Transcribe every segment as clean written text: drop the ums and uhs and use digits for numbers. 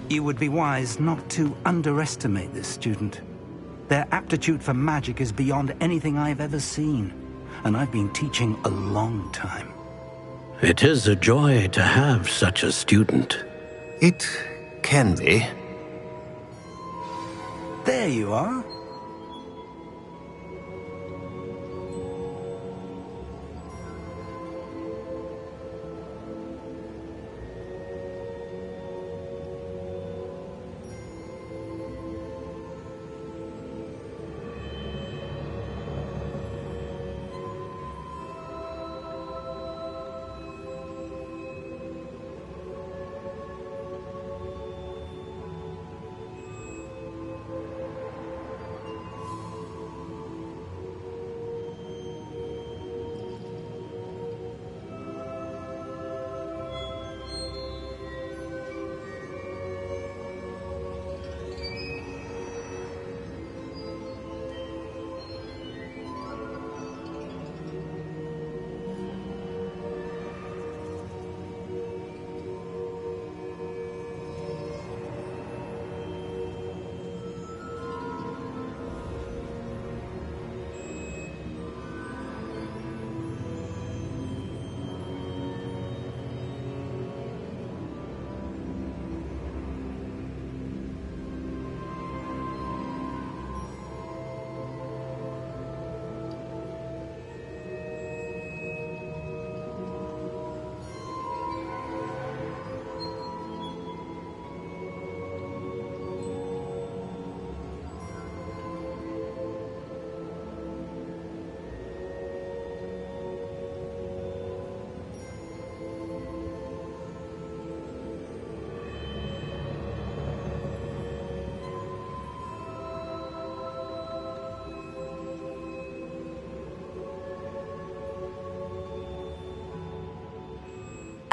You would be wise not to underestimate this student. Their aptitude for magic is beyond anything I've ever seen, and I've been teaching a long time. It is a joy to have such a student. It can be. There you are.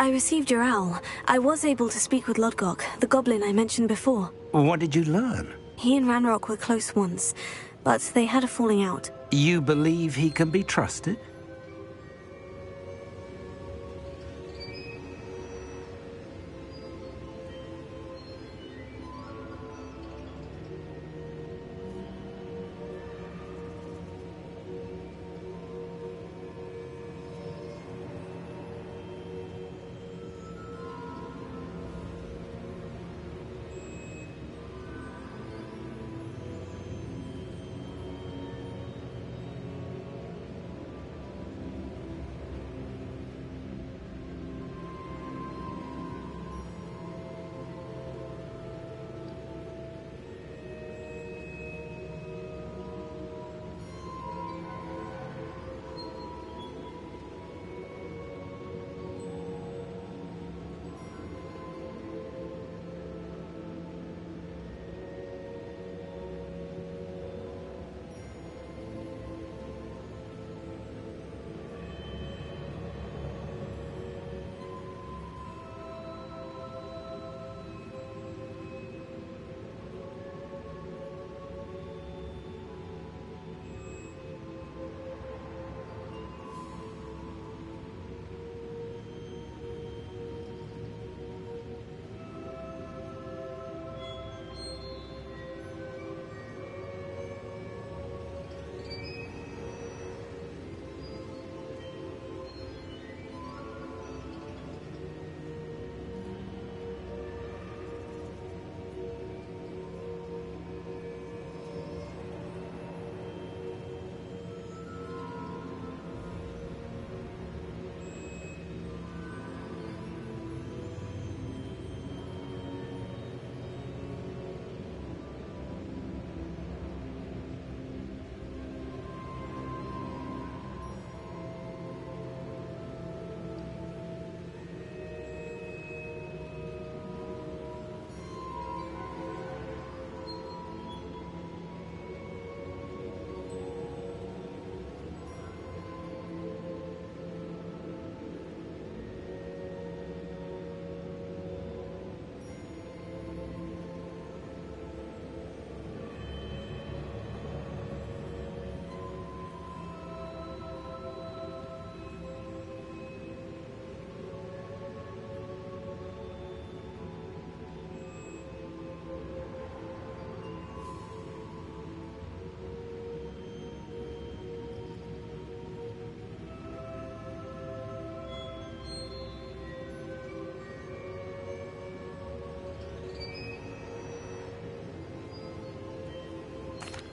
I received your owl. I was able to speak with Lodgok, the goblin I mentioned before. What did you learn? He and Ranrock were close once, but they had a falling out. You believe he can be trusted?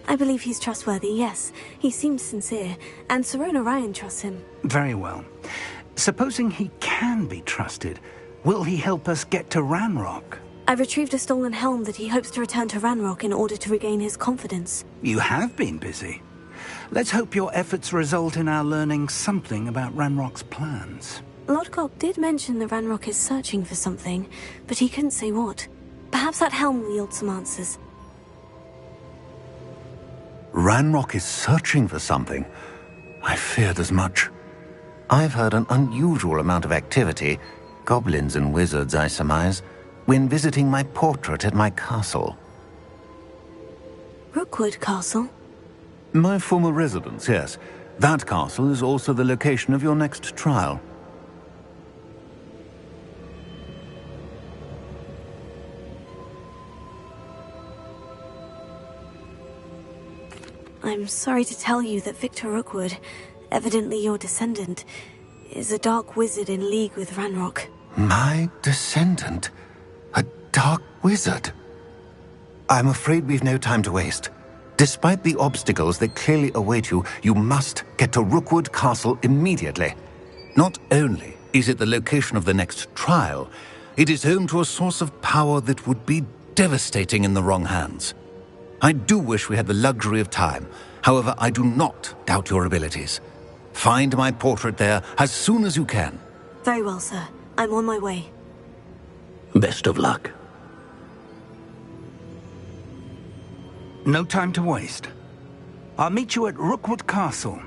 I believe he's trustworthy, yes. He seems sincere, and Sirona Ryan trusts him. Very well. Supposing he can be trusted, will he help us get to Ranrock? I've retrieved a stolen helm that he hopes to return to Ranrock in order to regain his confidence. You have been busy. Let's hope your efforts result in our learning something about Ranrock's plans. Lodgok did mention that Ranrock is searching for something, but he couldn't say what. Perhaps that helm will yield some answers. Ranrock is searching for something. I feared as much. I've heard an unusual amount of activity, goblins and wizards, I surmise, when visiting my portrait at my castle. Rookwood Castle? My former residence, yes. That castle is also the location of your next trial. I'm sorry to tell you that Victor Rookwood, evidently your descendant, is a dark wizard in league with Ranrock. My descendant? A dark wizard? I'm afraid we've no time to waste. Despite the obstacles that clearly await you, you must get to Rookwood Castle immediately. Not only is it the location of the next trial, it is home to a source of power that would be devastating in the wrong hands. I do wish we had the luxury of time. However, I do not doubt your abilities. Find my portrait there as soon as you can. Very well, sir. I'm on my way. Best of luck. No time to waste. I'll meet you at Rookwood Castle.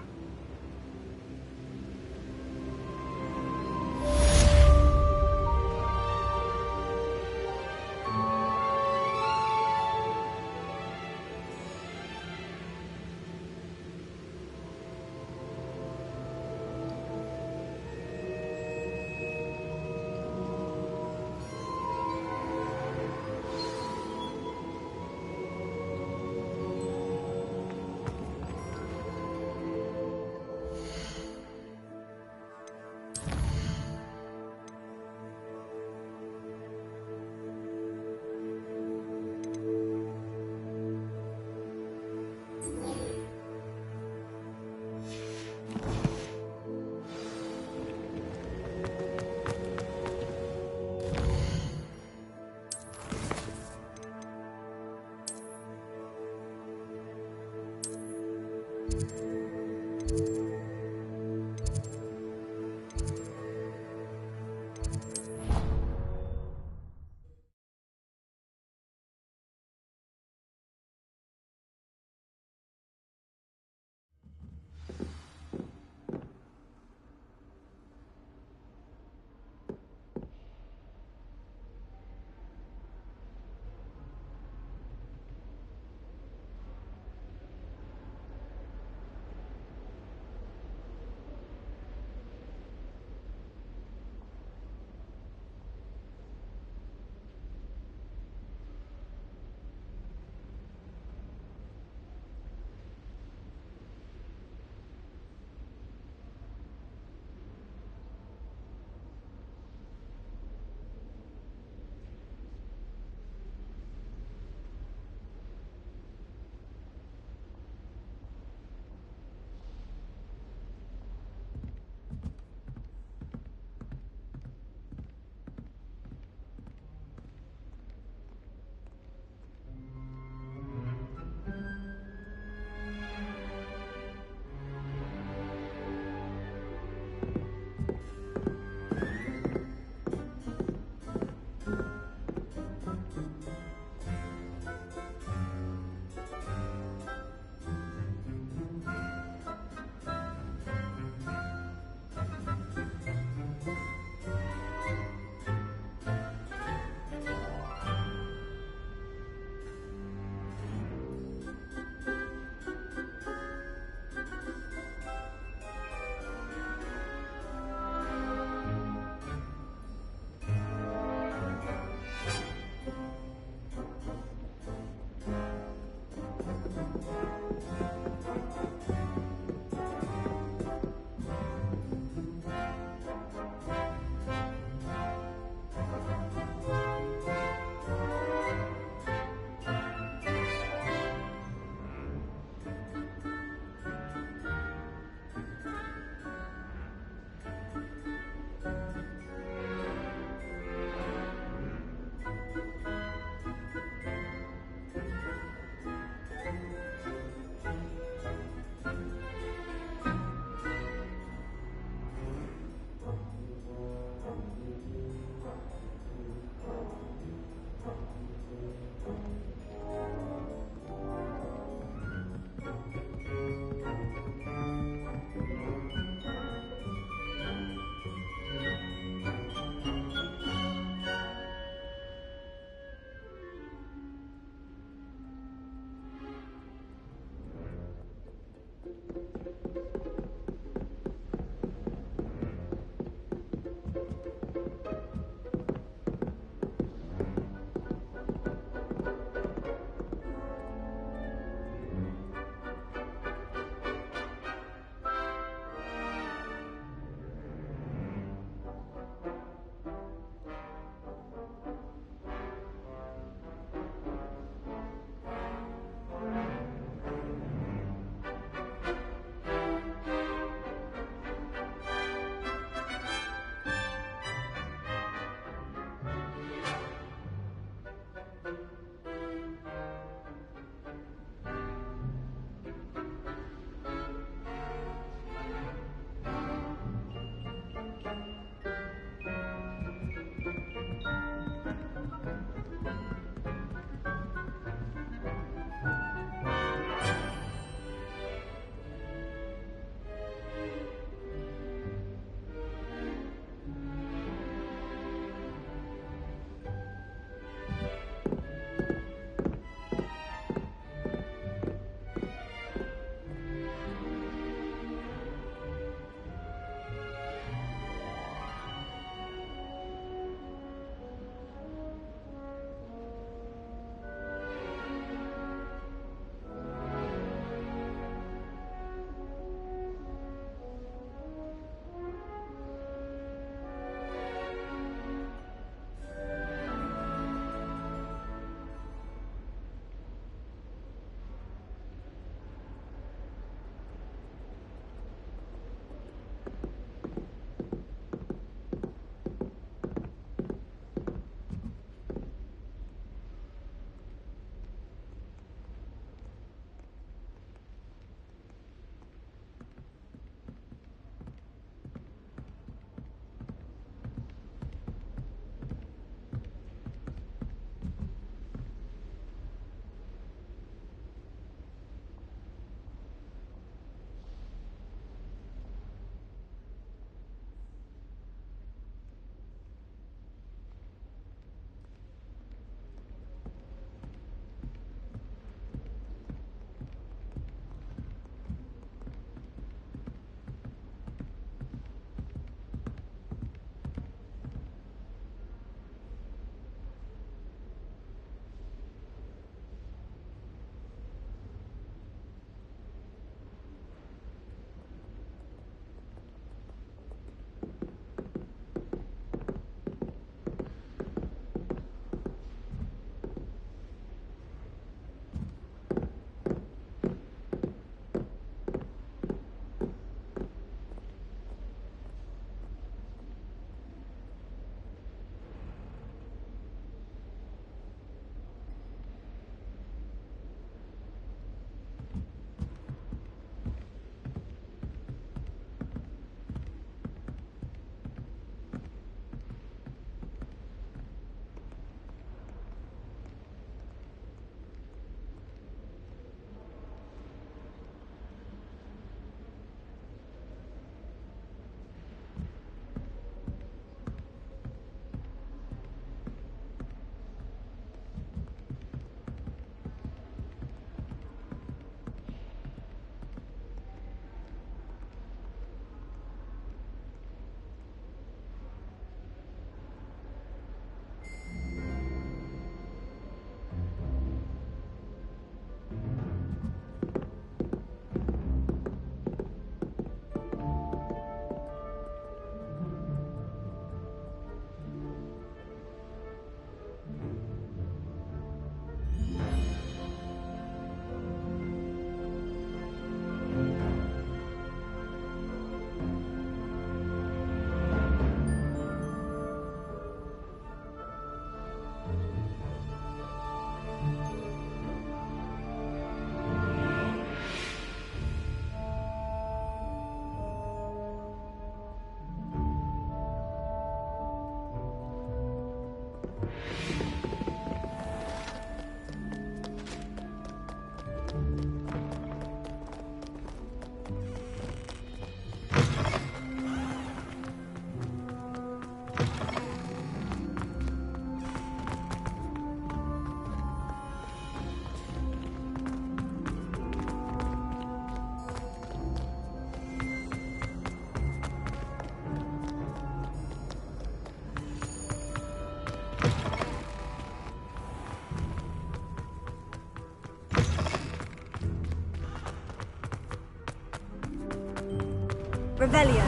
Revelio.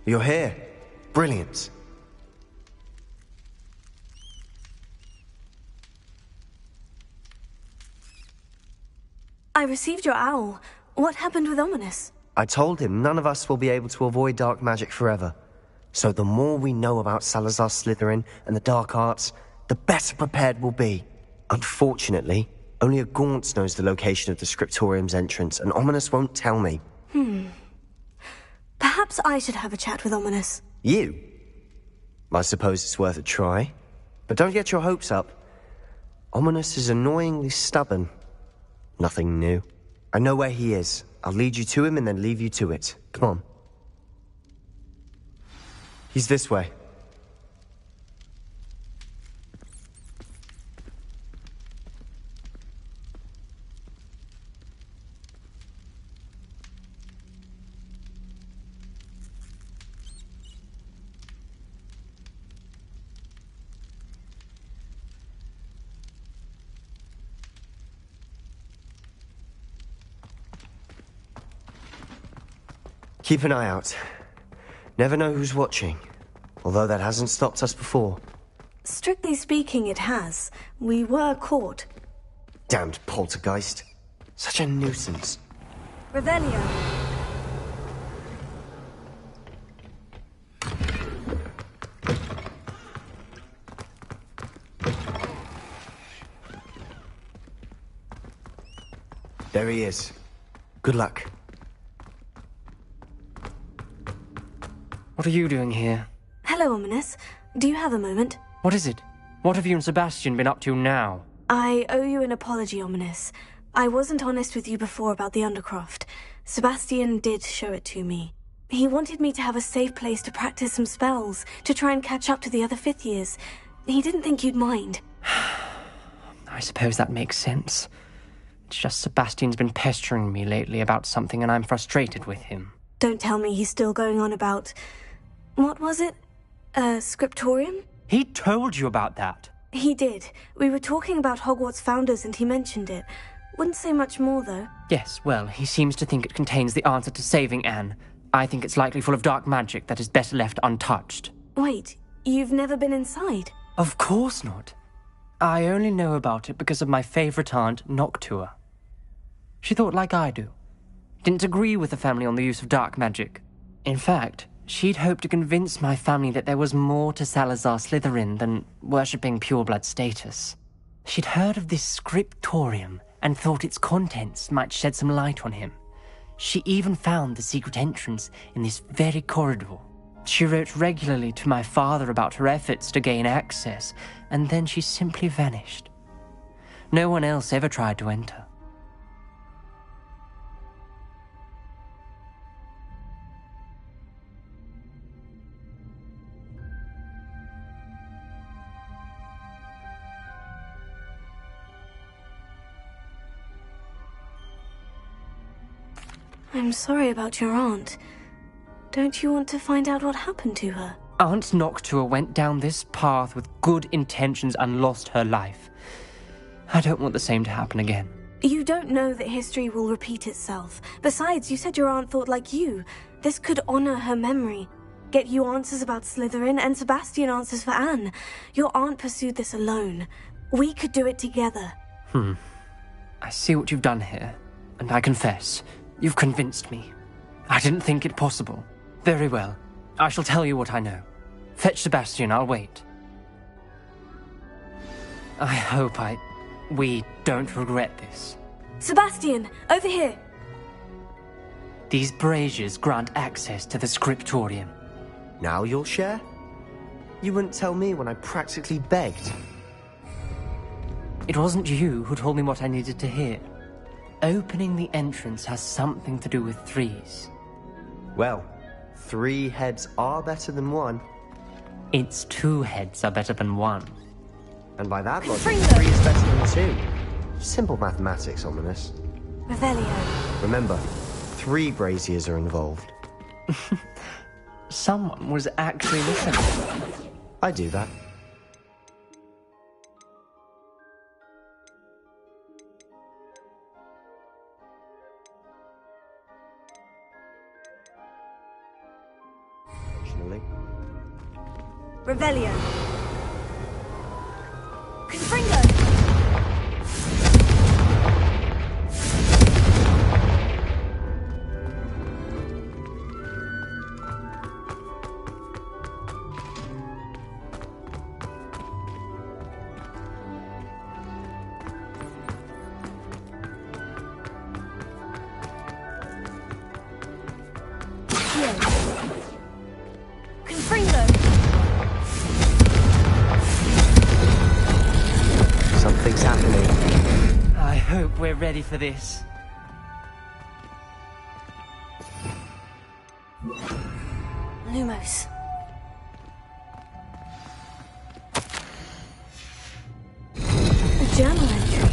You're here. Brilliant. I received your owl. What happened with Ominous? I told him none of us will be able to avoid dark magic forever. So the more we know about Salazar Slytherin and the dark arts, the better prepared we'll be. Unfortunately, only a Gaunt knows the location of the Scriptorium's entrance, and Ominous won't tell me. Perhaps I should have a chat with Ominous. You? I suppose it's worth a try. But don't get your hopes up. Ominous is annoyingly stubborn. Nothing new. I know where he is. I'll lead you to him and then leave you to it. Come on. He's this way. Keep an eye out. Never know who's watching. Although that hasn't stopped us before. Strictly speaking, it has. We were caught. Damned poltergeist. Such a nuisance. Revelio. There he is. Good luck. What are you doing here? Hello, Ominous. Do you have a moment? What is it? What have you and Sebastian been up to now? I owe you an apology, Ominous. I wasn't honest with you before about the Undercroft. Sebastian did show it to me. He wanted me to have a safe place to practice some spells, to try and catch up to the other fifth years. He didn't think you'd mind. I suppose that makes sense. It's just Sebastian's been pestering me lately about something and I'm frustrated with him. Don't tell me he's still going on about... What was it? Scriptorium? He told you about that? He did. We were talking about Hogwarts founders and he mentioned it. Wouldn't say much more, though. Yes, well, he seems to think it contains the answer to saving Anne. I think it's likely full of dark magic that is better left untouched. Wait, you've never been inside? Of course not. I only know about it because of my favourite aunt, Noctua. She thought like I do. Didn't agree with the family on the use of dark magic. In fact, she'd hoped to convince my family that there was more to Salazar Slytherin than worshipping pureblood status. She'd heard of this scriptorium and thought its contents might shed some light on him. She even found the secret entrance in this very corridor. She wrote regularly to my father about her efforts to gain access, and then she simply vanished. No one else ever tried to enter. I'm sorry about your aunt. Don't you want to find out what happened to her? Aunt Noctua went down this path with good intentions and lost her life. I don't want the same to happen again. You don't know that history will repeat itself. Besides, you said your aunt thought like you. This could honor her memory. Get you answers about Slytherin, and Sebastian answers for Anne. Your aunt pursued this alone. We could do it together. I see what you've done here, and I confess, you've convinced me. I didn't think it possible. Very well. I shall tell you what I know. Fetch Sebastian, I'll wait. I hope we don't regret this. Sebastian, over here. These braziers grant access to the scriptorium. Now you'll share? You wouldn't tell me when I practically begged. It wasn't you who told me what I needed to hear. Opening the entrance has something to do with threes. Well, 3 heads are better than 1. It's 2 heads are better than 1. And by that logic, Confringo. 3 is better than 2. Simple mathematics, Ominous. Revelio. Remember, 3 braziers are involved. Someone was actually listening. I do that. Occasionally. Revelio. Confringo. Confringo. Something's happening. I hope we're ready for this. Lumos. A journal entry.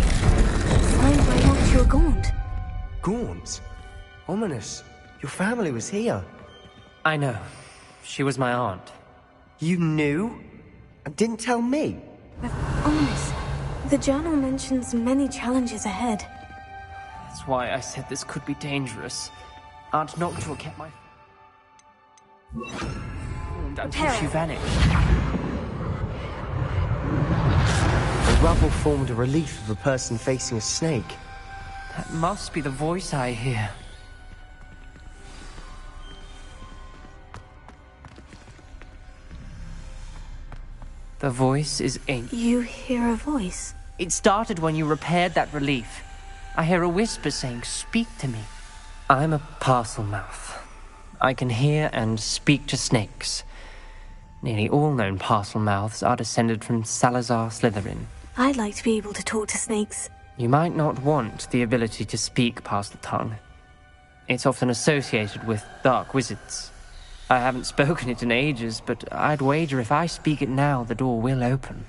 Signed by Noctua Gaunt. Gaunt? Ominous. Your family was here. I know. She was my aunt. You knew? And didn't tell me? Ominous. The journal mentions many challenges ahead. That's why I said this could be dangerous. Aunt Noctua kept my... until she vanished. The rubble formed a relief of a person facing a snake. That must be the voice I hear. The voice is ancient. You hear a voice? It started when you repaired that relief. I hear a whisper saying, "Speak to me." I'm a parcel mouth. I can hear and speak to snakes. Nearly all known parcel mouths are descended from Salazar Slytherin. I'd like to be able to talk to snakes. You might not want the ability to speak past the tongue. It's often associated with dark wizards. I haven't spoken it in ages, but I'd wager if I speak it now, the door will open.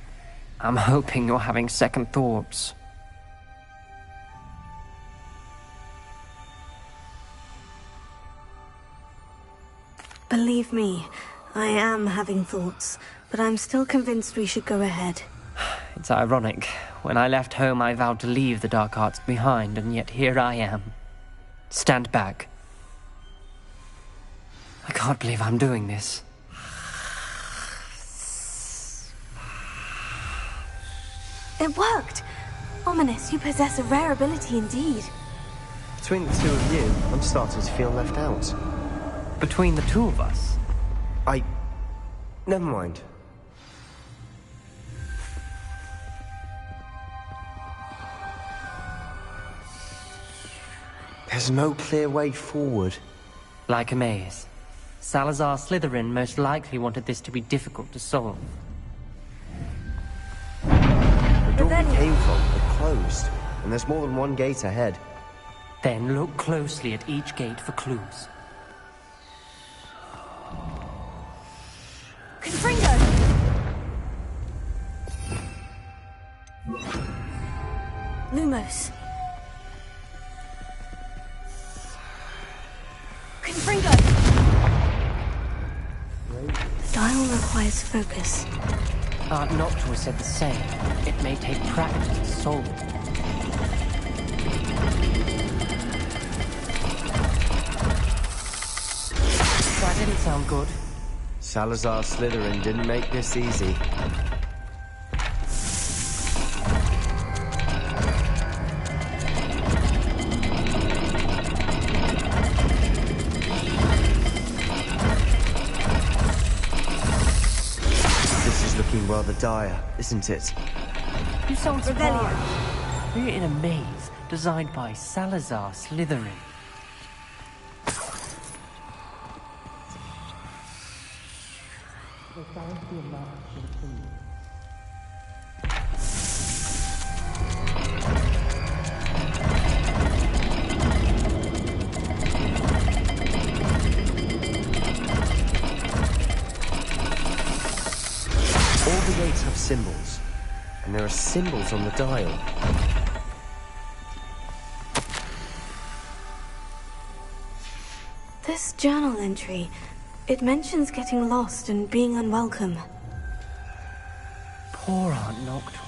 I'm hoping you're having second thoughts. Believe me, I am having thoughts, but I'm still convinced we should go ahead. It's ironic. When I left home, I vowed to leave the dark arts behind, and yet here I am. Stand back. I can't believe I'm doing this. It worked! Ominous, you possess a rare ability indeed. Between the 2 of you, I'm starting to feel left out. Between the 2 of us, Never mind. There's no clear way forward. like a maze. Salazar Slytherin most likely wanted this to be difficult to solve. The door we came from had closed, and there's more than one gate ahead. Then look closely at each gate for clues. Confringo! Lumos. Confringo! The dial requires focus. Aunt Noctua said the same. It may take practice to solve it. sound good? Salazar Slytherin didn't make this easy. This is looking rather dire, isn't it? You sound surprised. We're in a maze designed by Salazar Slytherin. All the gates have symbols, and there are symbols on the dial. This journal entry, it mentions getting lost and being unwelcome. Poor Aunt Noctua.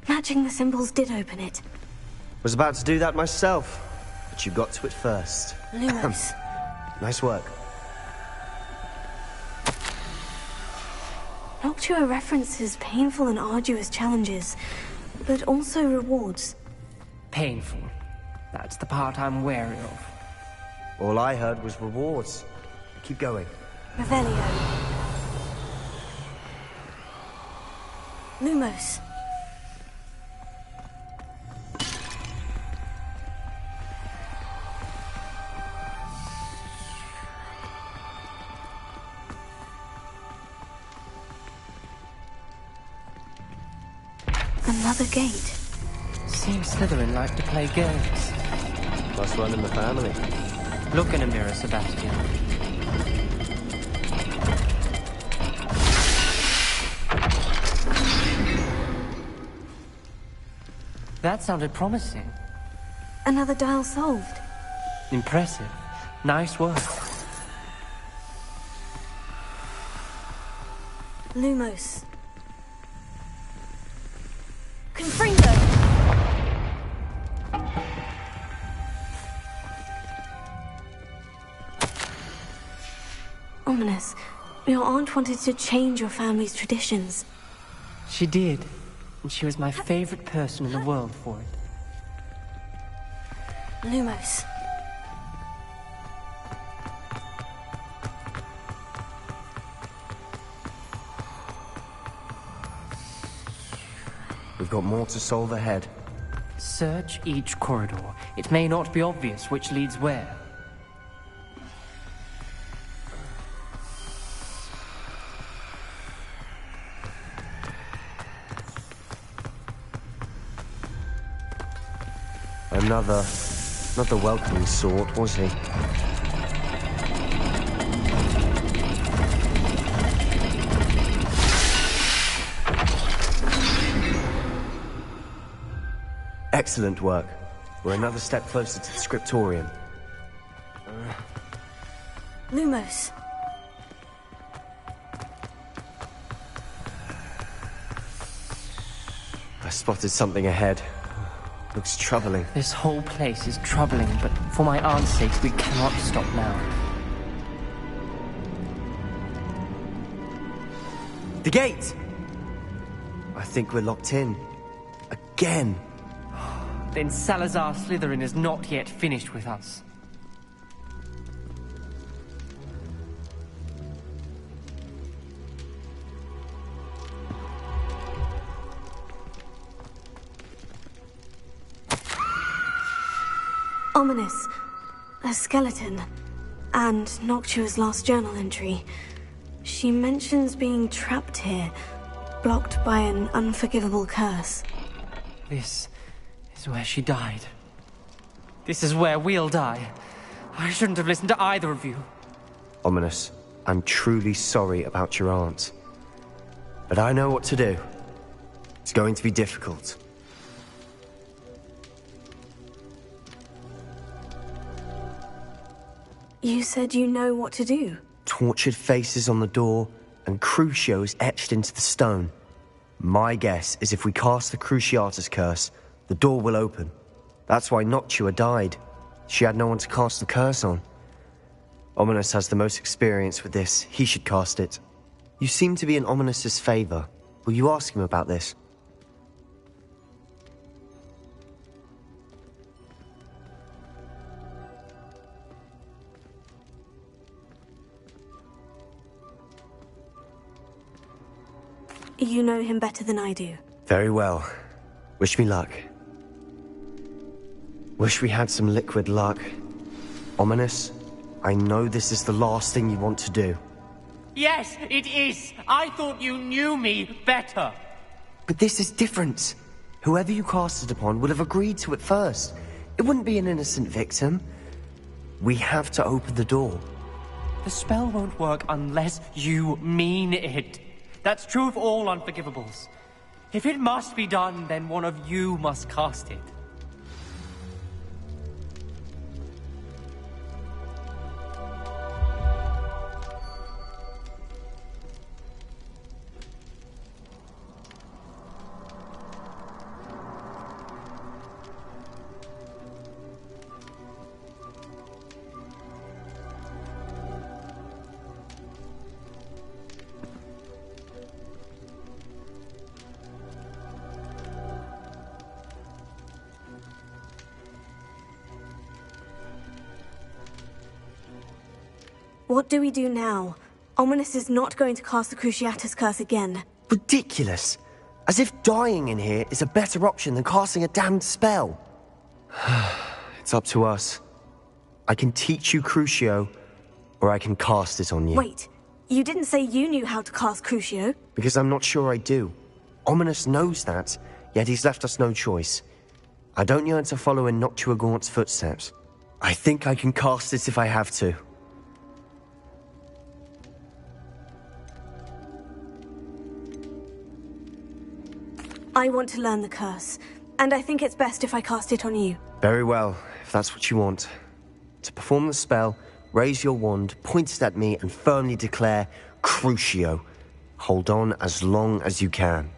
Matching the symbols did open it. Was about to do that myself, but you got to it first. Lumos. Nice work. Noctua references painful and arduous challenges, but also rewards. Painful. That's the part I'm wary of. All I heard was rewards. Keep going. Revelio. Lumos. Another gate. Seems Slytherin like to play games. Must run in the family. Look in a mirror, Sebastian. That sounded promising. Another dial solved. Impressive. Nice work. Lumos. Confringo! Ominous. Your aunt wanted to change your family's traditions. She did. And she was my favorite person in the world for it. Lumos. We've got more to solve ahead. Search each corridor. It may not be obvious which leads where. Not the welcoming sort, was he? Excellent work. We're another step closer to the scriptorium. Lumos. I spotted something ahead. Looks troubling. This whole place is troubling, but for my aunt's sake, we cannot stop now. The gate! I think we're locked in. Again! Then Salazar Slytherin is not yet finished with us. Ominous. A skeleton. And Noctua's last journal entry. She mentions being trapped here, blocked by an unforgivable curse. This is where she died. This is where we'll die. I shouldn't have listened to either of you. Ominous, I'm truly sorry about your aunt. But I know what to do. It's going to be difficult. You said you know what to do. Tortured faces on the door, and Crucios etched into the stone. My guess is if we cast the Cruciatus curse, the door will open. That's why Noctua died. She had no one to cast the curse on. Ominous has the most experience with this. He should cast it. You seem to be in Ominous's favor. Will you ask him about this? You know him better than I do. Very well. Wish me luck. Wish we had some liquid luck. Ominous, I know this is the last thing you want to do. Yes, it is. I thought you knew me better. But this is different. Whoever you cast it upon would have agreed to it first. It wouldn't be an innocent victim. We have to open the door. The spell won't work unless you mean it. That's true of all unforgivables. If it must be done, then one of you must cast it. What do we do now? Ominous is not going to cast the Cruciatus curse again. Ridiculous. As if dying in here is a better option than casting a damned spell. It's up to us. I can teach you Crucio, or I can cast it on you. Wait, you didn't say you knew how to cast Crucio? Because I'm not sure I do. Ominous knows that, yet he's left us no choice. I don't yearn to follow in Noctua Gaunt's footsteps. I think I can cast it if I have to. I want to learn the curse, and I think it's best if I cast it on you. Very well, if that's what you want. To perform the spell, raise your wand, point it at me, and firmly declare, Crucio. Hold on as long as you can.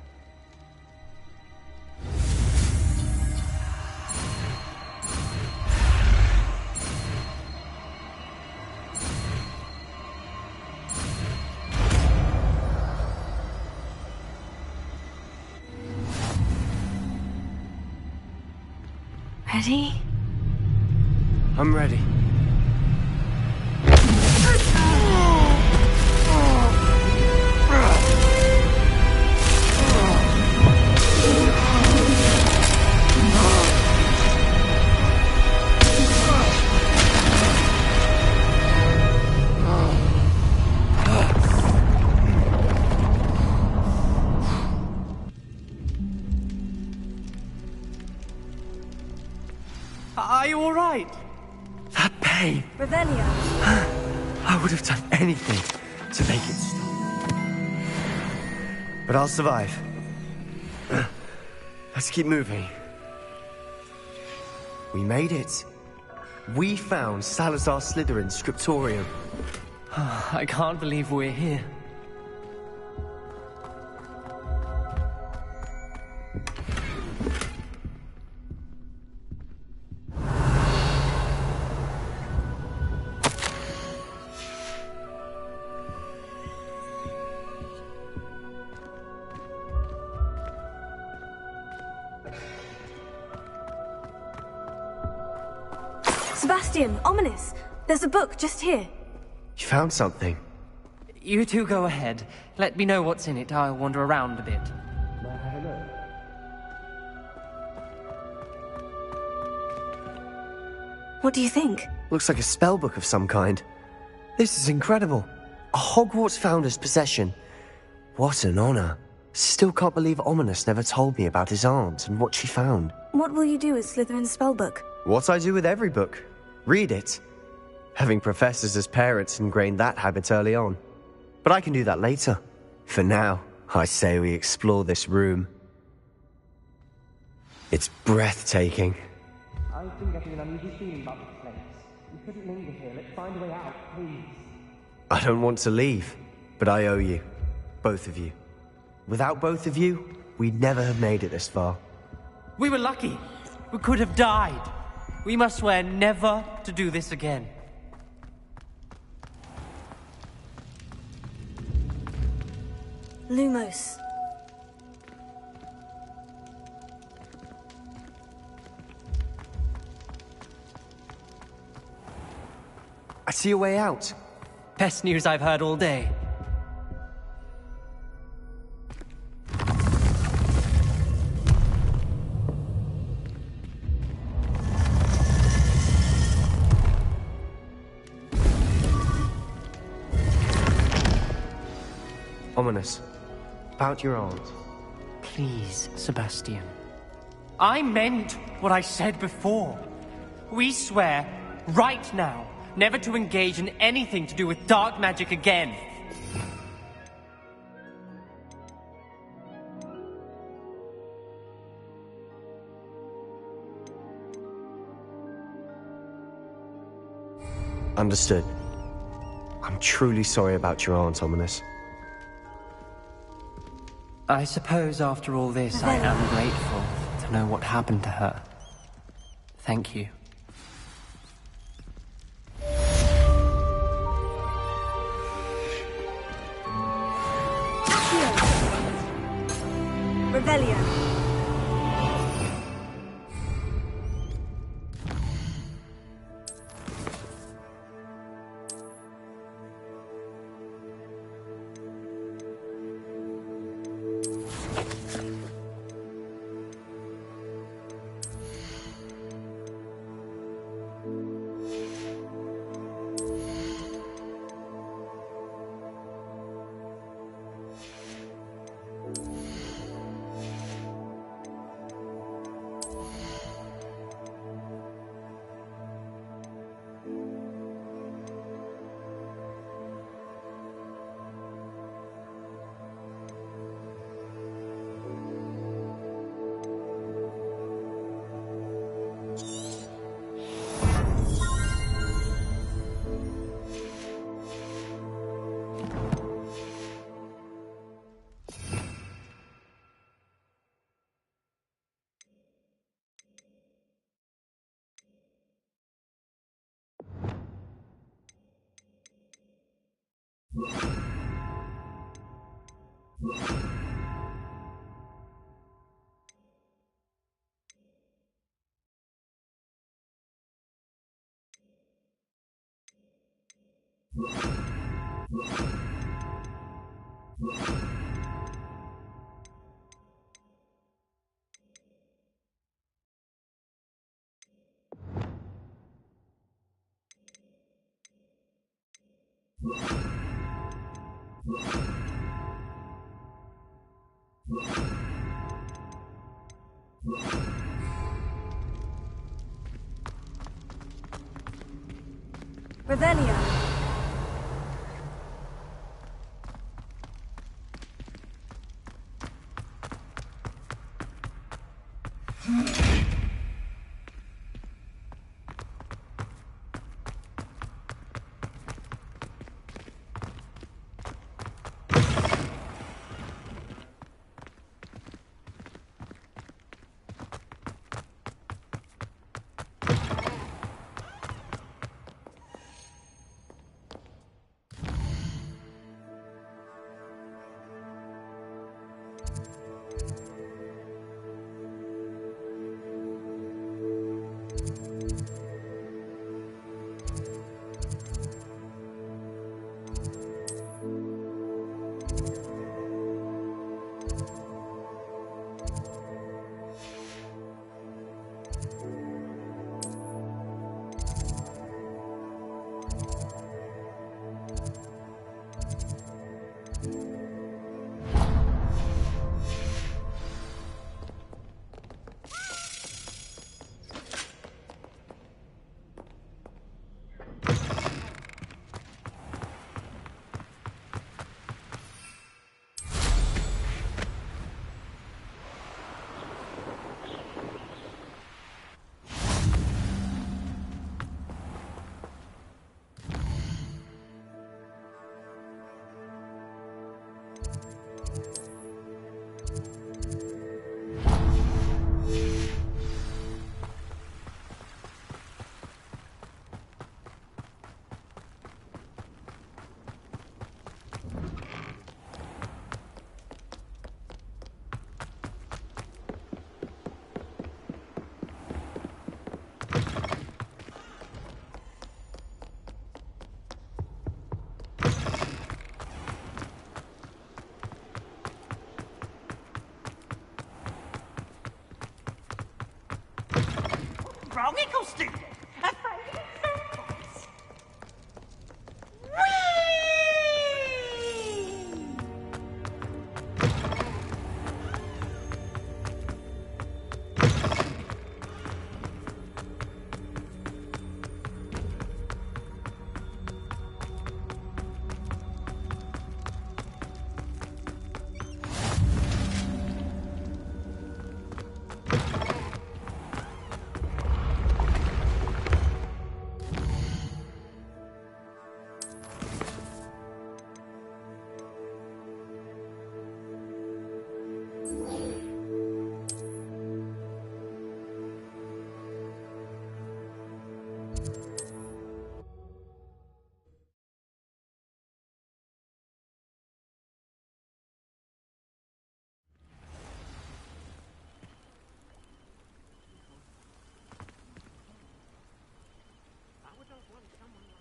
Ready? I'm ready. Are you all right? That pain. Revelio. I would have done anything to make it stop. But I'll survive. Let's keep moving. We made it. We found Salazar Slytherin's scriptorium. I can't believe we're here. Sebastian, Ominous, there's a book just here. You found something. You two go ahead. Let me know what's in it. I'll wander around a bit. What do you think? Looks like a spell book of some kind. This is incredible. A Hogwarts founder's possession. What an honor. Still can't believe Ominous never told me about his aunt and what she found. What will you do with Slytherin's spellbook? What I do with every book. Read it. Having professors as parents ingrained that habit early on. But I can do that later. For now, I say we explore this room. It's breathtaking. I've been getting an uneasy feeling about this place. We couldn't linger here. Let's find a way out, please. I don't want to leave, but I owe you. Both of you. Without both of you, we'd never have made it this far. We were lucky. We could have died. We must swear never to do this again. Lumos. I see a way out. Best news I've heard all day. Ominous. About your aunt. Please, Sebastian. I meant what I said before. We swear, right now, never to engage in anything to do with dark magic again. Understood. I'm truly sorry about your aunt, Ominous. I suppose after all this, I am grateful to know what happened to her. Thank you. Revelio. Revelio. wrong equal A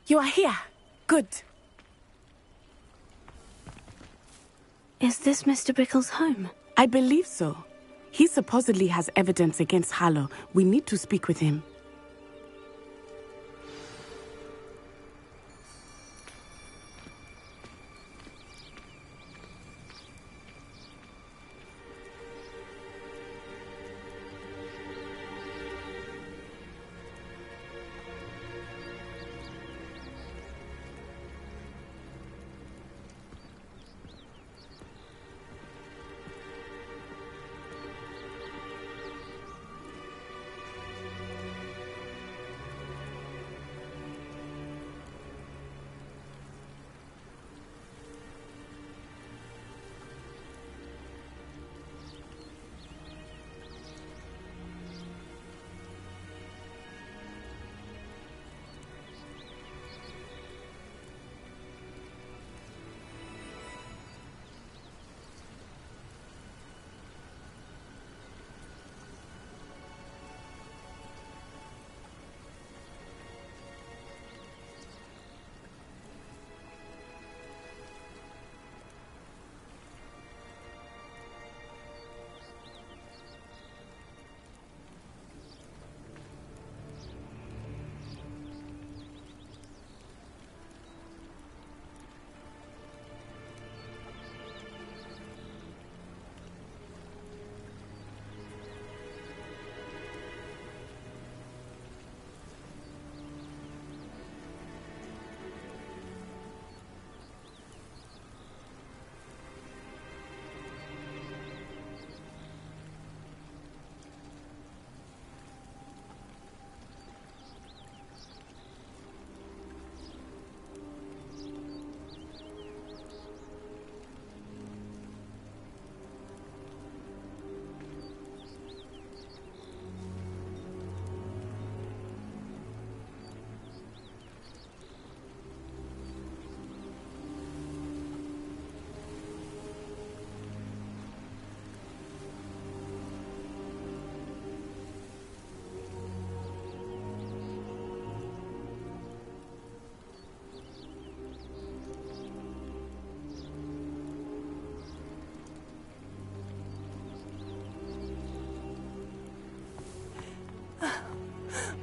You are here. Good. Is this Mr. Bickle's home? I believe so. He supposedly has evidence against Harlow. We need to speak with him.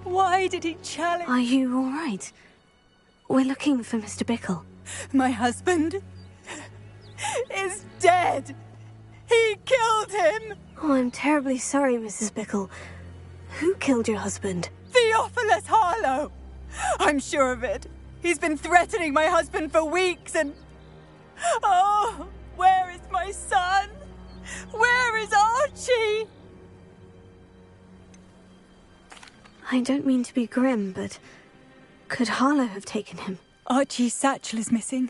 Why did he challenge... Are you all right? We're looking for Mr. Bickle. My husband is dead. He killed him. Oh, I'm terribly sorry, Mrs. Bickle. Who killed your husband? Theophilus Harlow. I'm sure of it. He's been threatening my husband for weeks and... Oh, where is my son? Where is Archie? I don't mean to be grim, but could Harlow have taken him? Archie's satchel is missing,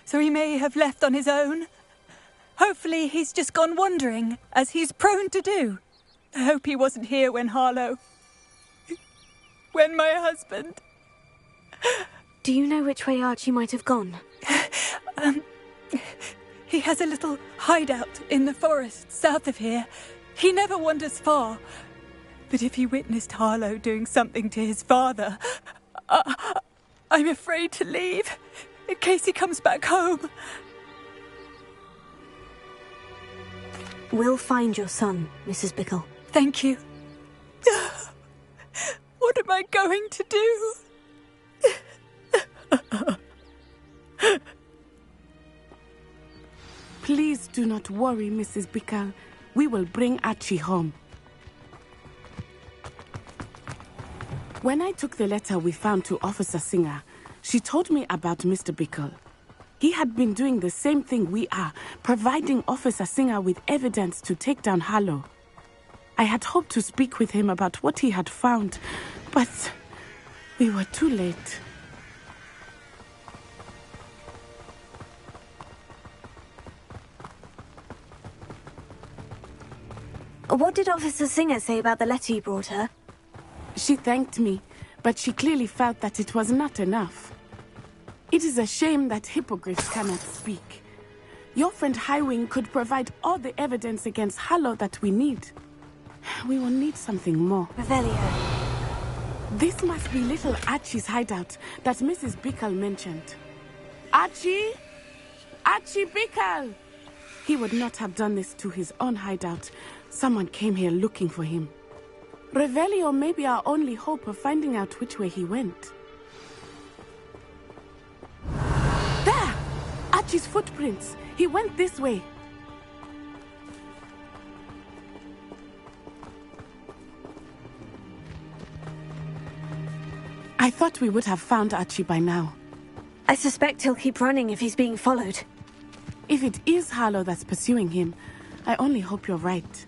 so he may have left on his own. Hopefully he's just gone wandering, as he's prone to do. I hope he wasn't here when Harlow... when my husband... Do you know which way Archie might have gone? He has a little hideout in the forest south of here. He never wanders far. But if he witnessed Harlow doing something to his father, I'm afraid to leave, in case he comes back home. We'll find your son, Mrs. Bickle. Thank you. What Please do not worry, Mrs. Bickle. We will bring Archie home. When I took the letter we found to Officer Singer, she told me about Mr. Bickle. He had been doing the same thing we are, providing Officer Singer with evidence to take down Harlow. I had hoped to speak with him about what he had found, but we were too late. What did Officer Singer say about the letter you brought her? She thanked me, but she clearly felt that it was not enough. It is a shame that hippogriffs cannot speak. Your friend Highwing could provide all the evidence against Harlow that we need. We will need something more. Revelio. This must be little Archie's hideout that Mrs. Bickle mentioned. Archie? Archie Bickle! He would not have done this to his own hideout. Someone came here looking for him. Revelio may be our only hope of finding out which way he went. There! Archie's footprints. He went this way. I thought we would have found Archie by now. I suspect he'll keep running if he's being followed. If it is Harlow that's pursuing him, I only hope you're right.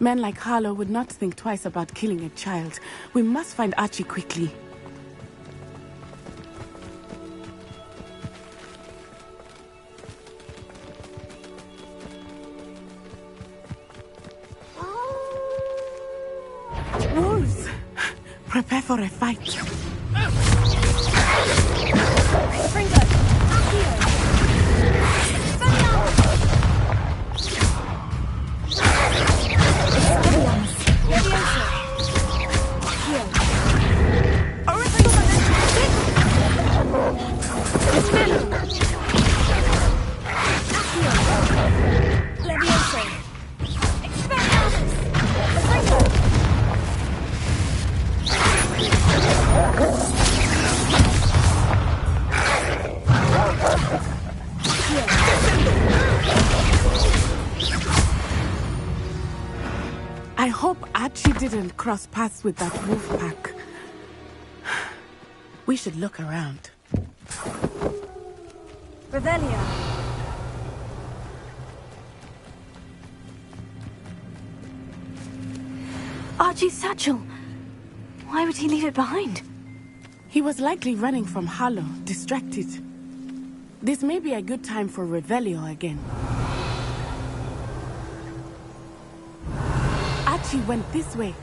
Men like Harlow would not think twice about killing a child. We must find Archie quickly. Wolves! Prepare for a fight. I hope Archie didn't cross paths with that wolf pack. We should look around. Revelio. Archie's satchel. Why would he leave it behind? He was likely running from Harlow, distracted. This may be a good time for Revelio again. Archie went this way.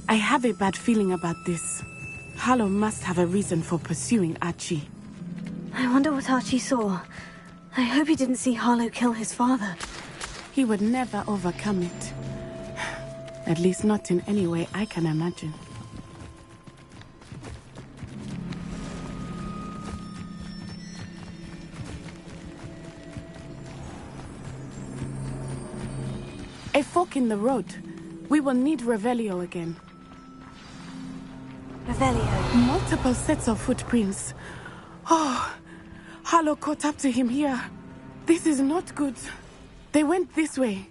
I have a bad feeling about this. Harlow must have a reason for pursuing Archie. I wonder what Archie saw. I hope he didn't see Harlow kill his father. He would never overcome it. At least not in any way I can imagine. A fork in the road. We will need Revelio again. Revelio. Multiple sets of footprints. Oh, Harlow caught up to him here. This is not good. They went this way.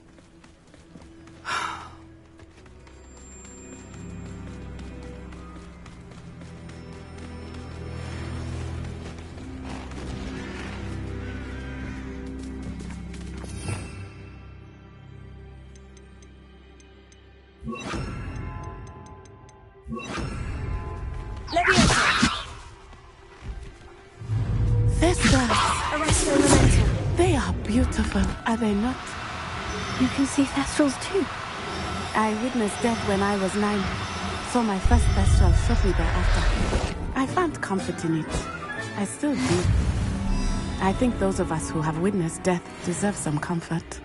They are beautiful, are they not? You can see Thestrals too. I witnessed death when I was 9. Saw my first Thestral shortly thereafter. I found comfort in it. I still do. I think those of us who have witnessed death deserve some comfort.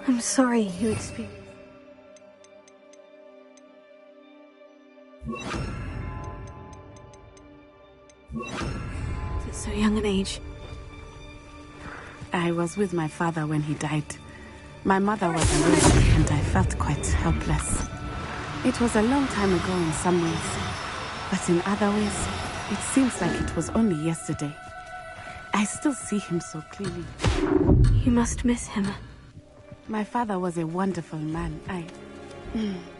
I'm sorry you experienced. At so young an age. I was with my father when he died. My mother was away, and I felt quite helpless. It was a long time ago in some ways, but in other ways, it seems like it was only yesterday. I still see him so clearly. You must miss him. My father was a wonderful man.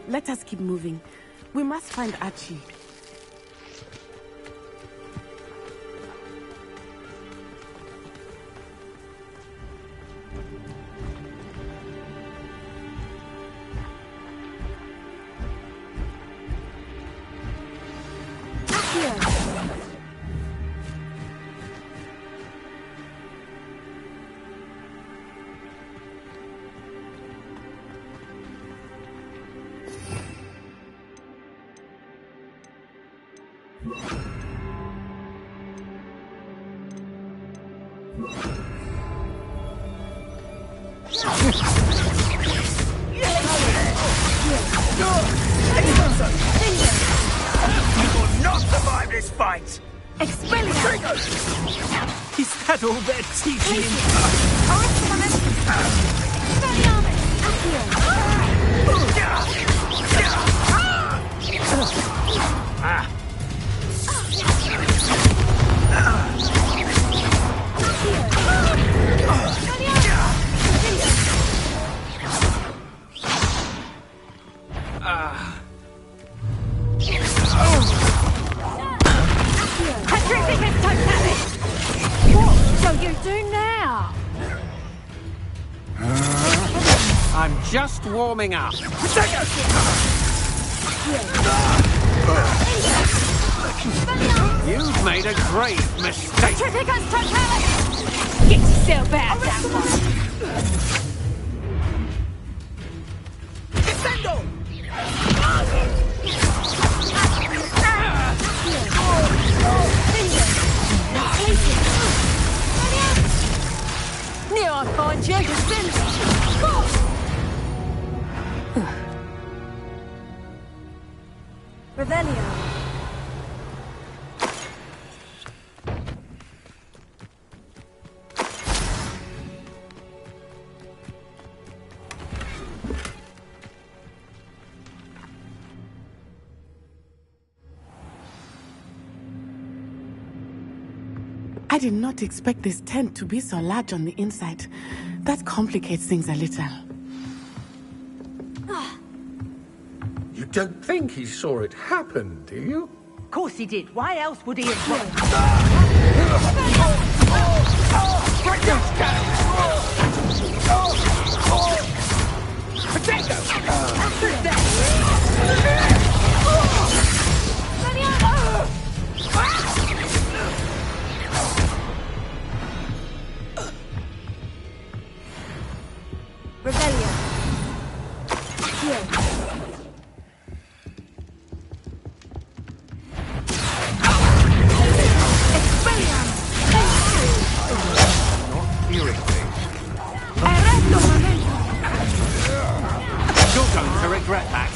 Let us keep moving. We must find Archie. Is that all they're teaching? I'm just warming up. You've made a grave mistake. Get yourself out that one! Now I find you Revelio. I did not expect this tent to be so large on the inside. That complicates things a little. You don't think he saw it happen, do you? Of course he did. Why else would he have Revelio. Here. You're going to regret that.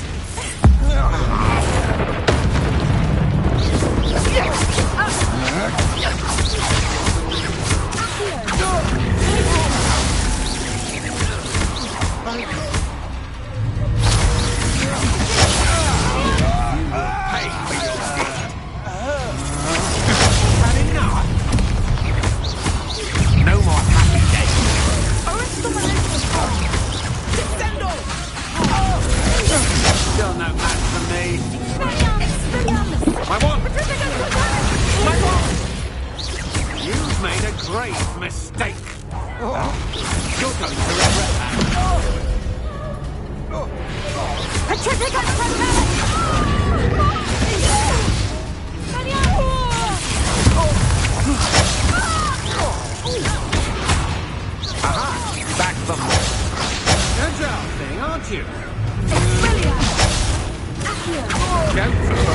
Pay for your deed. Had enough? No more happy days. Still no match for me. My one! My one! You've made a grave mistake. You're going to regret that. Aha! Back the horse. Agile thing, aren't you? Go for it.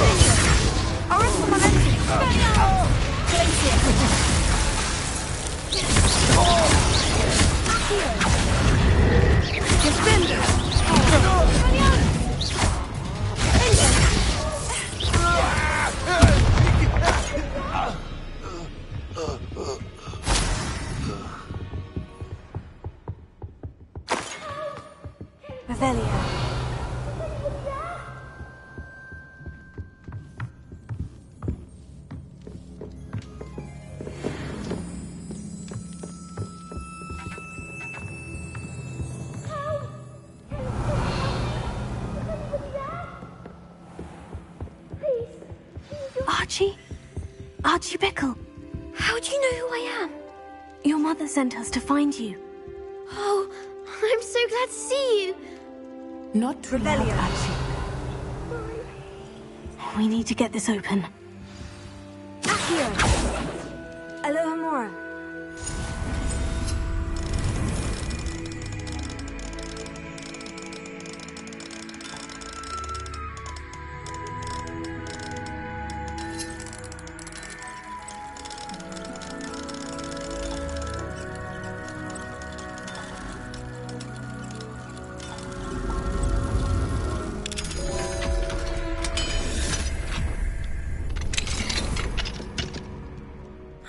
Archie Bickle. How do you know who I am? Your mother sent us to find you. Oh, I'm so glad to see you. Not too loud, Archie. We need to get this open. Accio! Alohomora.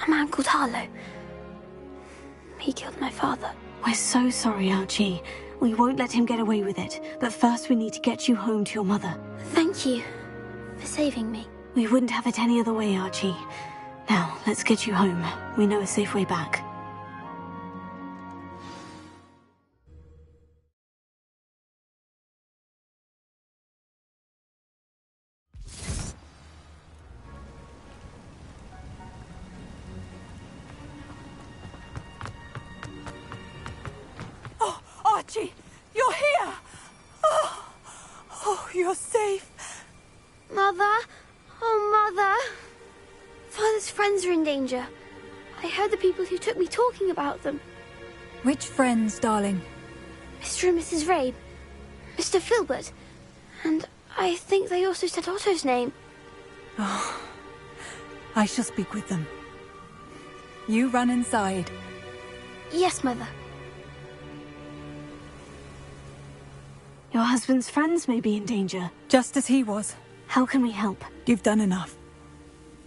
A man called Harlow. He killed my father. We're so sorry, Archie. We won't let him get away with it. But first we need to get you home to your mother. Thank you for saving me. We wouldn't have it any other way, Archie. Now, let's get you home. We know a safe way back. Archie, you're here! Oh, you're safe. Mother? Oh, Mother. Father's friends are in danger. I heard the people who took me talking about them. Which friends, darling? Mr. and Mrs. Rabe. Mr. Filbert. And I think they also said Otto's name. Oh, I shall speak with them. You run inside. Yes, Mother. Your husband's friends may be in danger. Just as he was. How can we help? You've done enough.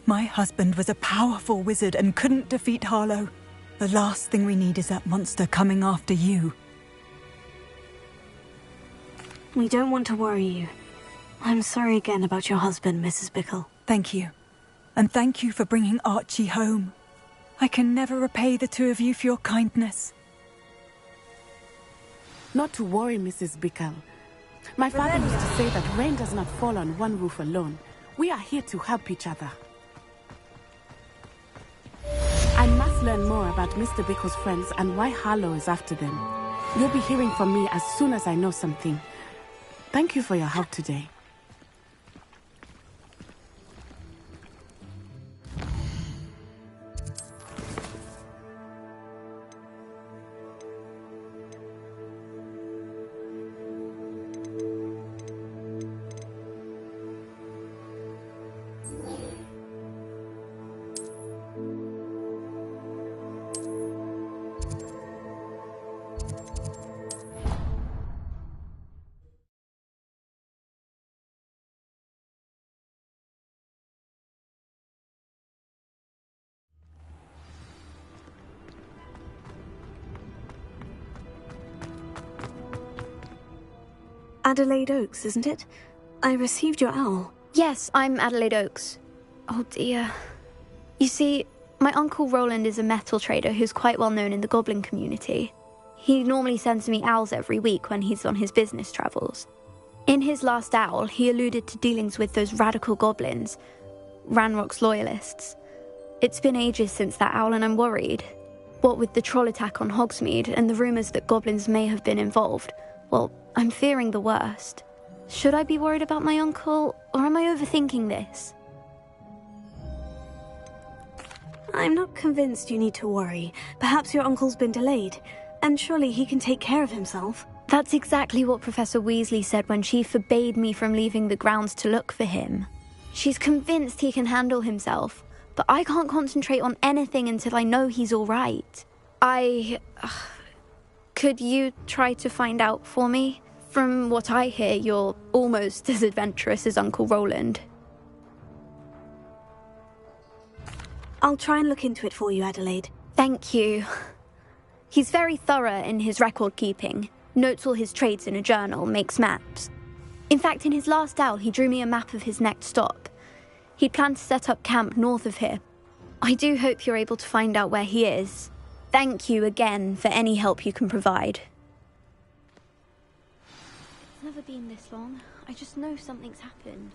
My husband was a powerful wizard and couldn't defeat Harlow. The last thing we need is that monster coming after you. We don't want to worry you. I'm sorry again about your husband, Mrs. Bickle. Thank you. And thank you for bringing Archie home. I can never repay the two of you for your kindness. Not to worry, Mrs. Bickle. My father used to say that rain does not fall on one roof alone. We are here to help each other. I must learn more about Mr. Bickle's friends and why Harlow is after them. You'll be hearing from me as soon as I know something. Thank you for your help today. Adelaide Oaks, isn't it? I received your owl. Yes, I'm Adelaide Oaks. Oh dear. You see, my uncle Roland is a metal trader who's quite well known in the goblin community. He normally sends me owls every week when he's on his business travels. In his last owl, he alluded to dealings with those radical goblins, Ranrock's loyalists. It's been ages since that owl and I'm worried. What with the troll attack on Hogsmeade and the rumours that goblins may have been involved, well, I'm fearing the worst. Should I be worried about my uncle, or am I overthinking this? I'm not convinced you need to worry. Perhaps your uncle's been delayed, and surely he can take care of himself. That's exactly what Professor Weasley said when she forbade me from leaving the grounds to look for him. She's convinced he can handle himself, but I can't concentrate on anything until I know he's all right. Could you try to find out for me? From what I hear, you're almost as adventurous as Uncle Roland. I'll try and look into it for you, Adelaide. Thank you. He's very thorough in his record keeping, notes all his trades in a journal, makes maps. In fact, in his last owl, he drew me a map of his next stop. He'd planned to set up camp north of here. I do hope you're able to find out where he is. Thank you again for any help you can provide. It's never been this long. I just know something's happened.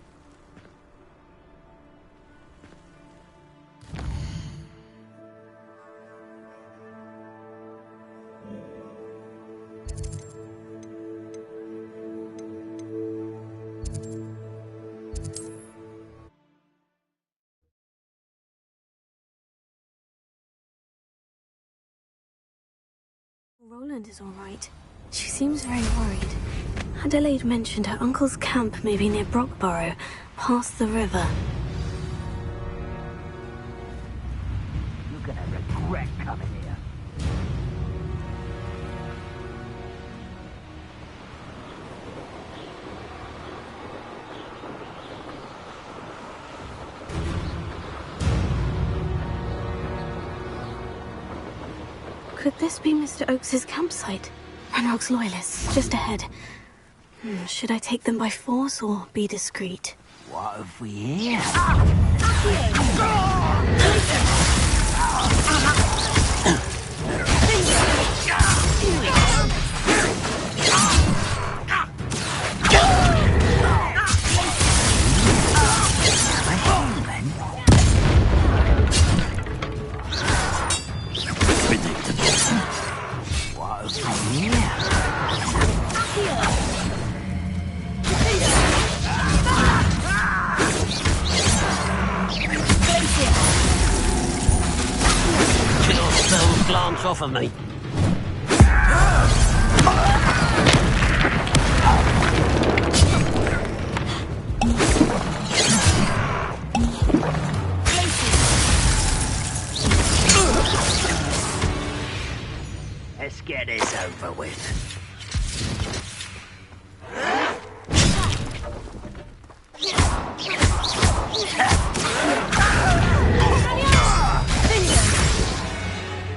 Roland is all right. She seems very worried. Adelaide mentioned her uncle's camp may be near Brockborough, past the river. You're gonna regret coming here. Could this be Mr. Oakes's campsite? Ranrock's loyalists, just ahead. Should I take them by force or be discreet? What have we here? Glance off of me. Let's get this over with.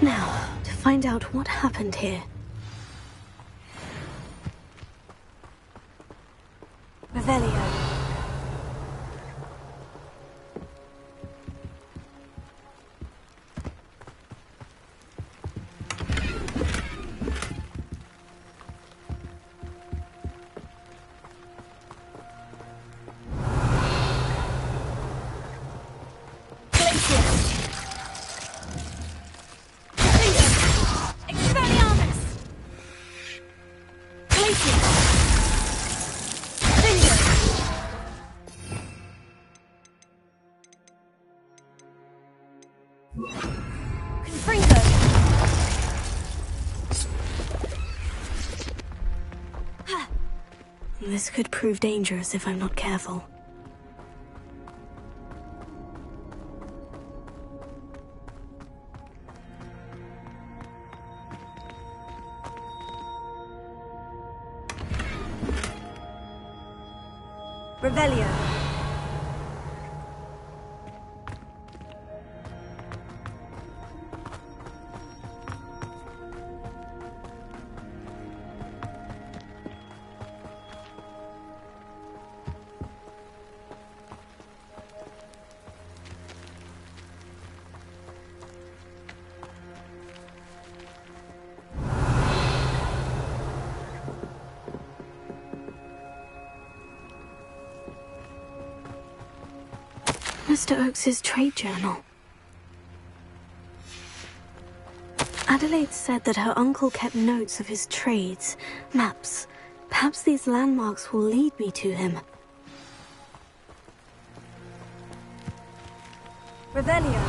Now, to find out what happened here. Revelio. This could prove dangerous if I'm not careful. Revelio. Mr. Oakes's trade journal. Adelaide said that her uncle kept notes of his trades, maps. Perhaps these landmarks will lead me to him. Revelio.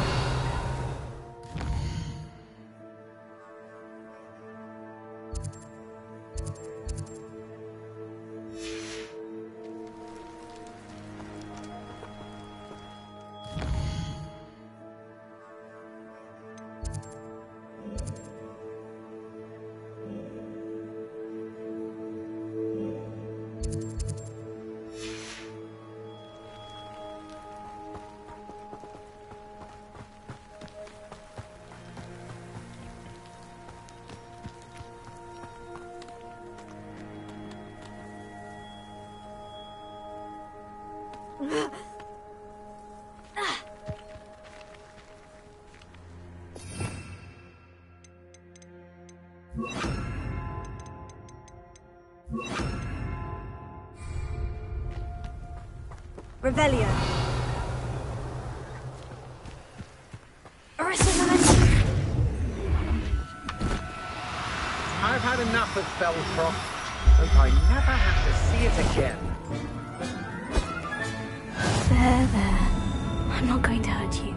Revelio. Arrested. I've had enough of Belcroft. Hope I never have to see it again. There. I'm not going to hurt you.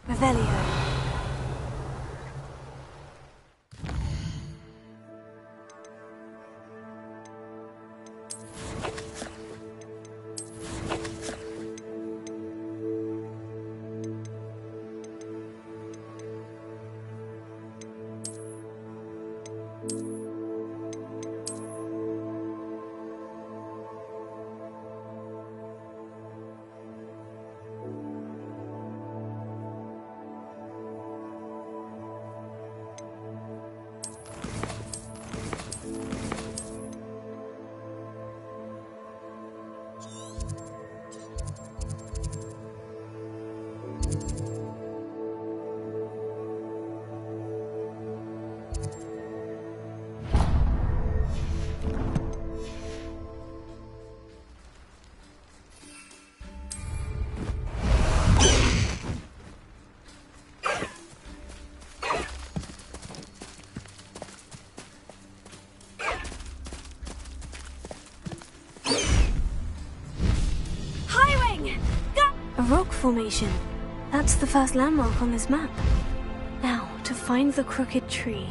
Revelio. rock formation. That's the first landmark on this map. Now, to find the crooked tree.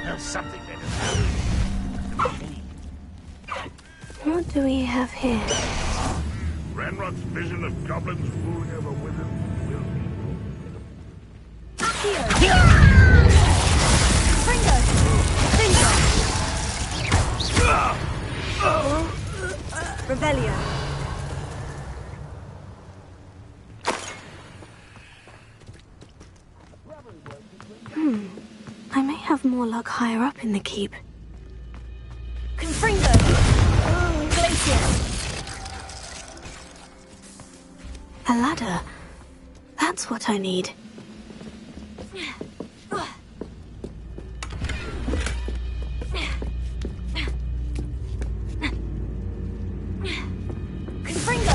There's something better. What do we have here? Ranrock's vision of goblins ruling over wizards will be Revelio. I may have more luck higher up in the keep. Confringo! Glacier! A ladder. That's what I need. Confringo!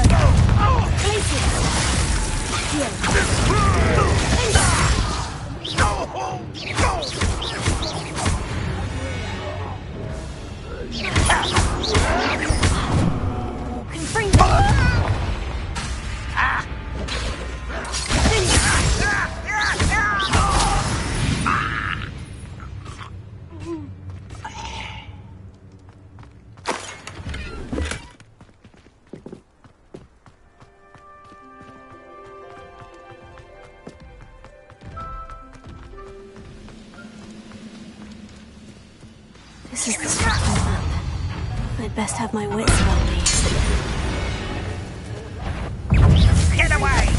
Glacier! Confringo! This is the Scotland map. I'd best have my wits about me. Get away!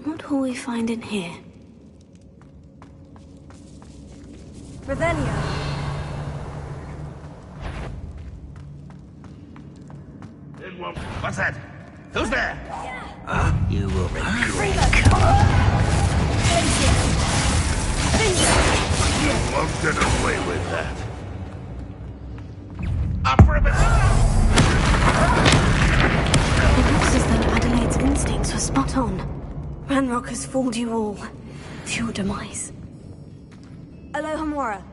What will we find in here? Revelio! What's that? Who's there? You will You won't get away with that. up for a bit. It looks as though Adelaide's instincts were spot on. Ranrock has fooled you all. To your demise. Aloha Mora.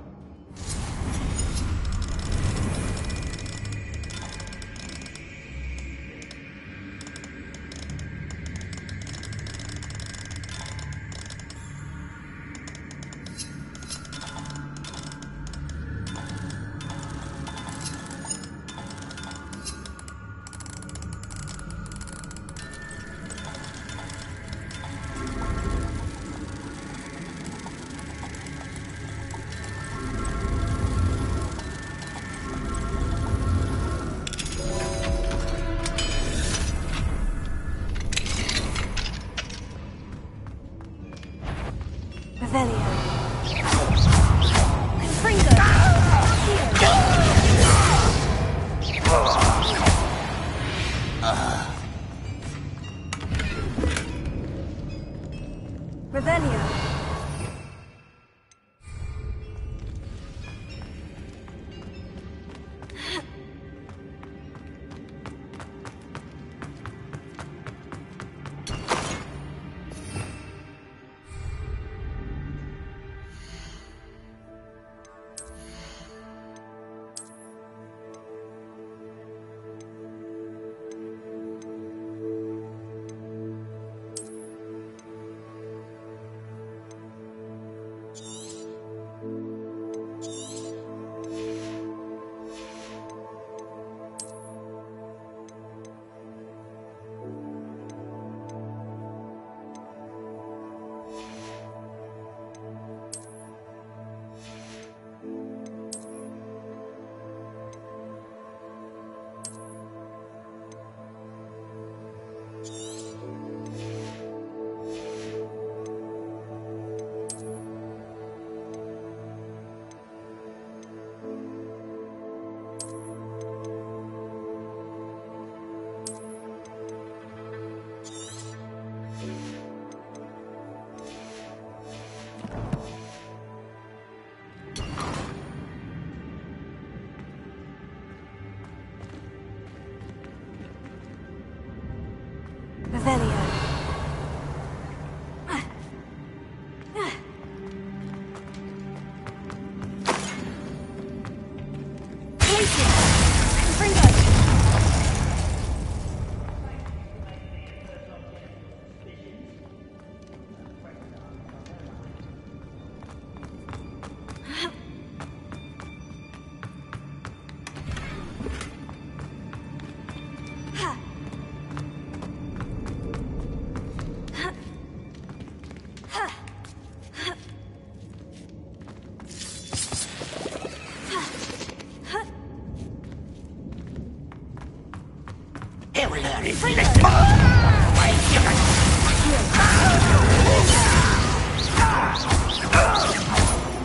Revelio. Confringo. Revelio.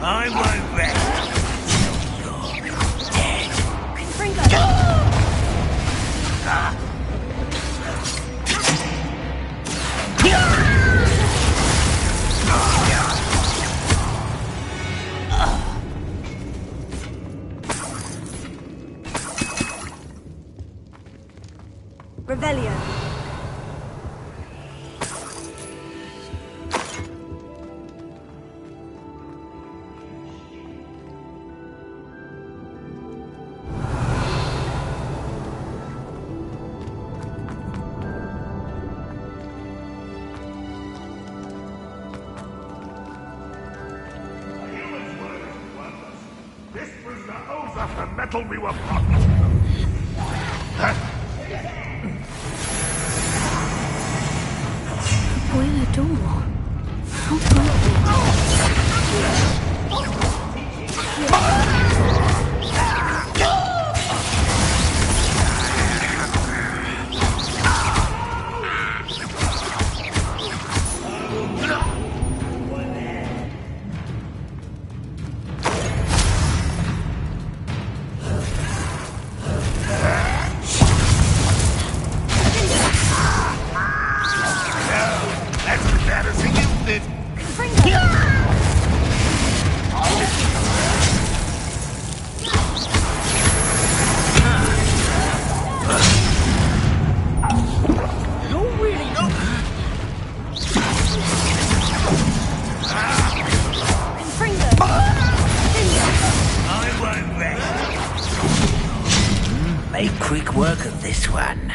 I won't rest till you're dead. Revelio. This prisoner owes us the metal we were promised. Boiler door. How do I That's as bad as he used it. I won't rest. Make quick work of this one.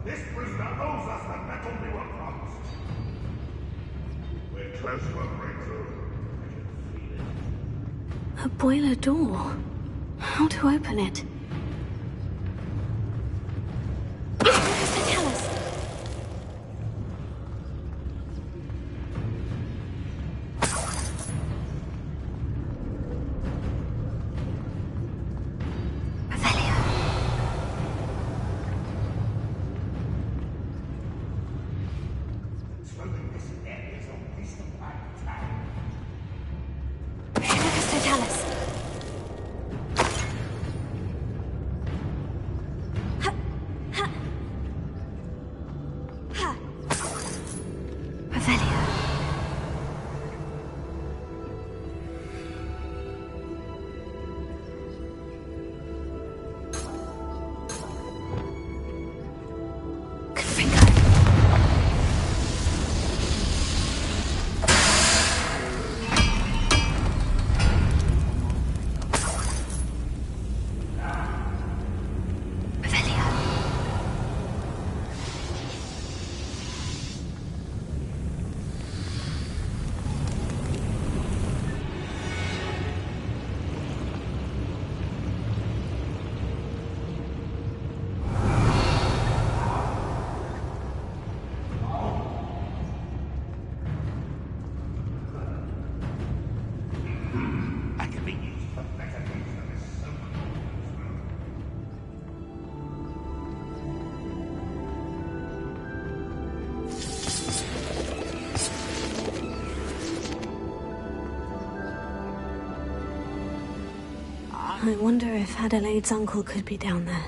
This prisoner owes us the metal we were promised. We're close to a breakthrough. I can feel it. A boiler door. How to open it? Tell us. I wonder if Adelaide's uncle could be down there.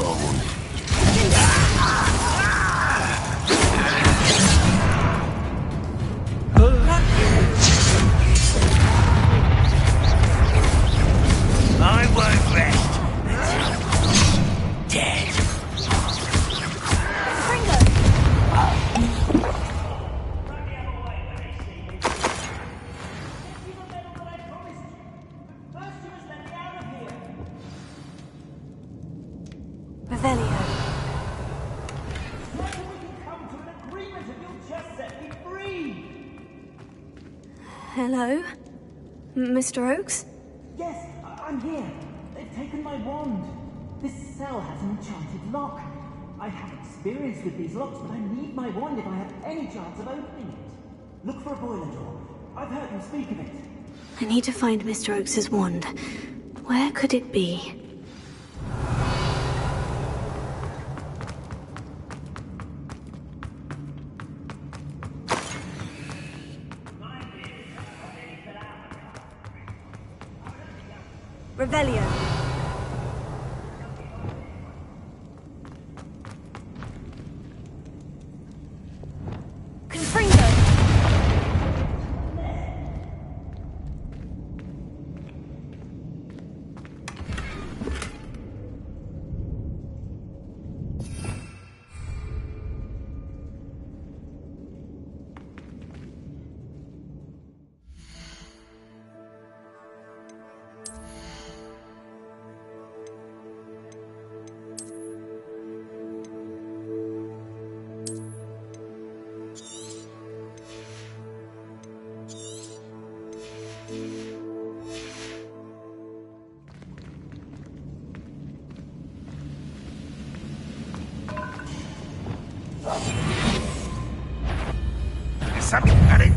bone. I won't rest until dead. Revelio. Hello? Mr. Oakes? Yes, I'm here. They've taken my wand. This cell has an enchanted lock. I have experience with these locks, but I need my wand if I have any chance of opening it. Look for a boiler door. I've heard them speak of it. I need to find Mr. Oakes's wand. Where could it be? Revelio. Confringo. Something at it.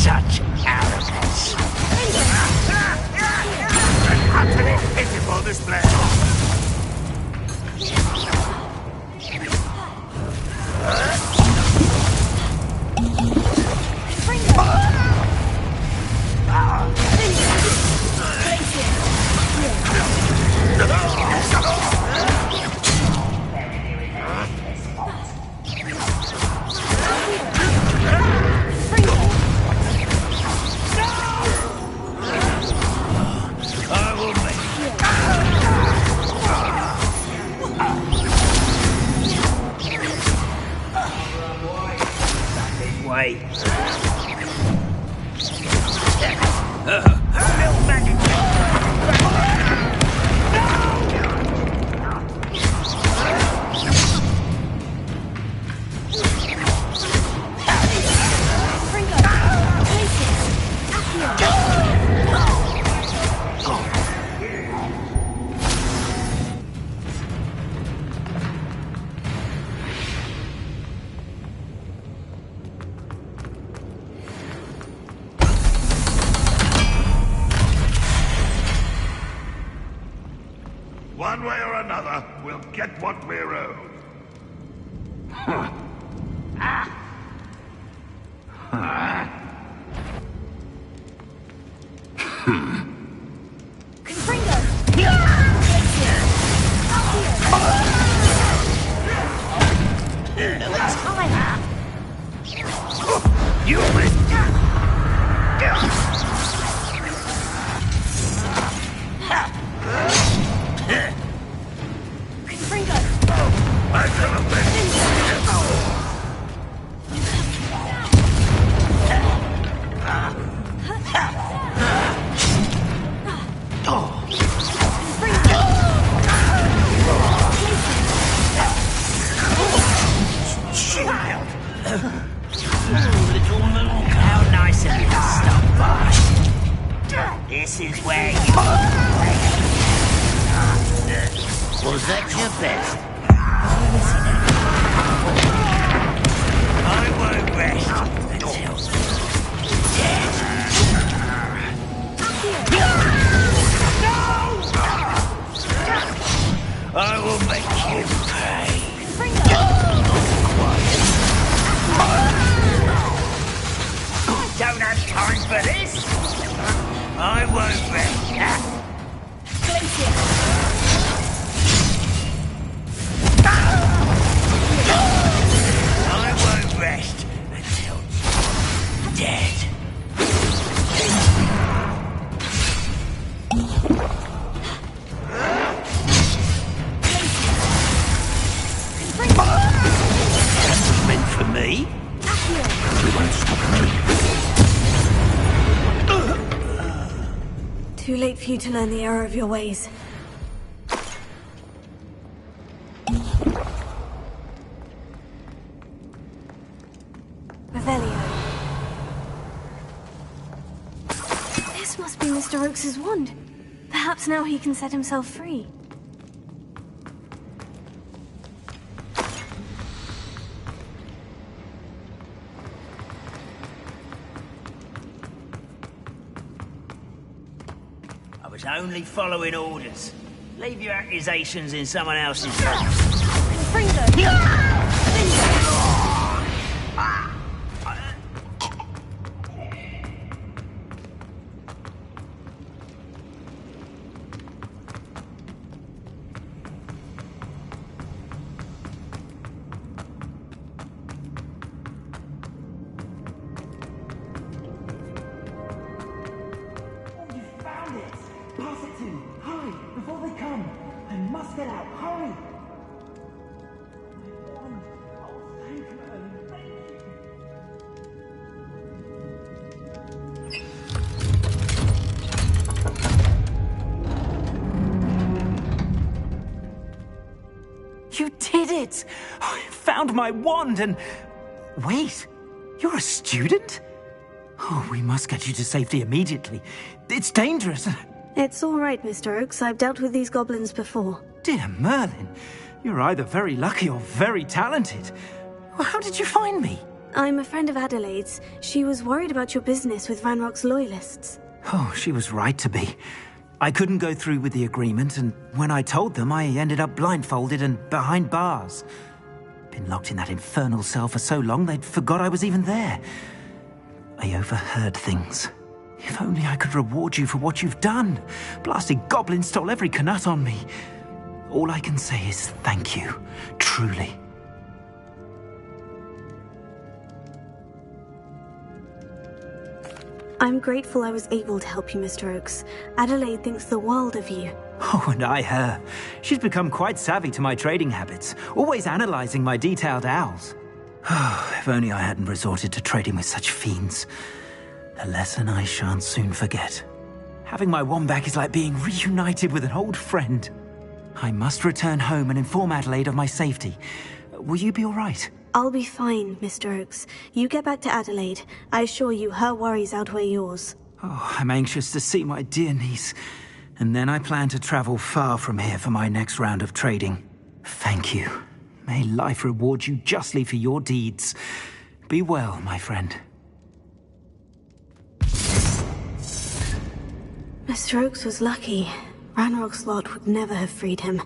Such arrogance. An utterly pitiful display. One way or another, we'll get what we're owed. You little moon, how nice of you to stop by. This is where you was that your best? I won't rest until dead. I will make you pay. Don't have time for this. Me? We won't stop Too late for you to learn the error of your ways. Revelio. This must be Mr. Oakes's wand. Perhaps now he can set himself free. I was only following orders. Leave your accusations in someone else's hands. You did it! I found my wand and... Wait, you're a student? Oh, we must get you to safety immediately. It's dangerous. It's all right, Mr. Oakes. I've dealt with these goblins before. Dear Merlin, you're either very lucky or very talented. Well, how did you find me? I'm a friend of Adelaide's. She was worried about your business with Ranrock's loyalists. Oh, she was right to be. I couldn't go through with the agreement, and when I told them, I ended up blindfolded and behind bars. Been locked in that infernal cell for so long, they'd forgot I was even there. I overheard things. If only I could reward you for what you've done. Blasted goblins stole every Knut on me. All I can say is thank you, truly. I'm grateful I was able to help you, Mr. Oakes. Adelaide thinks the world of you. Oh, and I her. She's become quite savvy to my trading habits, always analysing my detailed owls. Oh, if only I hadn't resorted to trading with such fiends. A lesson I shan't soon forget. Having my wand back is like being reunited with an old friend. I must return home and inform Adelaide of my safety. Will you be all right? I'll be fine, Mr. Oakes. You get back to Adelaide. I assure you her worries outweigh yours. Oh, I'm anxious to see my dear niece. And then I plan to travel far from here for my next round of trading. Thank you. May life reward you justly for your deeds. Be well, my friend. Mr. Oakes was lucky. Ranrock's lot would never have freed him.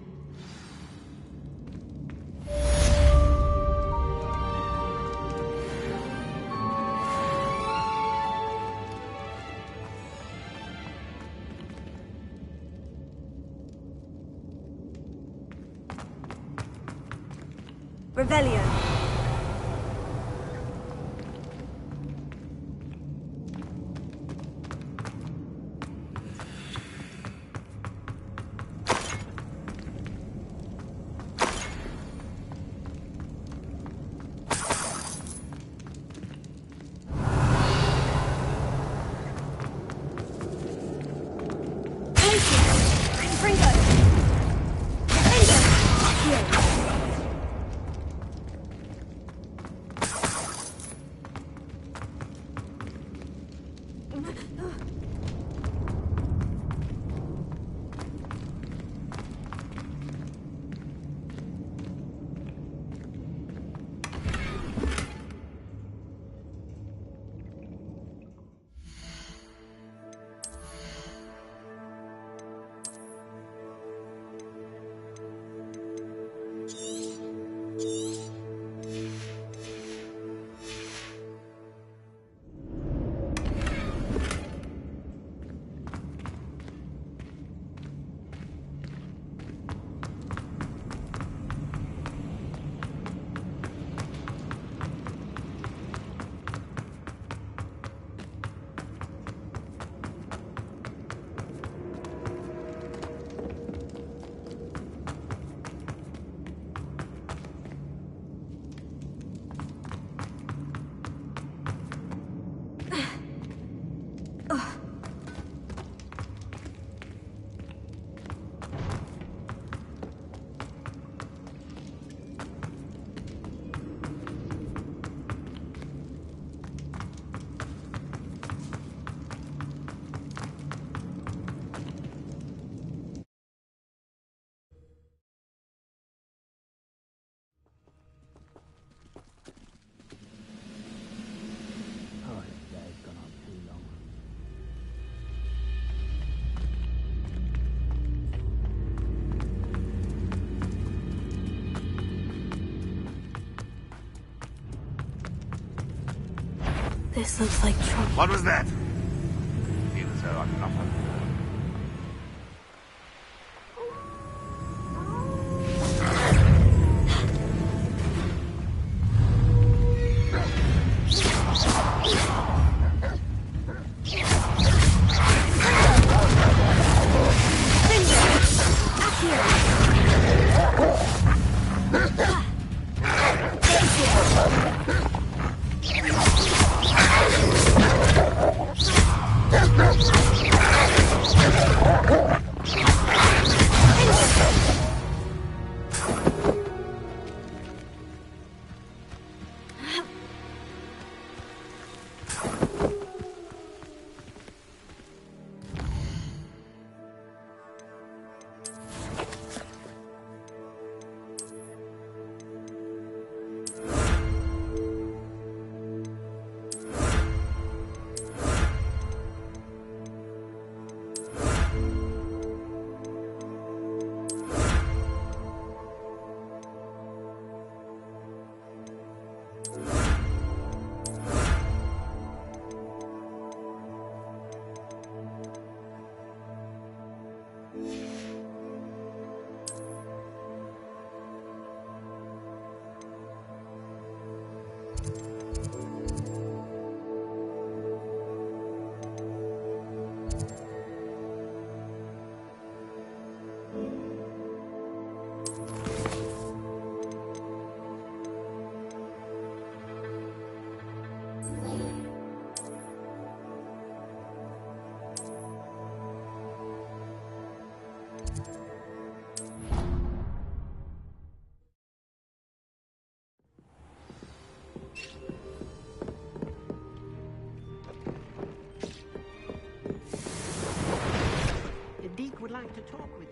Revelio. This looks like trouble. What was that? Feels so unlawful. Deke would like to talk with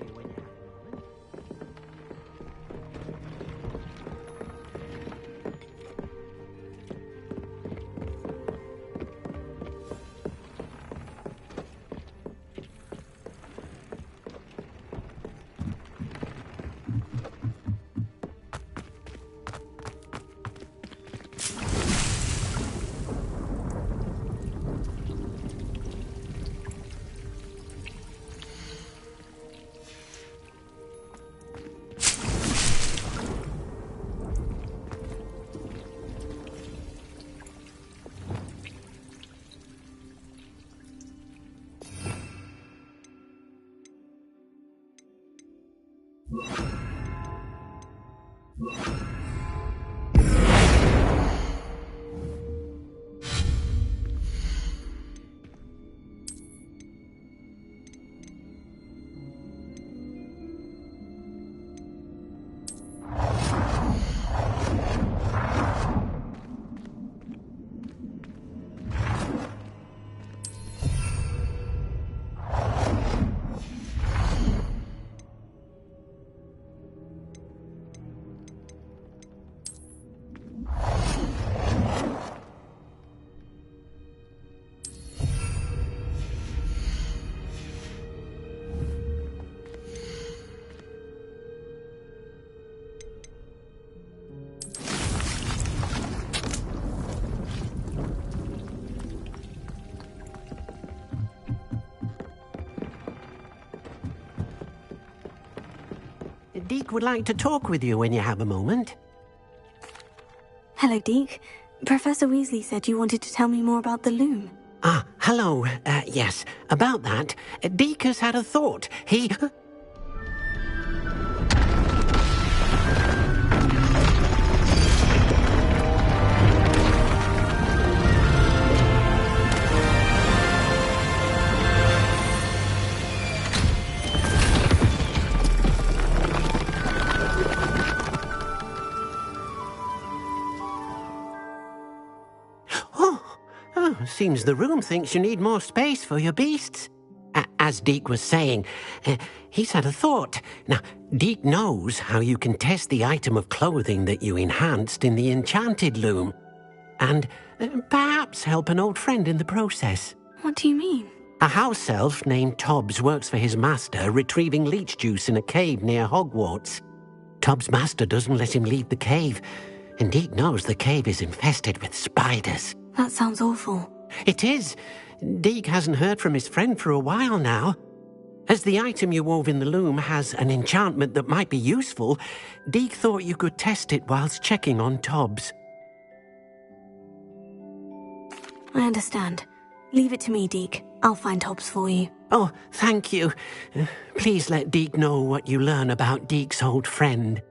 you when you have a moment. Deke would like to talk with you when you have a moment. Hello, Deke. Professor Weasley said you wanted to tell me more about the loom. Ah, hello. Yes, about that. Deke has had a thought. He... Seems the room thinks you need more space for your beasts. As Deke was saying, he's had a thought. Now, Deke knows how you can test the item of clothing that you enhanced in the enchanted loom. And perhaps help an old friend in the process. What do you mean? A house elf named Tobbs works for his master, retrieving leech juice in a cave near Hogwarts. Tobbs' master doesn't let him leave the cave, and Deke knows the cave is infested with spiders. That sounds awful. It is. Deke hasn't heard from his friend for a while now. As the item you wove in the loom has an enchantment that might be useful, Deke thought you could test it whilst checking on Tobbs. I understand. Leave it to me, Deke. I'll find Tobbs for you. Oh, thank you. Please let Deke know what you learn about Deke's old friend.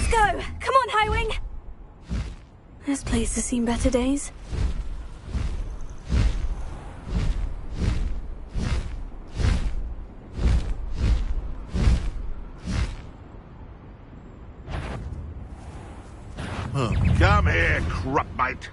Let's go! Come on, Highwing! This place has seen better days. Oh, come here, crupmate.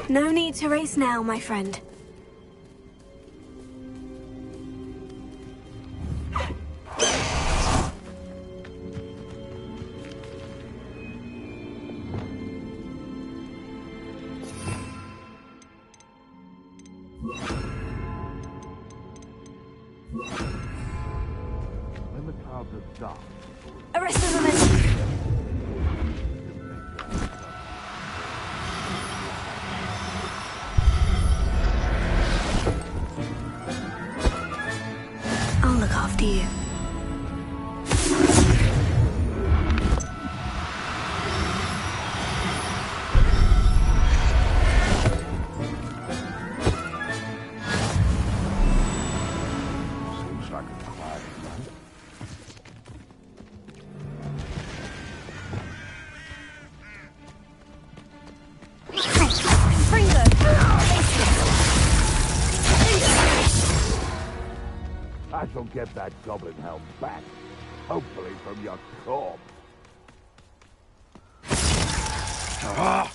No need to race now, my friend. When the clouds are dark, Arrest the momentum. I'll look after you. seems like a quiet night. I shall get that goblin helm back, hopefully from your corpse. Ah!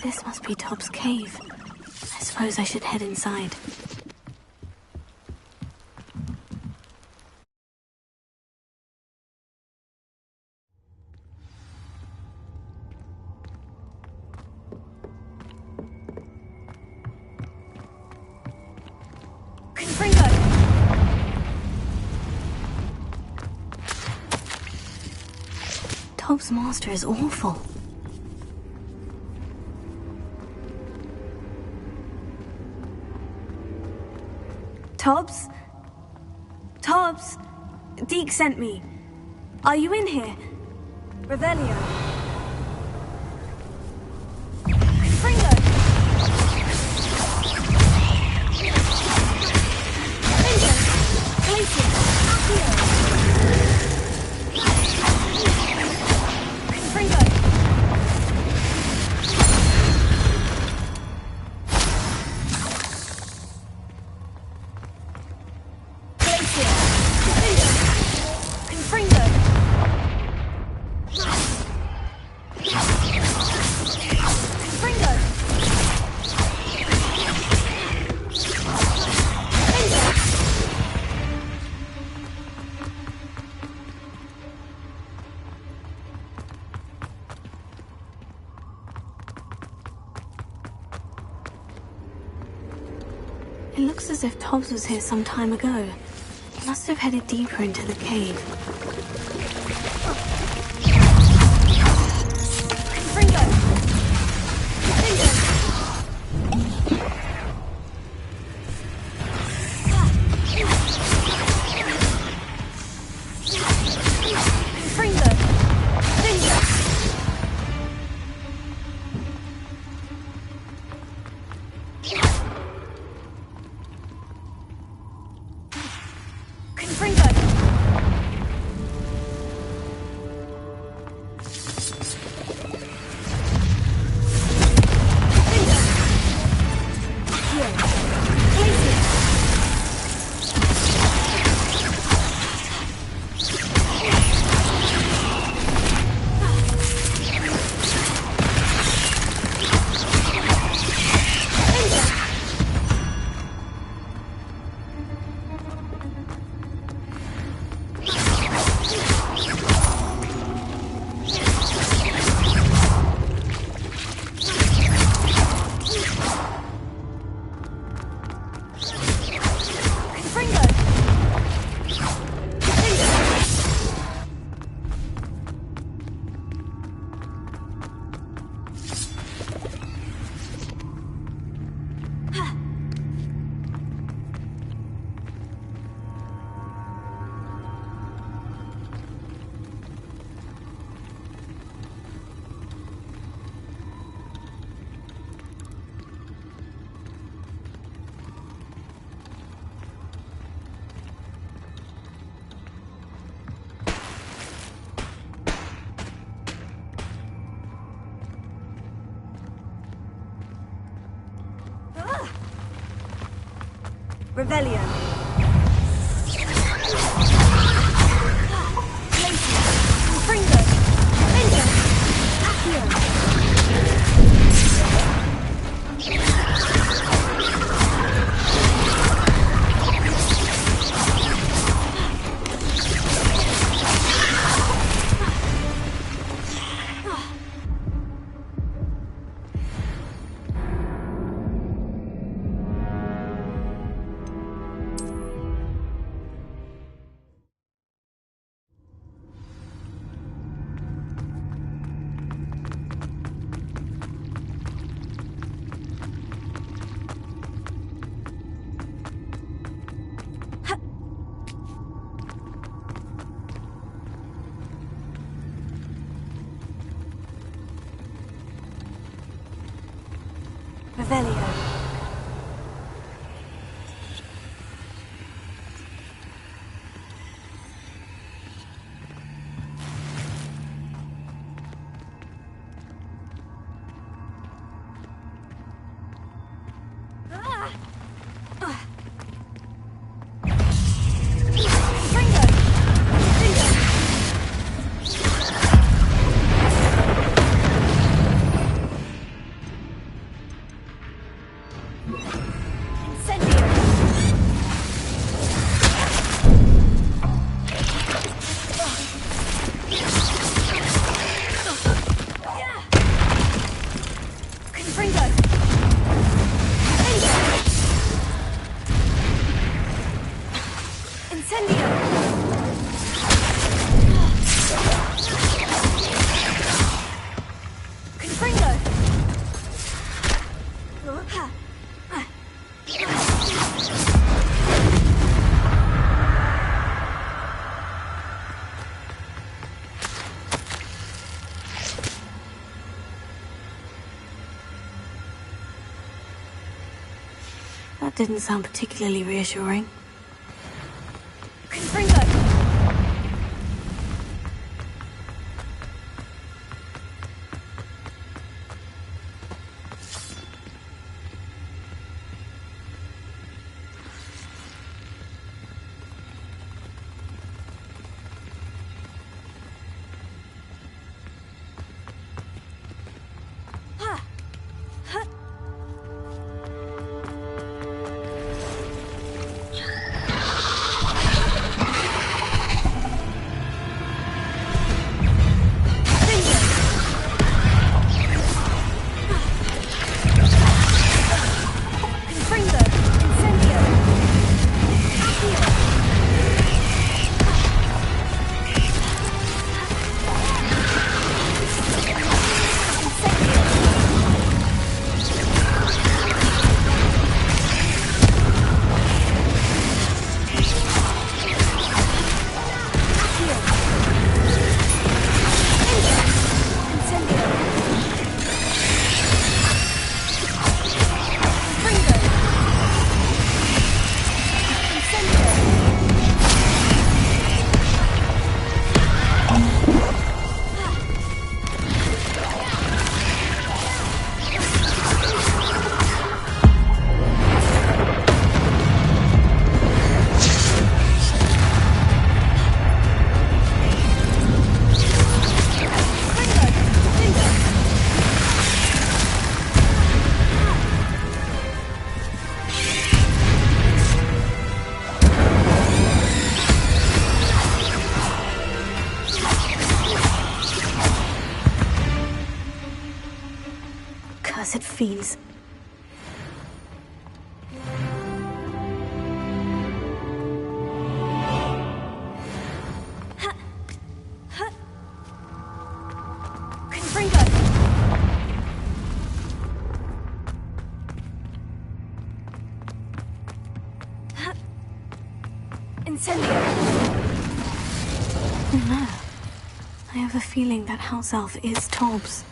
This must be Tob's cave. I suppose I should head inside. Tob's master is awful. Tobbs? Tobbs? Deke sent me. Are you in here? Revelio. It looks as if Tobbs was here some time ago. He must have headed deeper into the cave. Revelio. Fringo. Fringo. Accio. Revelio. That didn't sound particularly reassuring. Confringo! Cursed fiends. Incendio! No. I have a feeling that house elf is Tobbs.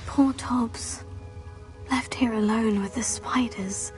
Poor Tobbs. Left here alone with the spiders.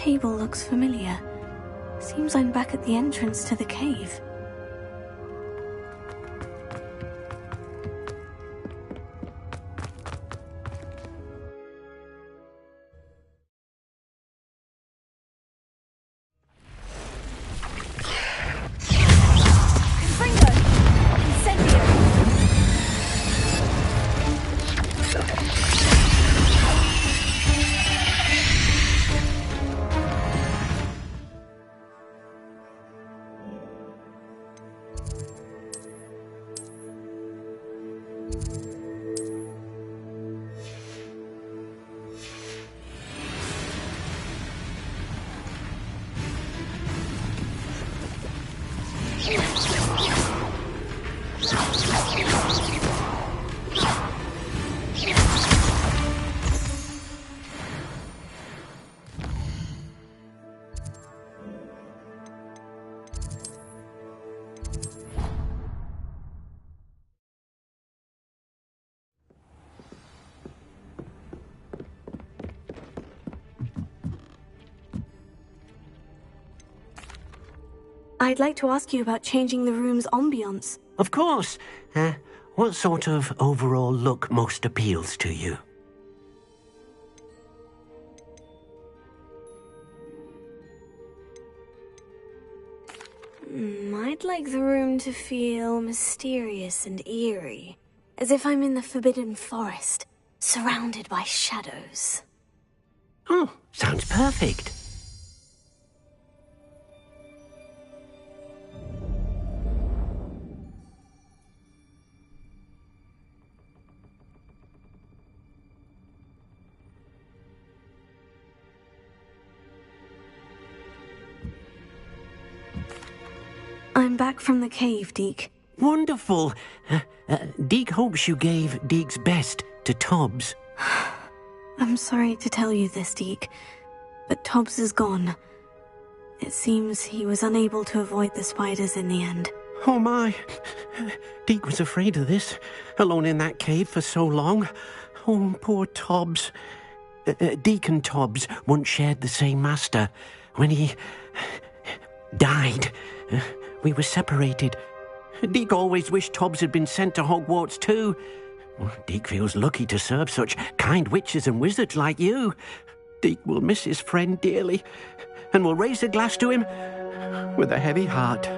table looks familiar. Seems I'm back at the entrance to the cave. I'd like to ask you about changing the room's ambiance. Of course. What sort of overall look most appeals to you? I'd like the room to feel mysterious and eerie, as if I'm in the Forbidden Forest, surrounded by shadows. Oh, sounds perfect. I'm back from the cave, Deke. Wonderful. Deke hopes you gave Deke's best to Tobbs. I'm sorry to tell you this, Deke, but Tobbs is gone. It seems he was unable to avoid the spiders in the end. Oh my. Deke was afraid of this, alone in that cave for so long. Oh, poor Tobbs. Deke and Tobbs once shared the same master. When he died, we were separated. Deke always wished Tobbs had been sent to Hogwarts too. Deke feels lucky to serve such kind witches and wizards like you. Deke will miss his friend dearly, and will raise a glass to him with a heavy heart.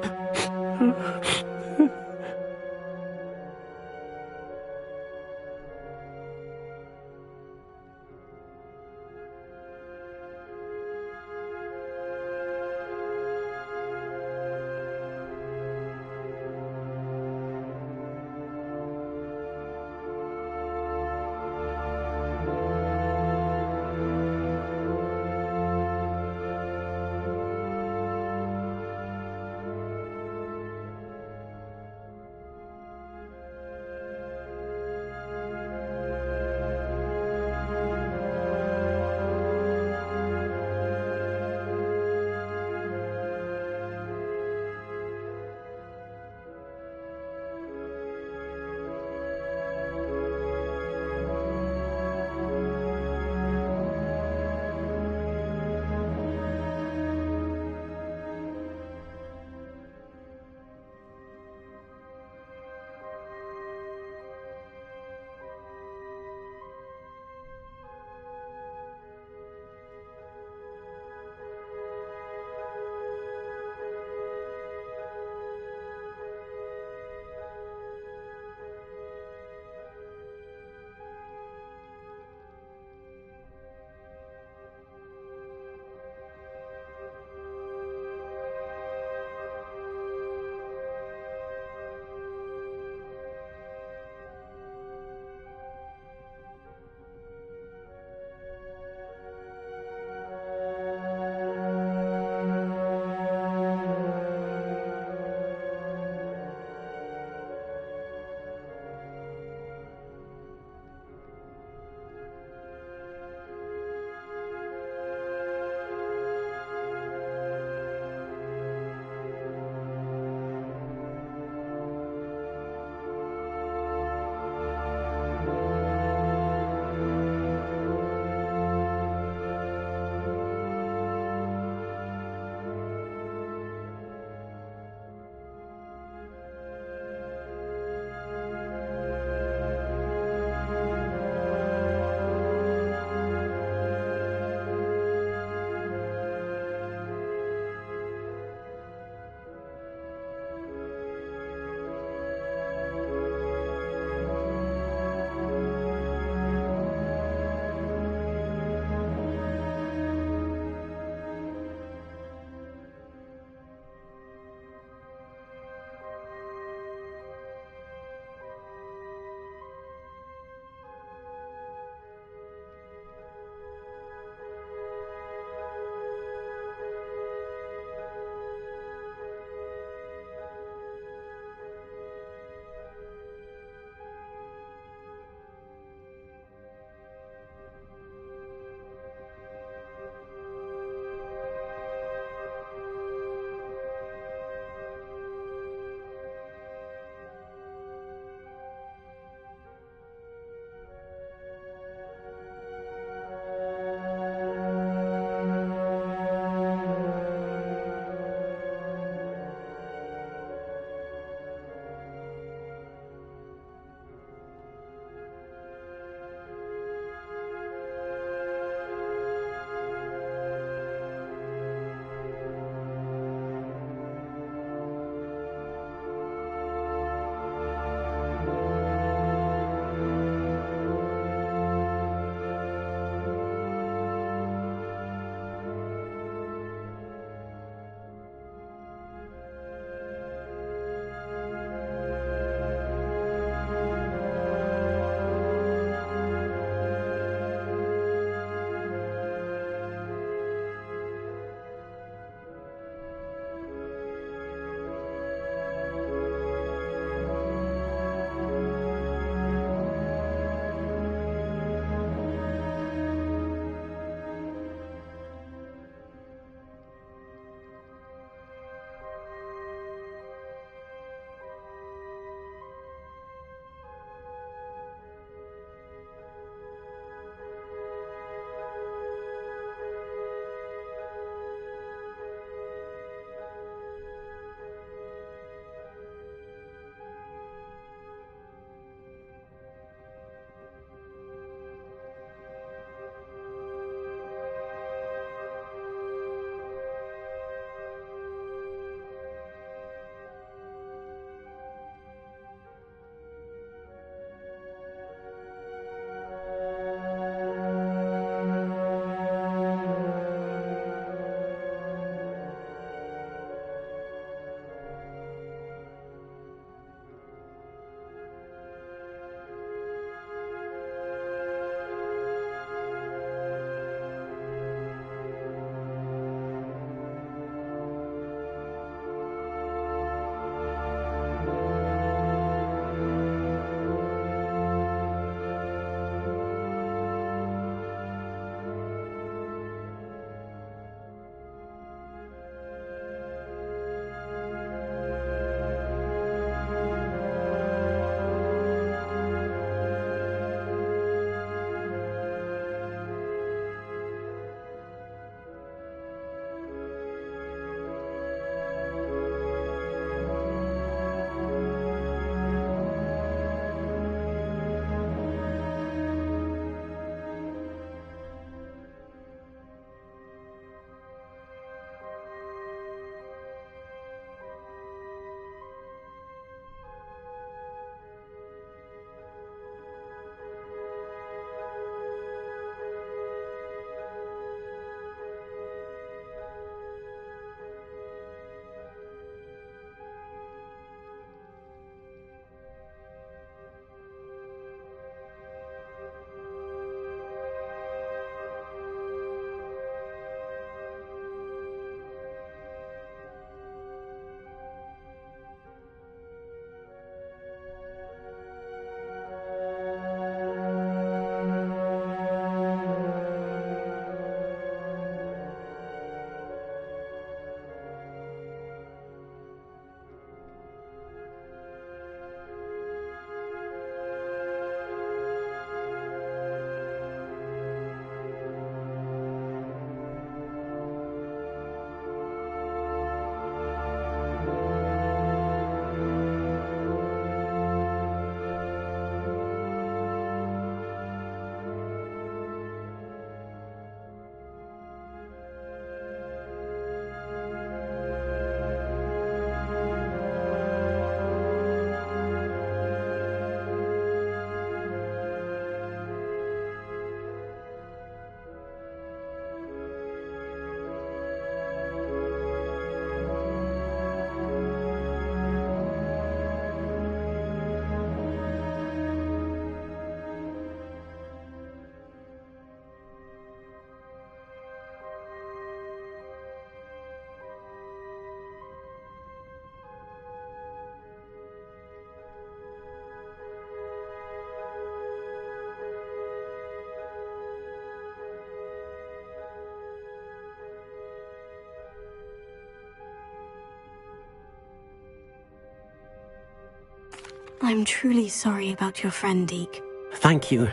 I'm truly sorry about your friend, Deke. Thank you.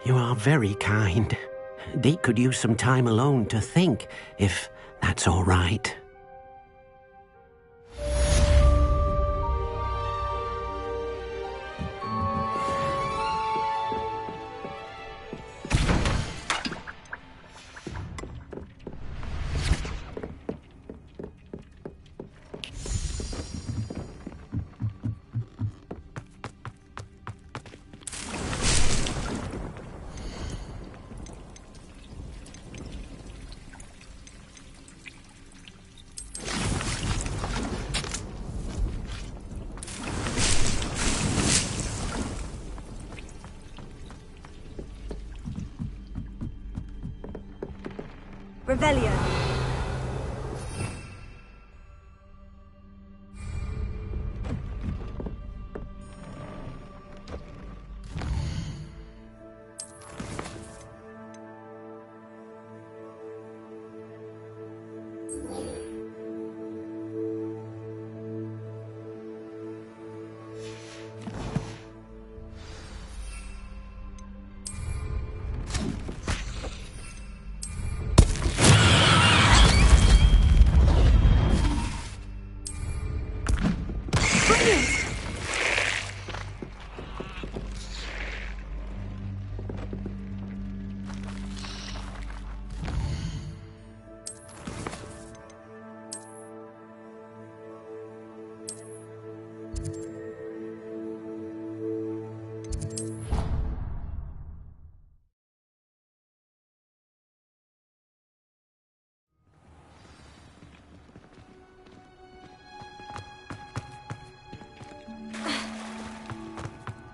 You are very kind. Deke could use some time alone to think, if that's all right. Revelio.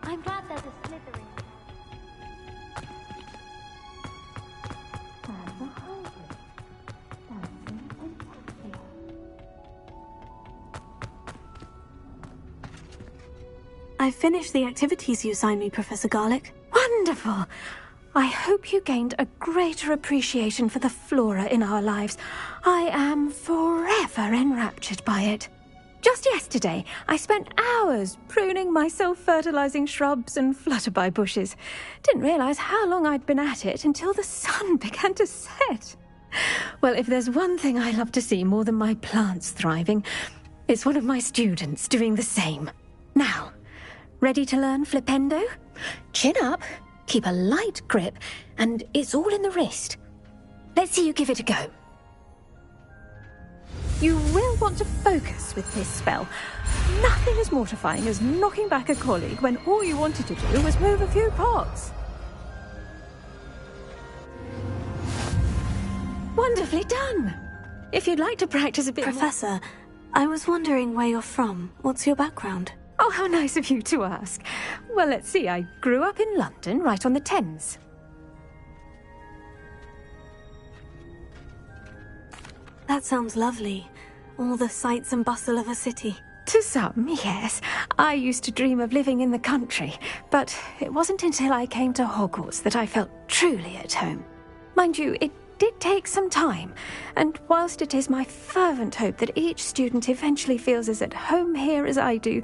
I'm glad there's a Slytherin. There's a hybrid. I finished the activities you assigned me, Professor Garlick. Wonderful! I hope you gained a greater appreciation for the flora in our lives. I am forever enraptured by it. Just yesterday, I spent hours pruning my self-fertilizing shrubs and flutterby bushes. Didn't realize how long I'd been at it until the sun began to set. Well, if there's one thing I love to see more than my plants thriving, it's one of my students doing the same. Now, ready to learn Flipendo? Chin up, keep a light grip, and it's all in the wrist. Let's see you give it a go. You will want to focus with this spell. Nothing as mortifying as knocking back a colleague when all you wanted to do was move a few pots. Wonderfully done. If you'd like to practice a bit Professor, I was wondering where you're from. What's your background? Oh, how nice of you to ask. Well, let's see. I grew up in London, right on the Thames. That sounds lovely. All the sights and bustle of a city. To some, yes. I used to dream of living in the country, but it wasn't until I came to Hogwarts that I felt truly at home. Mind you, it did take some time, and whilst it is my fervent hope that each student eventually feels as at home here as I do,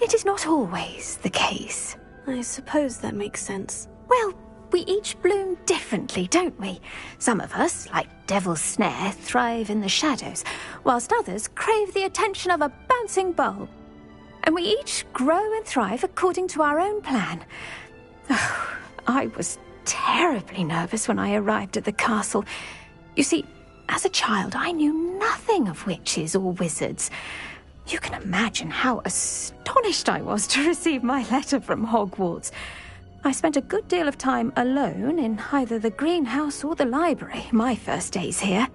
it is not always the case. I suppose that makes sense. Well, we each bloom differently, don't we? Some of us, like Devil's Snare, thrive in the shadows, whilst others crave the attention of a bouncing bulb. And we each grow and thrive according to our own plan. Oh, I was terribly nervous when I arrived at the castle. You see, as a child, I knew nothing of witches or wizards. You can imagine how astonished I was to receive my letter from Hogwarts. I spent a good deal of time alone in either the greenhouse or the library my first days here.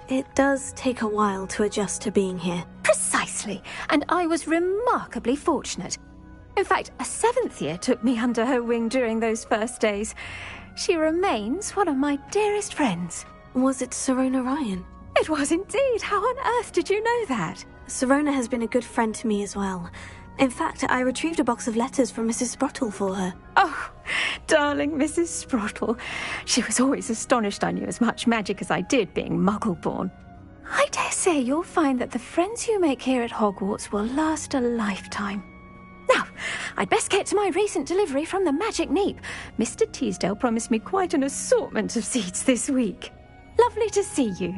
It does take a while to adjust to being here. Precisely, and I was remarkably fortunate. In fact, a 7th year took me under her wing during those first days. She remains one of my dearest friends. Was it Sirona Ryan? It was indeed. How on earth did you know that? Sirona has been a good friend to me as well. In fact, I retrieved a box of letters from Mrs. Sprottle for her. Oh, darling Mrs. Sprottle. She was always astonished I knew as much magic as I did, being Muggle-born. I dare say you'll find that the friends you make here at Hogwarts will last a lifetime. Now, I'd best get to my recent delivery from the Magic Neep. Mr. Teasdale promised me quite an assortment of seeds this week. Lovely to see you.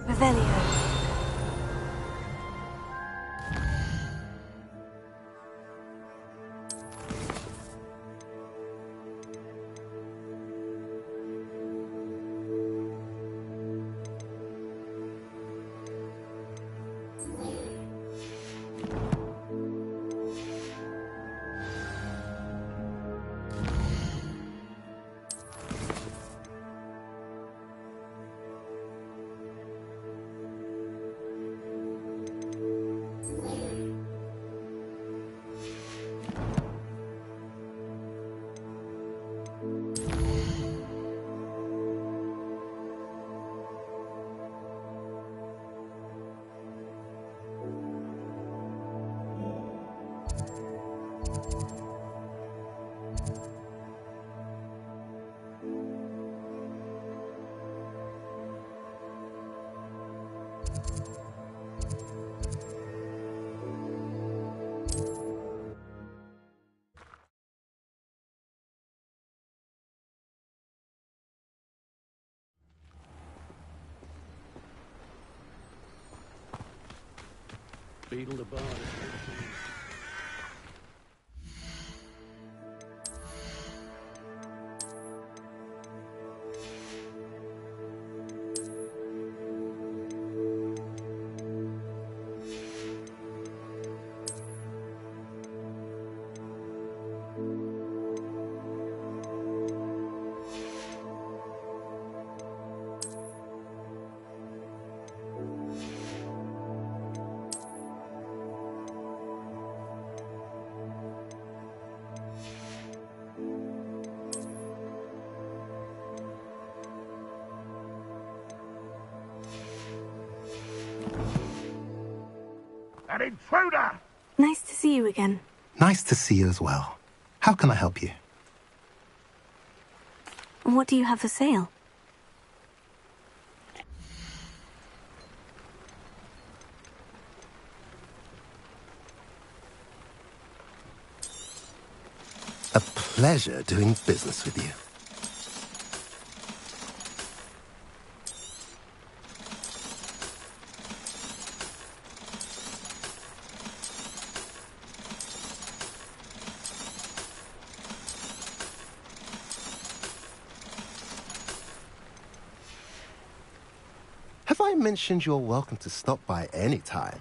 Revelio. Beetle the Bard. An intruder! Nice to see you again. Nice to see you as well. How can I help you? What do you have for sale? A pleasure doing business with you. Have I mentioned you're welcome to stop by any time?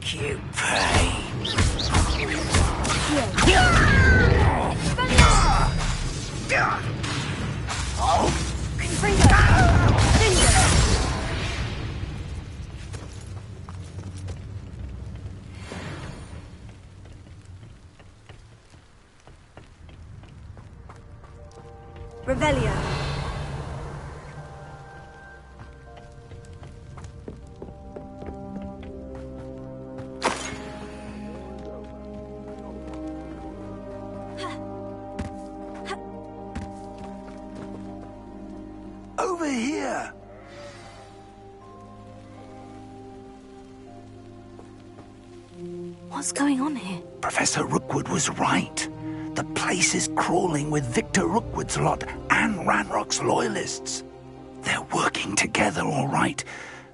make you pay. Revelio. Over here! What's going on here? Professor Rookwood was right. The place is crawling with Victor Rookwood's lot and Ranrock's loyalists. They're working together, all right,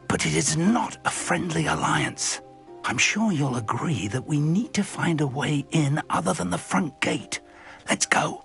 but it is not a friendly alliance. I'm sure you'll agree that we need to find a way in other than the front gate. Let's go.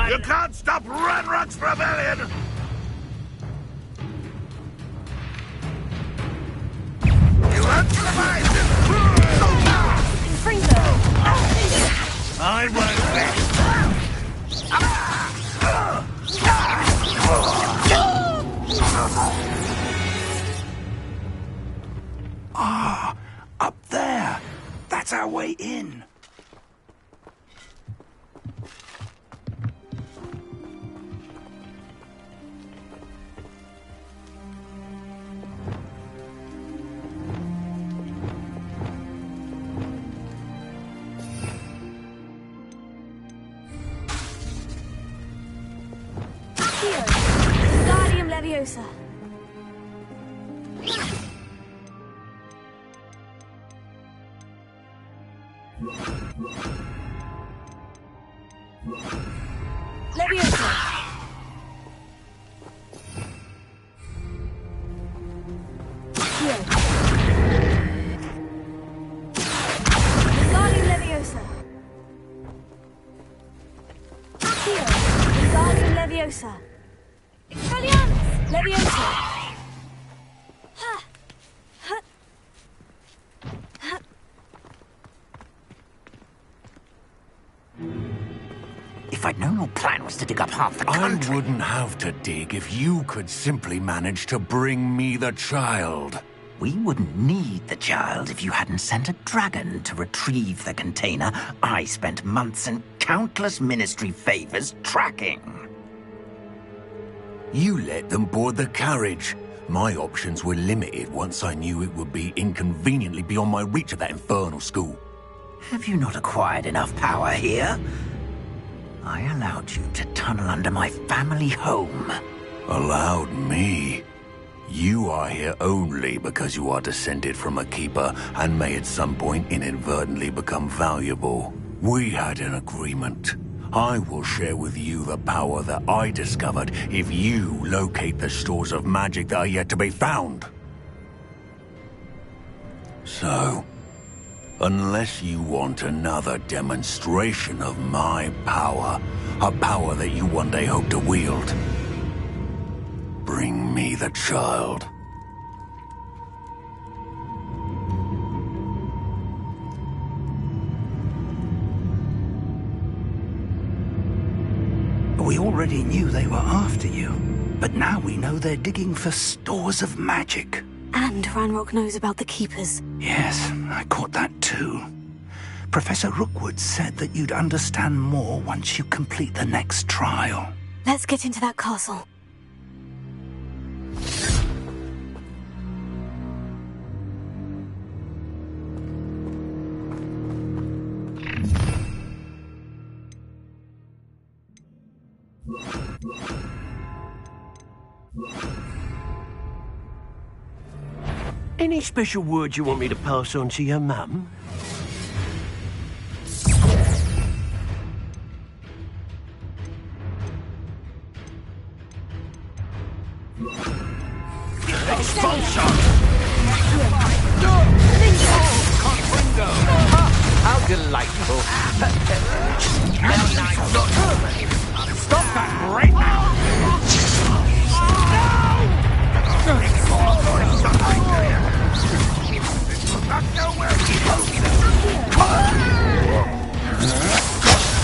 You can't stop Ranrock's rebellion! You won't survive this! I won't Ah, up there. That's our way in. Wingardium Leviosa. Leviosa. Wingardium Leviosa. Wingardium Leviosa. Expelliarmus! Leviosa! If I'd known your plan was to dig up half the country... I wouldn't have to dig if you could simply manage to bring me the child. We wouldn't need the child if you hadn't sent a dragon to retrieve the container I spent months and countless ministry favors tracking. You let them board the carriage. My options were limited once I knew it would be inconveniently beyond my reach at that infernal school. Have you not acquired enough power here? I allowed you to tunnel under my family home. Allowed me? You are here only because you are descended from a keeper and may at some point inadvertently become valuable. We had an agreement. I will share with you the power that I discovered if you locate the stores of magic that are yet to be found. So, unless you want another demonstration of my power, a power that you one day hope to wield, bring me the child. We already knew they were after you, but now we know they're digging for stores of magic. And Ranrock knows about the Keepers. Yes, I caught that too. Professor Rookwood said that you'd understand more once you complete the next trial. Let's get into that castle. Any special words you want me to pass on to your mum? How delightful. Stop that right now!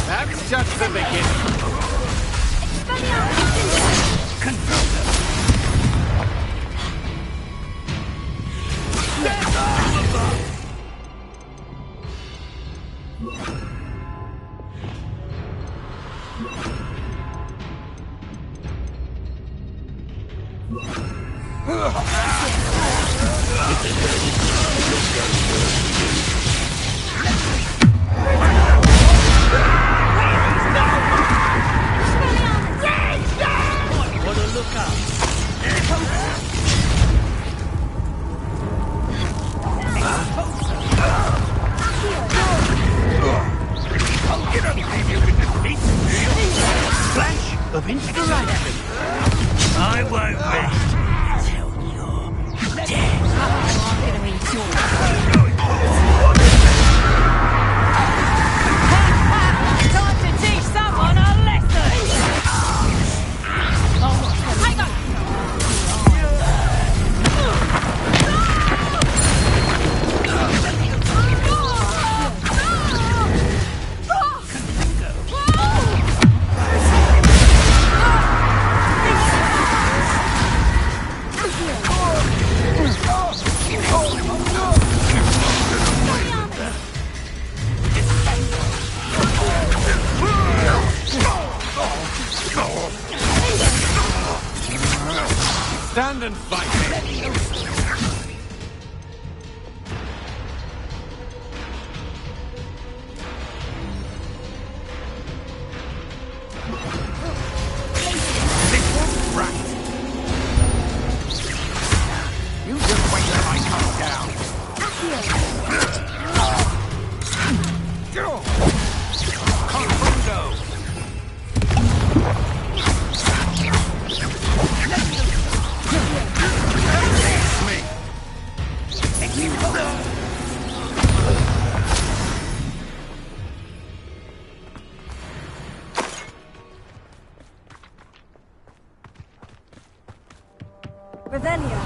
That's just the beginning. Of inspiration. I won't rest till you're dead. I'm gonna enjoy Time to teach someone a lesson! Hang on! Stand and fight. This wasn't right. You just wait till I come down. Confundo. Revelio.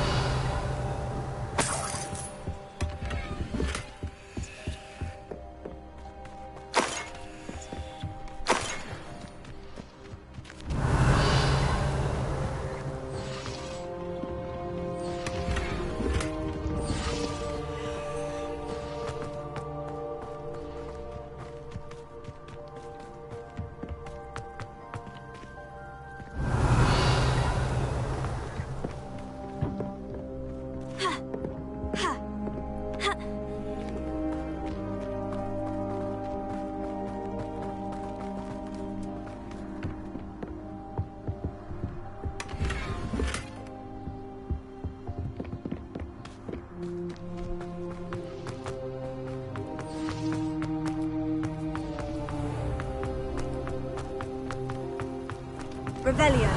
Revelio.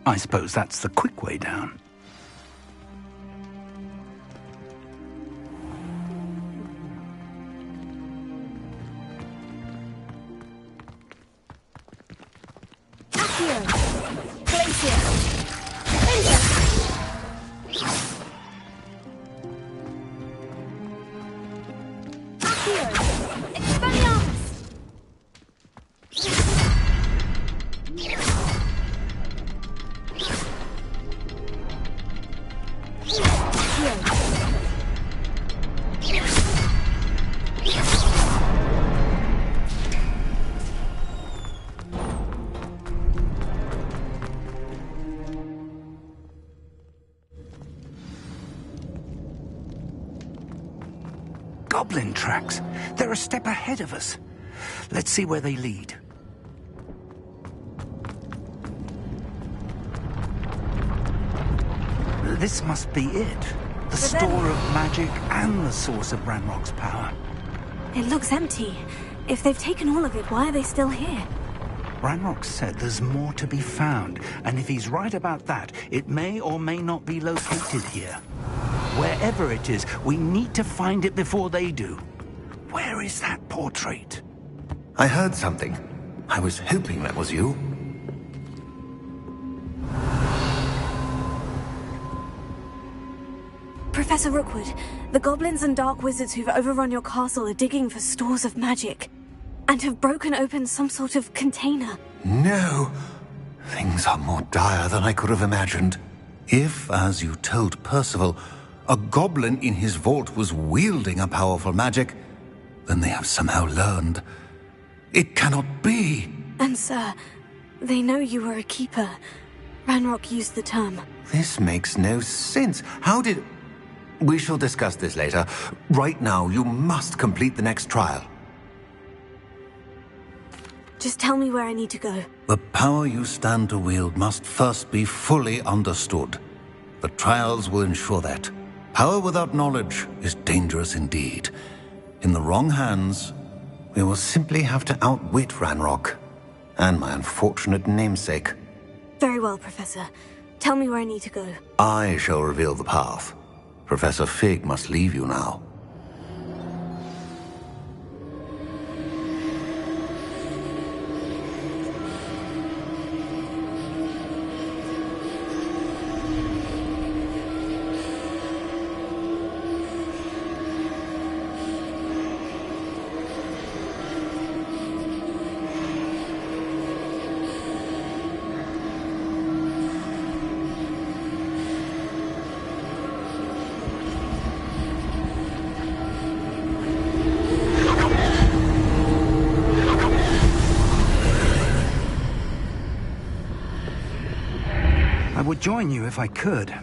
I suppose that's the quick way down. goblin tracks. They're a step ahead of us. Let's see where they lead. This must be it. The store of magic and the source of Ranrock's power. It looks empty. If they've taken all of it, why are they still here? Ranrock said there's more to be found, and if he's right about that, it may or may not be located here. Wherever it is, we need to find it before they do. Where is that portrait? I heard something. I was hoping that was you. Professor Rookwood, the goblins and dark wizards who've overrun your castle are digging for stores of magic, and have broken open some sort of container. No! Things are more dire than I could have imagined. If, as you told Percival, a goblin in his vault was wielding a powerful magic, then they have somehow learned. It cannot be! And sir, they know you were a keeper. Ranrock used the term. This makes no sense. How did... We shall discuss this later. Right now, you must complete the next trial. Just tell me where I need to go. The power you stand to wield must first be fully understood. The trials will ensure that. Power without knowledge is dangerous indeed. In the wrong hands, we will simply have to outwit Ranrock and my unfortunate namesake. Very well, Professor. Tell me where I need to go. I shall reveal the path. Professor Fig must leave you now. I would join you if I could.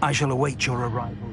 I shall await your arrival.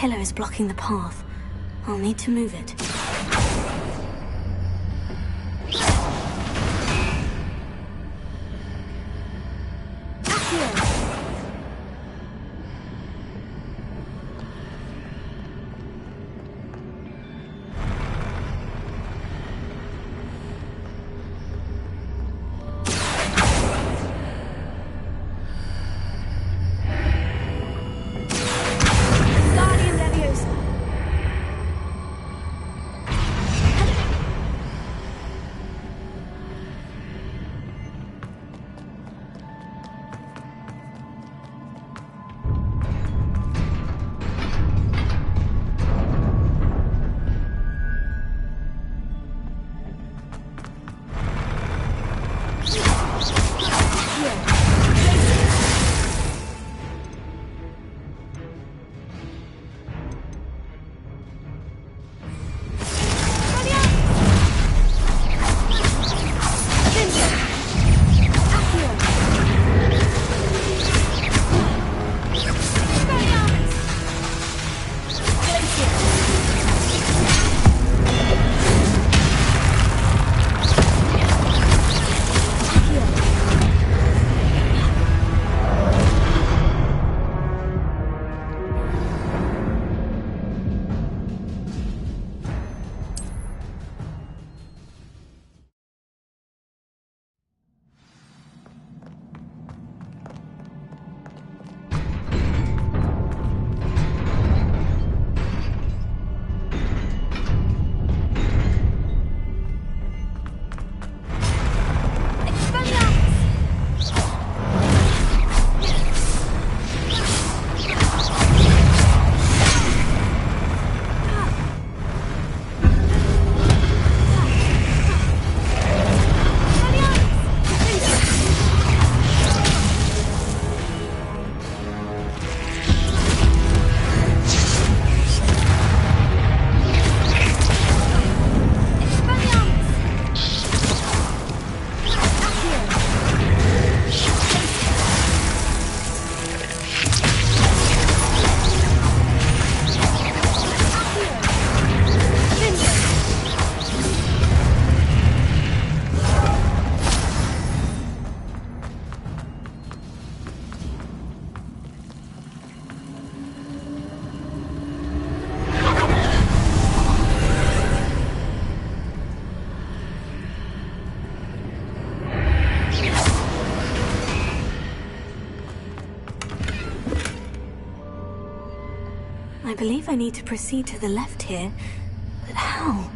pillar is blocking the path. I'll need to move it. I believe I need to proceed to the left here, but how?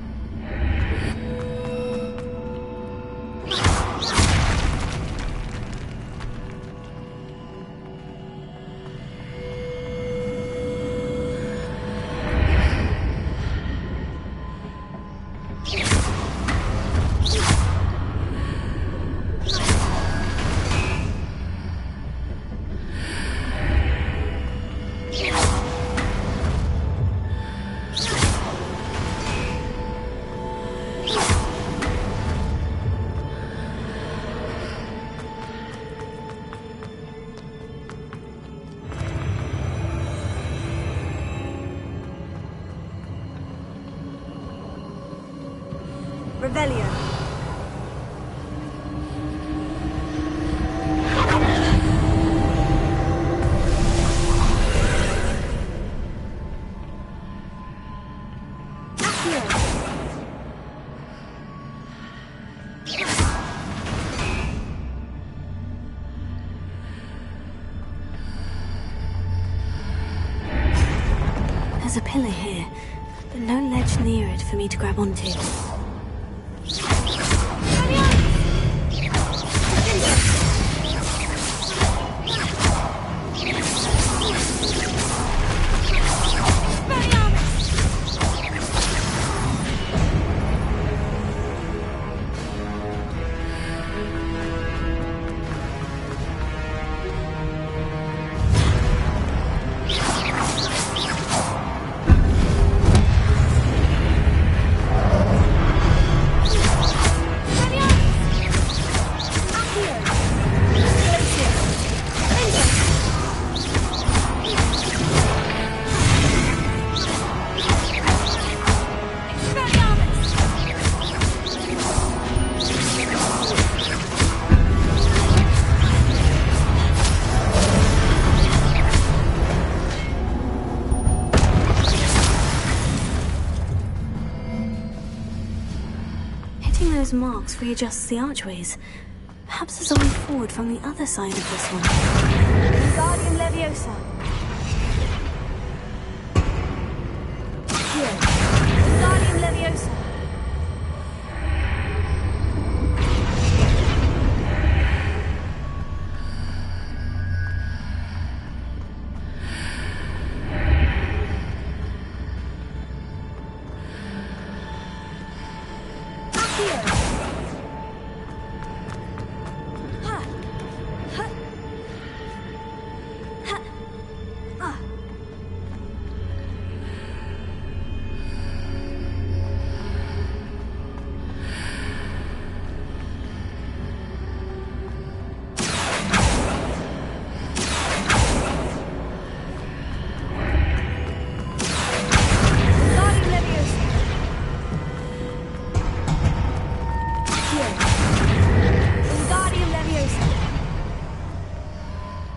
Revelio. There's a pillar here, but no ledge near it for me to grab onto. those marks readjusts the archways. Perhaps there's a way forward from the other side of this one. Wingardium Leviosa. Here. Wingardium Leviosa.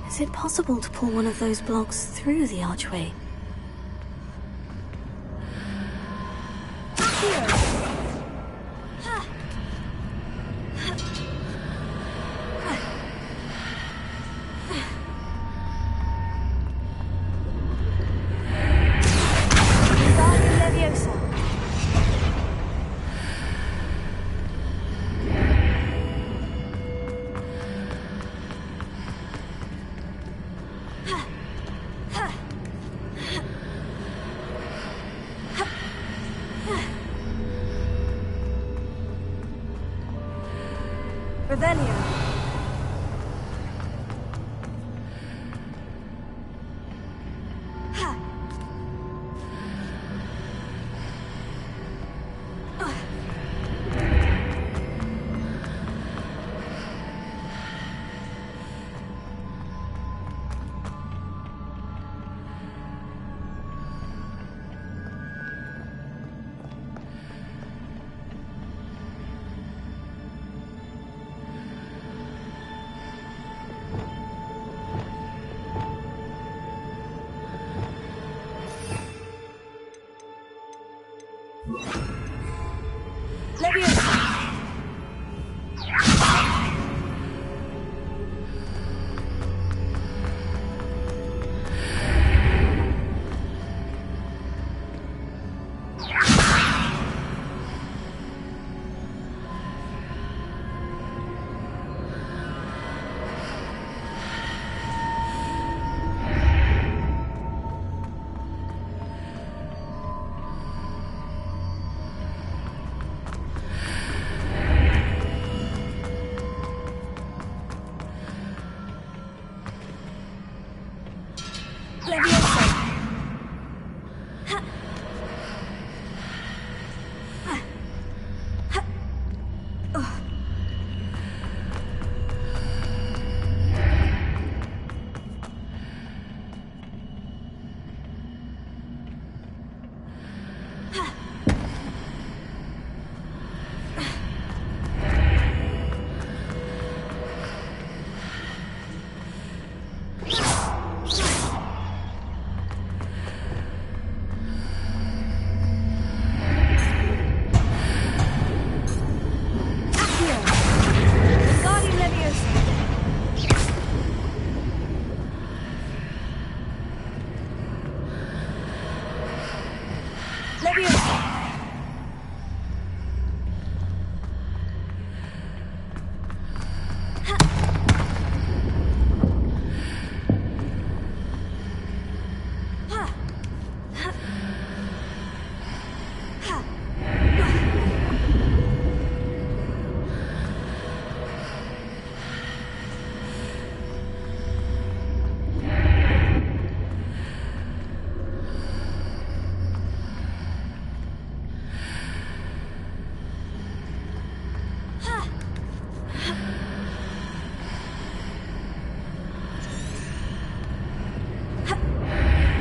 Is it possible to pull one of those blocks through the archway?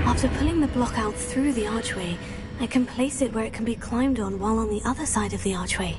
After pulling the block out through the archway, I can place it where it can be climbed on while on the other side of the archway.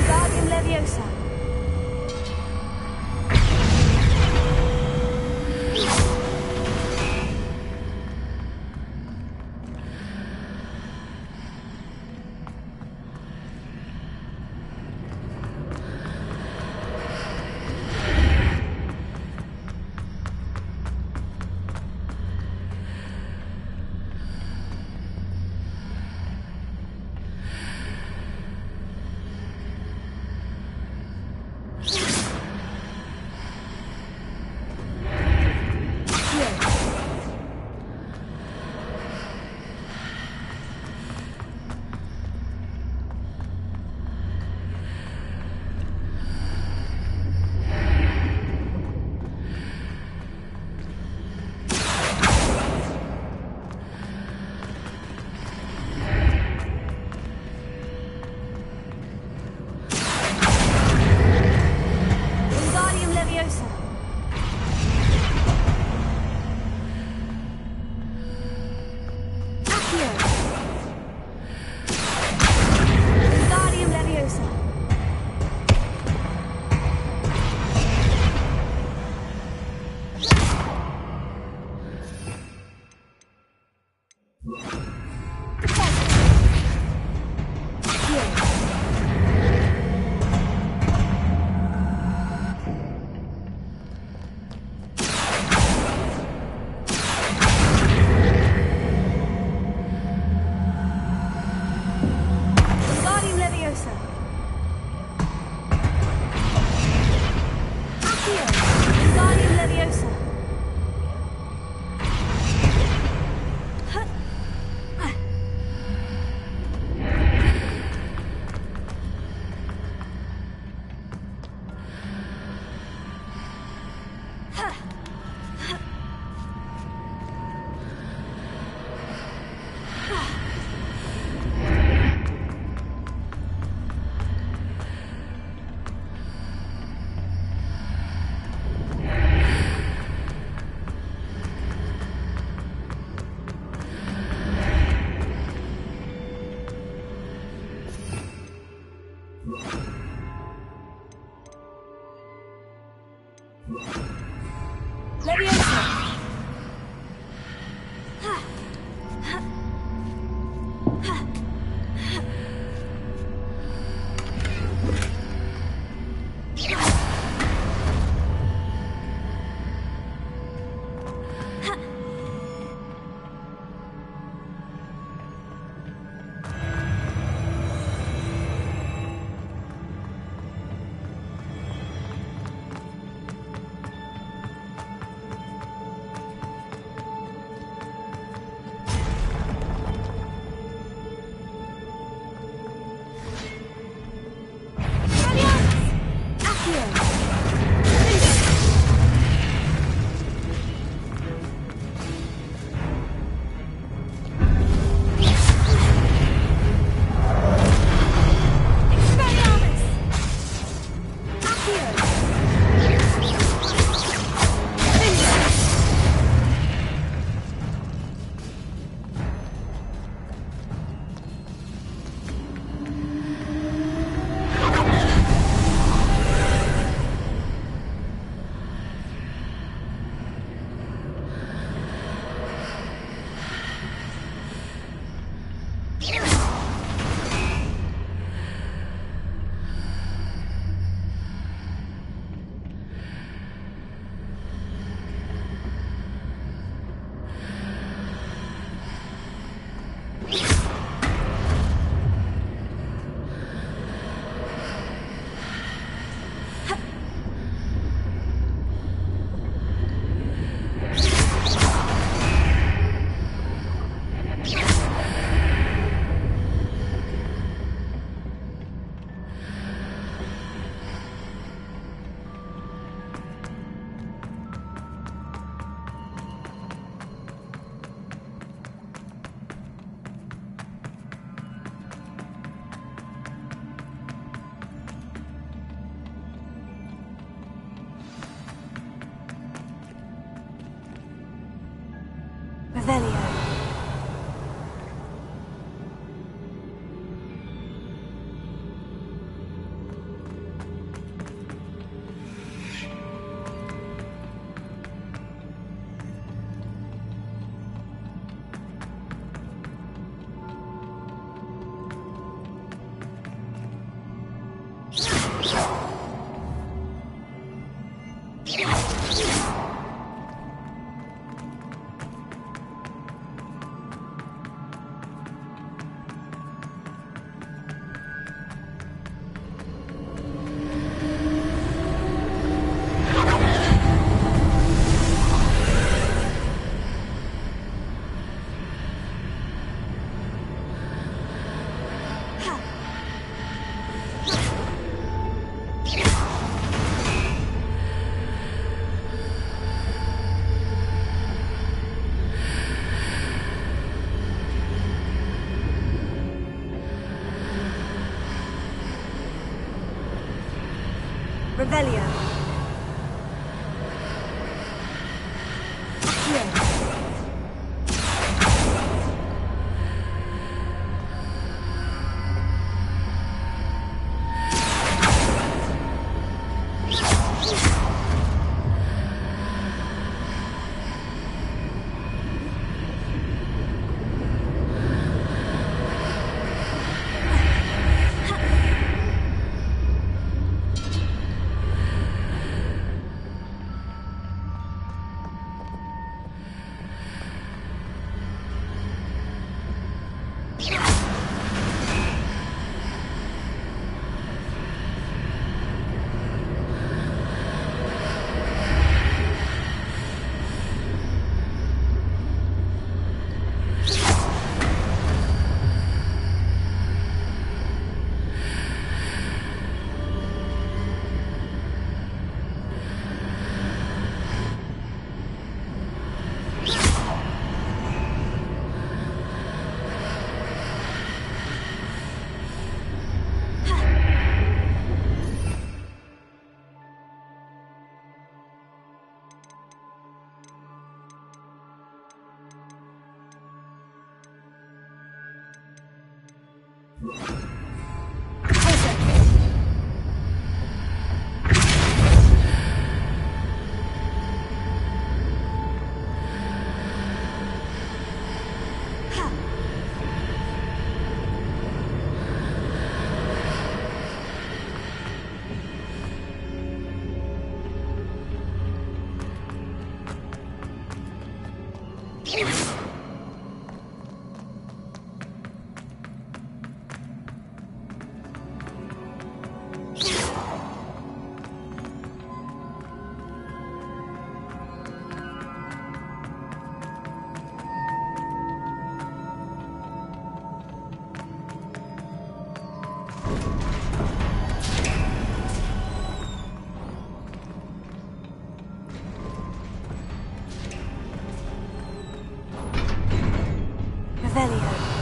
Wingardium Leviosa. Revelio. Revelio. Revelio.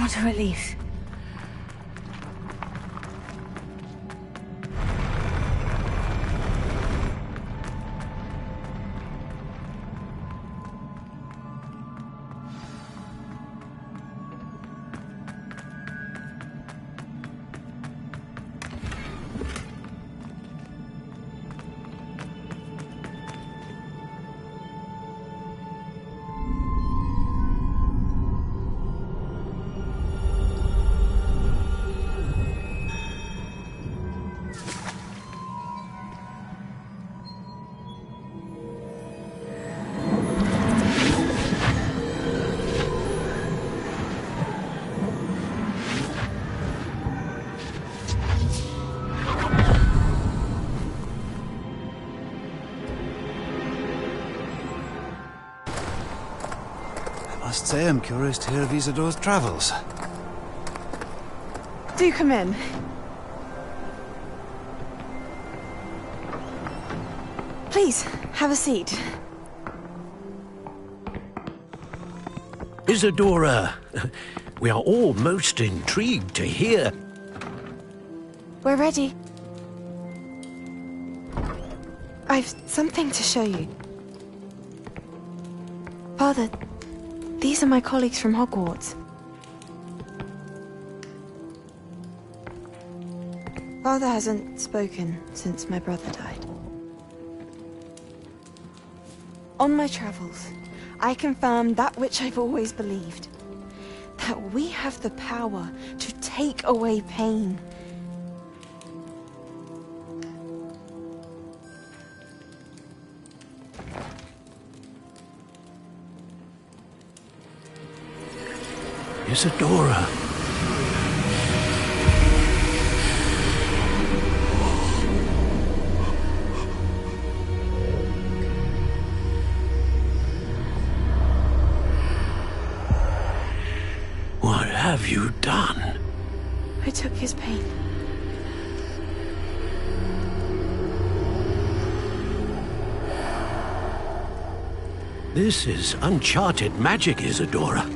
What a relief. I must say I'm curious to hear of Isadore's travels. Do come in. Please, have a seat. Isadora, we are all most intrigued to hear. We're ready. I've something to show you. Father, these are my colleagues from Hogwarts. Father hasn't spoken since my brother died. On my travels, I confirmed that which I've always believed. That we have the power to take away pain. Isadora. What have you done? I took his pain. This is uncharted magic, Isadora.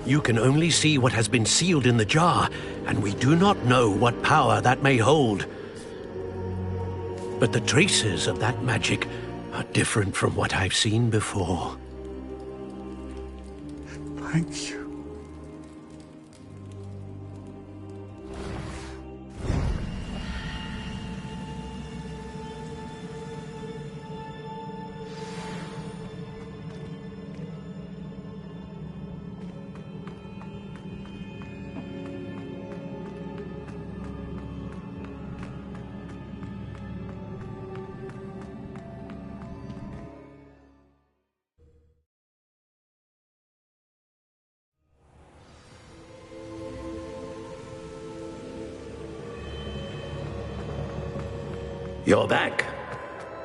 You can only see what has been sealed in the jar, and we do not know what power that may hold. But the traces of that magic are different from what I've seen before. Thank you. You're back.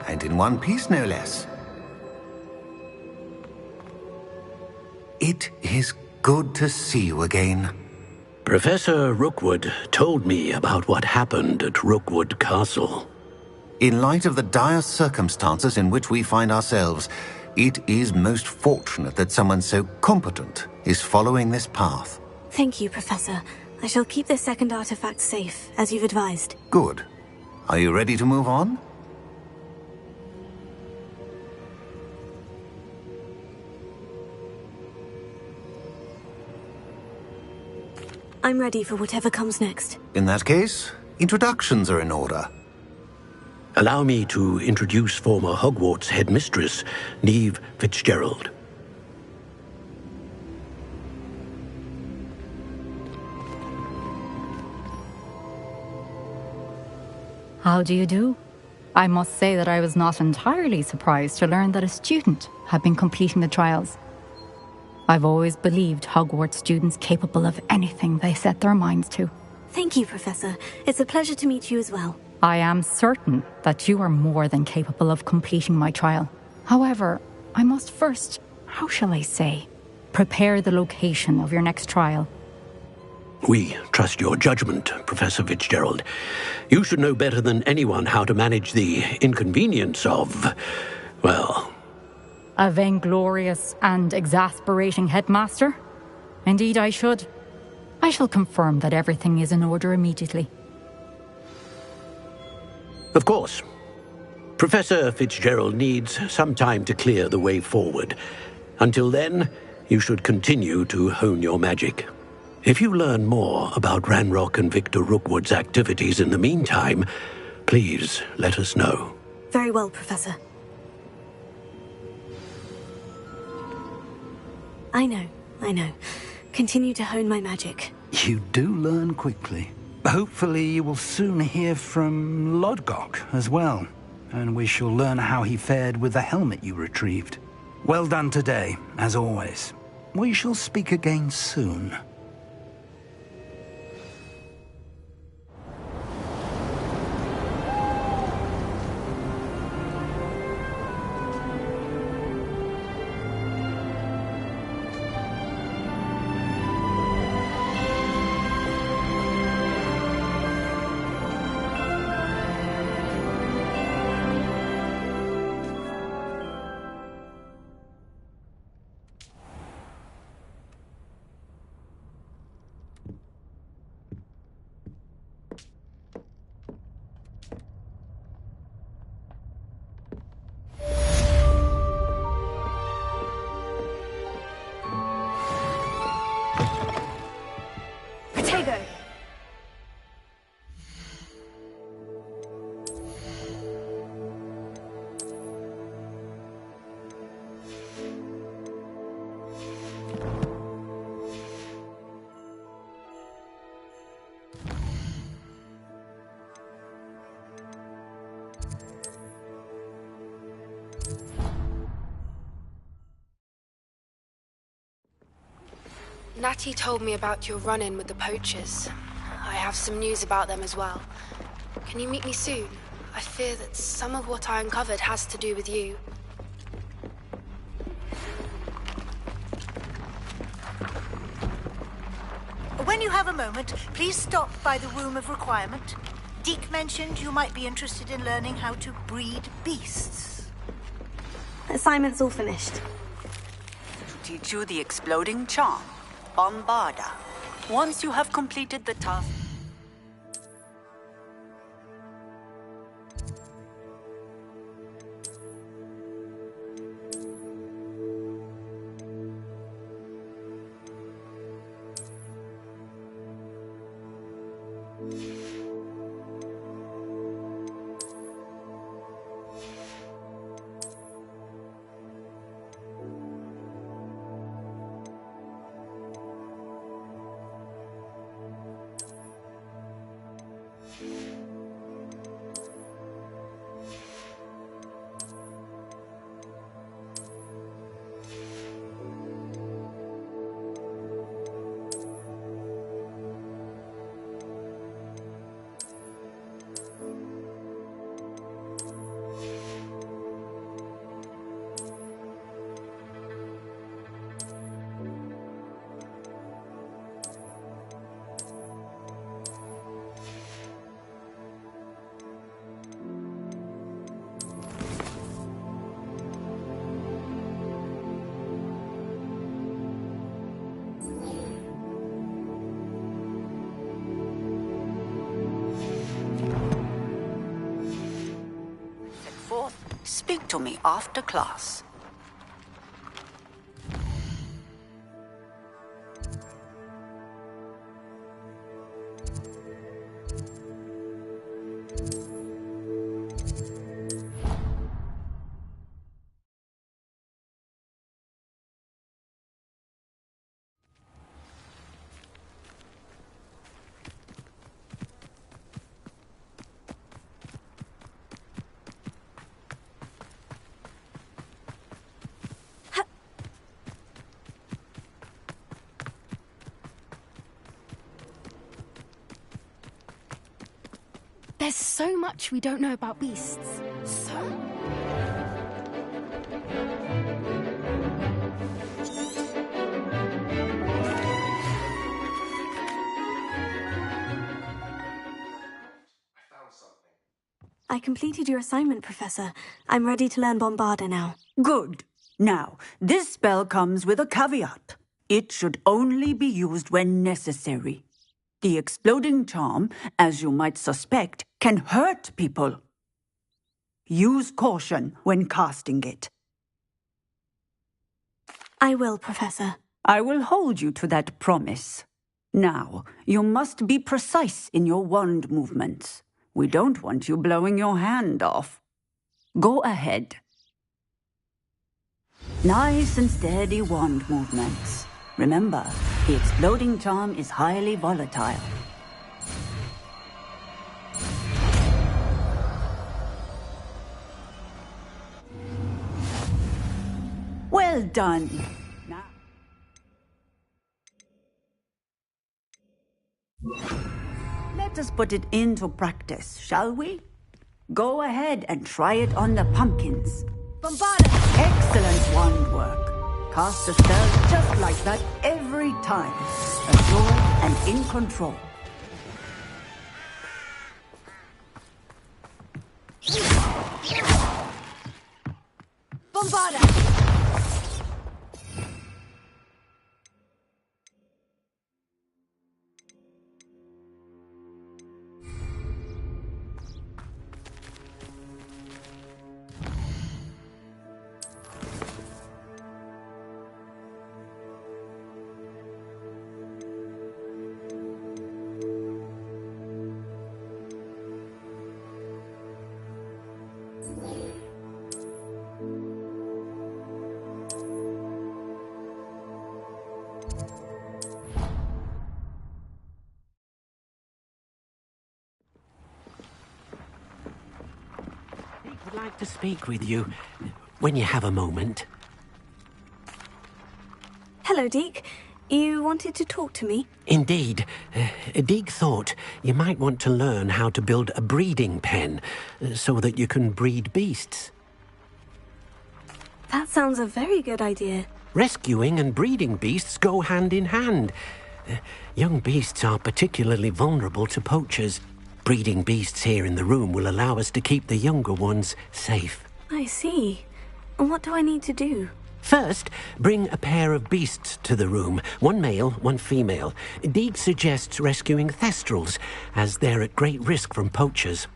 And in one piece, no less. It is good to see you again. Professor Rookwood told me about what happened at Rookwood Castle. In light of the dire circumstances in which we find ourselves, it is most fortunate that someone so competent is following this path. Thank you, Professor. I shall keep this second artifact safe, as you've advised. Good. Are you ready to move on? I'm ready for whatever comes next. In that case, introductions are in order. Allow me to introduce former Hogwarts headmistress, Neve Fitzgerald. How do you do? I must say that I was not entirely surprised to learn that a student had been completing the trials. I've always believed Hogwarts students capable of anything they set their minds to. Thank you, Professor. It's a pleasure to meet you as well. I am certain that you are more than capable of completing my trial. However, I must first, how shall I say, prepare the location of your next trial. We trust your judgment, Professor Fitzgerald. You should know better than anyone how to manage the inconvenience of, well... A vainglorious and exasperating headmaster? Indeed, I should. I shall confirm that everything is in order immediately. Of course. Professor Fitzgerald needs some time to clear the way forward. Until then, you should continue to hone your magic. If you learn more about Ranrock and Victor Rookwood's activities in the meantime, please let us know. Very well, Professor. I know. Continue to hone my magic. You do learn quickly. Hopefully you will soon hear from Lodgok as well, and we shall learn how he fared with the helmet you retrieved. Well done today, as always. We shall speak again soon. Natty told me about your run-in with the poachers. I have some news about them as well. Can you meet me soon? I fear that some of what I uncovered has to do with you. When you have a moment, please stop by the Room of Requirement. Deke mentioned you might be interested in learning how to breed beasts. Assignment's all finished. To teach you the exploding charm, Bombarda. Once you have completed the task... Speak to me after class. There's so much we don't know about beasts. So... I completed your assignment, Professor. I'm ready to learn Bombarda now. Good. Now, this spell comes with a caveat. It should only be used when necessary. The exploding charm, as you might suspect, can hurt people. Use caution when casting it. I will, Professor. I will hold you to that promise. Now, you must be precise in your wand movements. We don't want you blowing your hand off. Go ahead. Nice and steady wand movements. Remember, the exploding charm is highly volatile. Well done. Now, let us put it into practice, shall we? Go ahead and try it on the pumpkins. Bombarda! Excellent wand work. Cast a spell just like that every time. Assured and in control. Bombarda! I'd like to speak with you when you have a moment. Hello, Deke. You wanted to talk to me? Indeed. Deek thought you might want to learn how to build a breeding pen so that you can breed beasts. That sounds a very good idea. Rescuing and breeding beasts go hand in hand. Young beasts are particularly vulnerable to poachers. Breeding beasts here in the room will allow us to keep the younger ones safe. I see. And what do I need to do? First, bring a pair of beasts to the room. One male, one female. Deek suggests rescuing thestrals, as they're at great risk from poachers.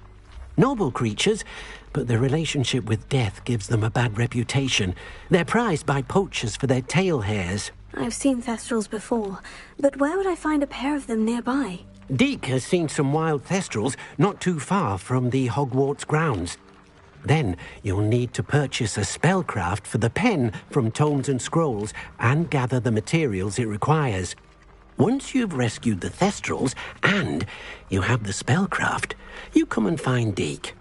Noble creatures, but their relationship with death gives them a bad reputation. They're prized by poachers for their tail hairs. I've seen thestrals before, but where would I find a pair of them nearby? Deek has seen some wild thestrals not too far from the Hogwarts grounds. Then you'll need to purchase a spellcraft for the pen from Tomes and Scrolls and gather the materials it requires. Once you've rescued the thestrals and you have the spellcraft, you come and find Deek.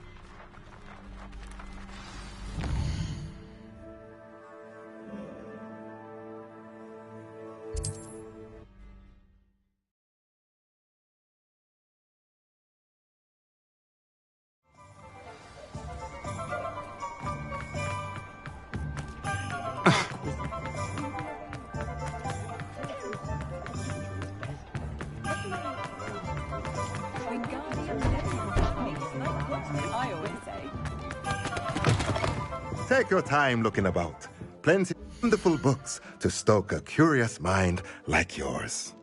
Take your time looking about. Plenty of wonderful books to stoke a curious mind like yours.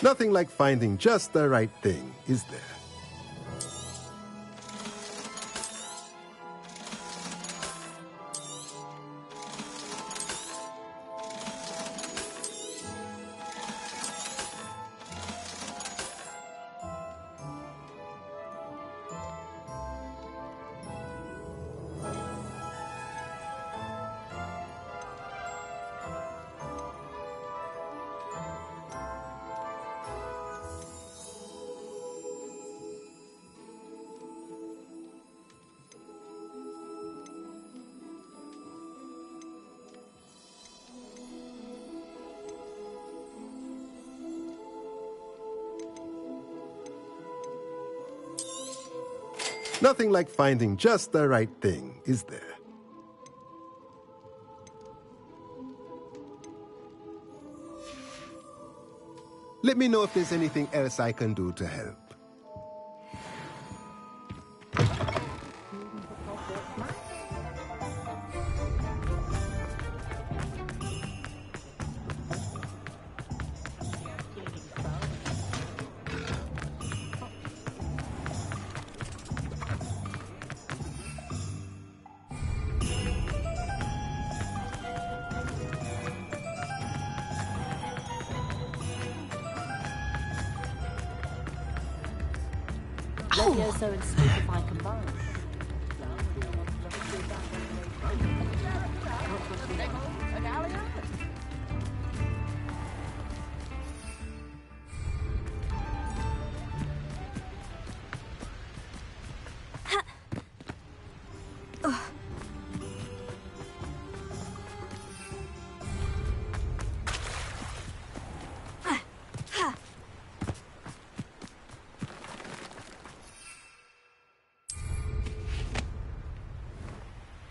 Nothing like finding just the right thing, is there? Nothing like finding just the right thing, is there? Let me know if there's anything else I can do to help. Levioso and Stupefy combined.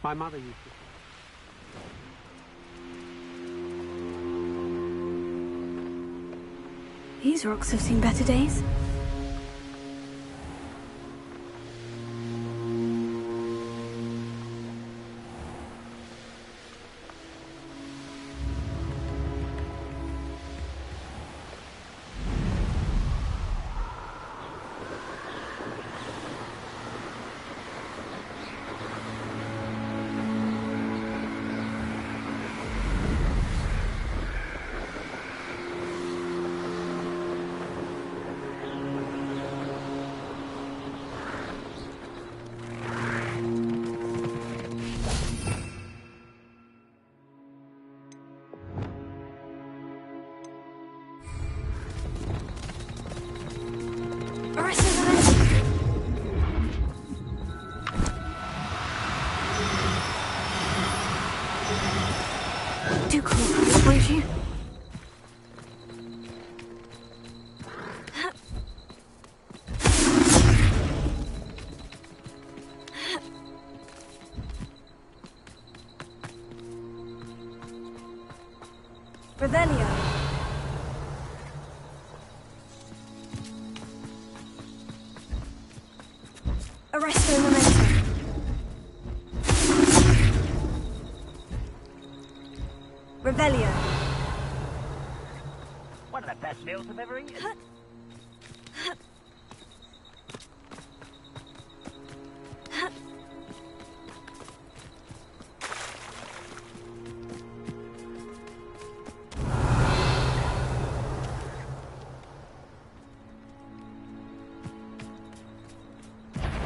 My mother used to. These rocks have seen better days. Do cooperate, won't you? Revelio. Arresto Memento. Revelio. One of the best meals I've ever eaten.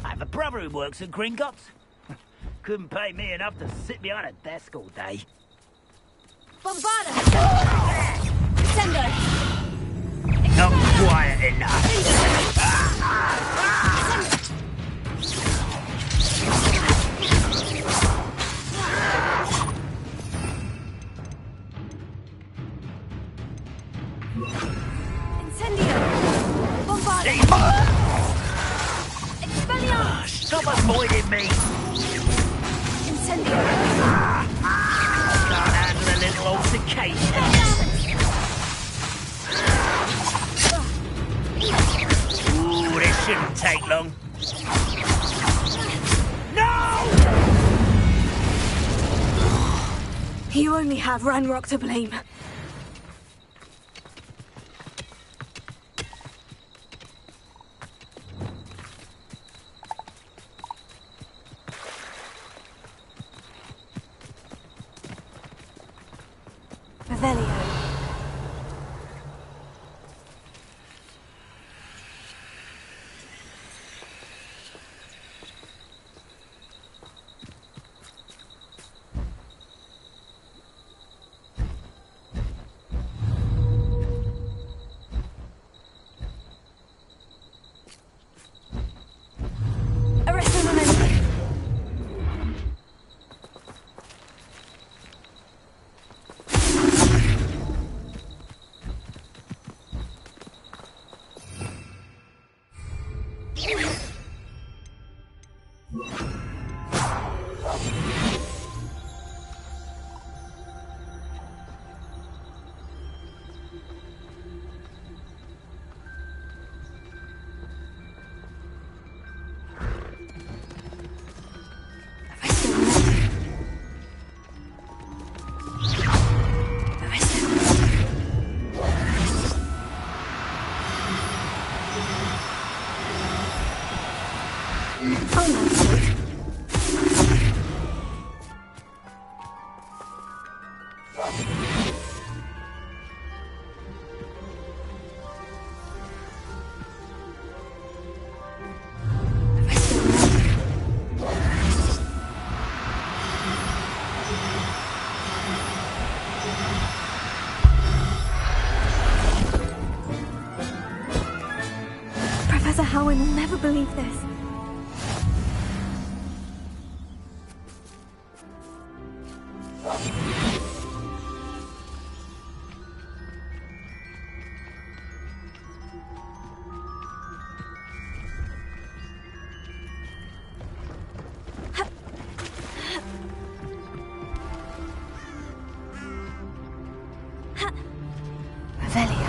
I have a brother who works at Gringotts. Couldn't pay me enough to sit behind a desk all day. Bombarda! Sendo! Not quiet enough. Incendio! Bombarda! Expelliarmus! Stop avoiding me! Incendio! Can't handle a little altercation. Ooh, this shouldn't take long. No! You only have Ranrock to blame. Revelio. Arresto Memento. never believe this. Revelia.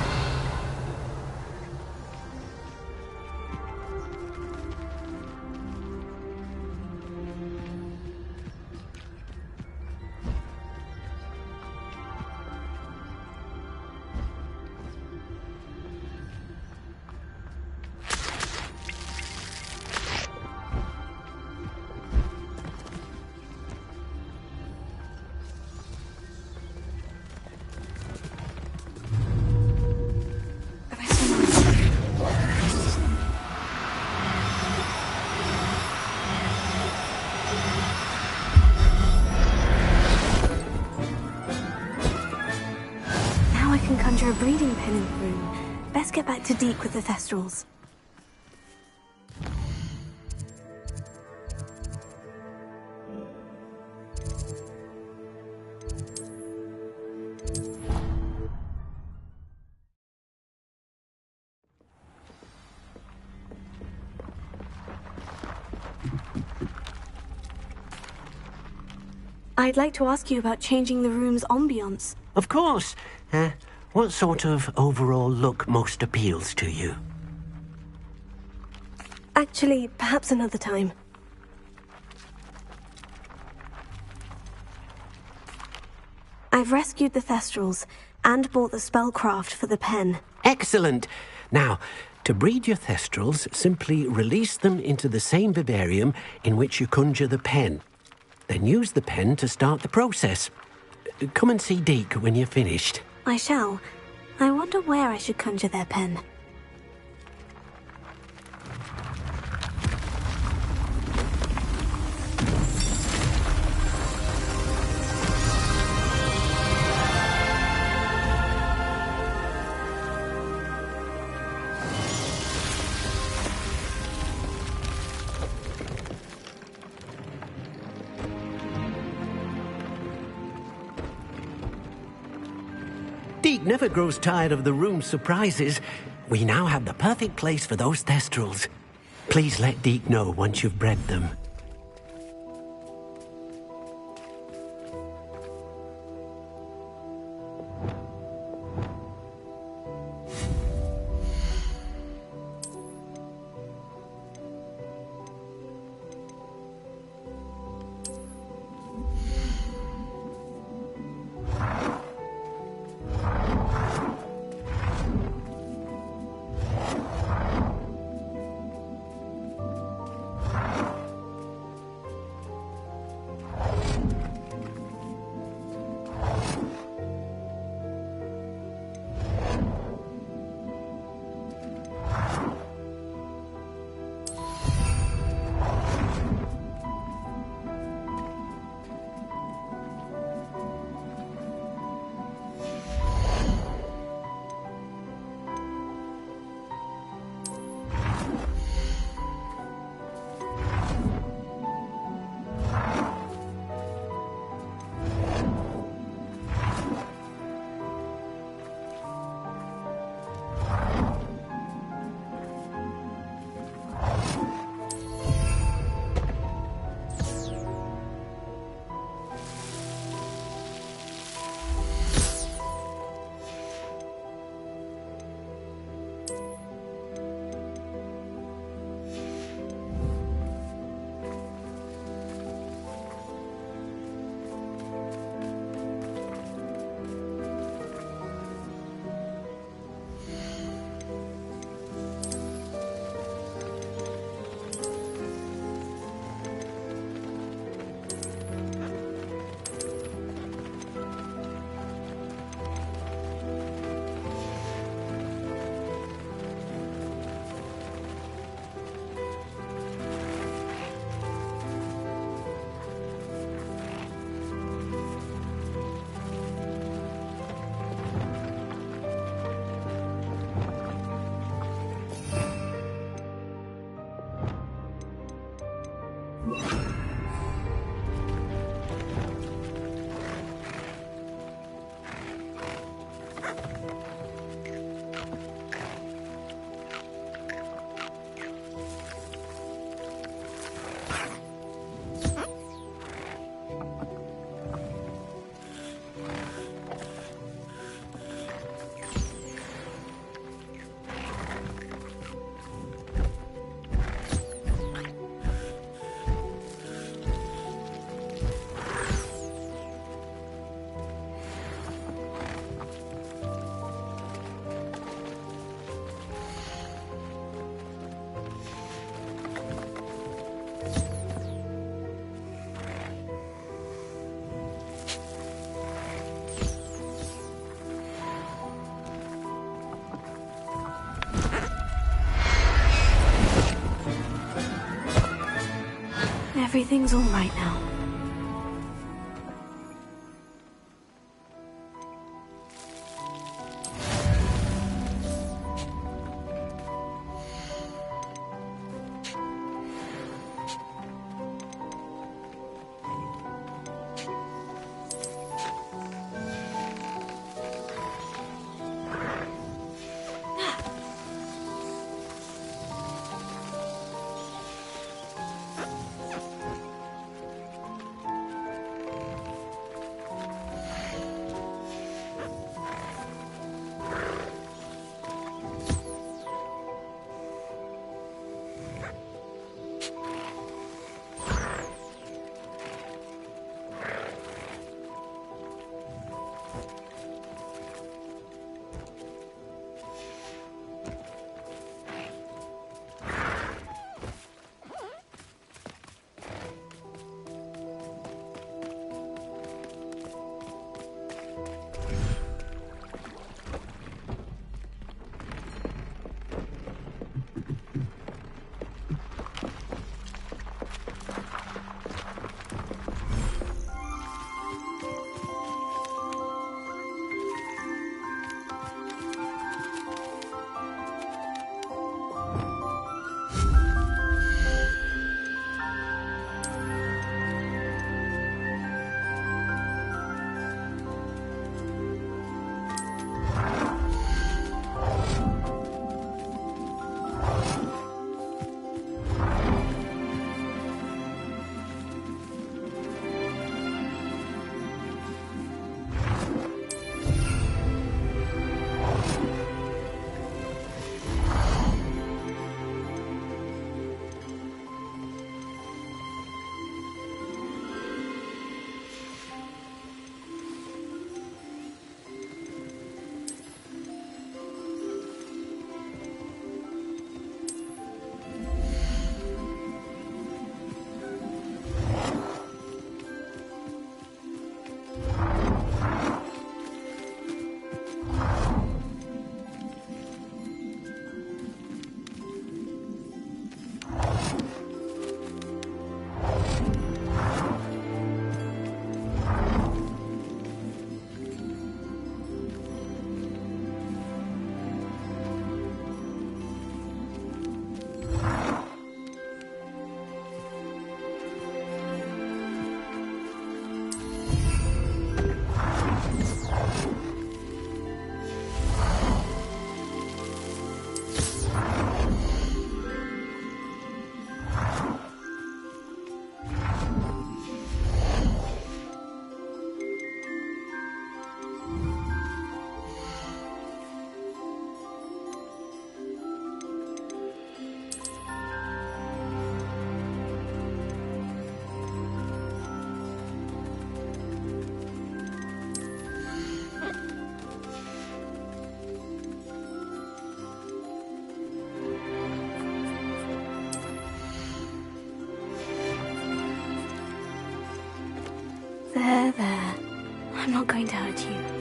Now I can conjure a breeding pen in the room. Best get back to Deke with the Thestrals. I'd like to ask you about changing the room's ambiance. Of course. What sort of overall look most appeals to you? Actually, perhaps another time. I've rescued the Thestrals and bought the spellcraft for the pen. Excellent. Now, to breed your Thestrals, simply release them into the same vivarium in which you conjure the pen. Then use the pen to start the process. Come and see Deke when you're finished. I shall. I wonder where I should conjure their pen. Deke never grows tired of the room's surprises. We now have the perfect place for those Thestrals. Please let Deke know once you've bred them. everything's all right now. There. I'm not going to hurt you.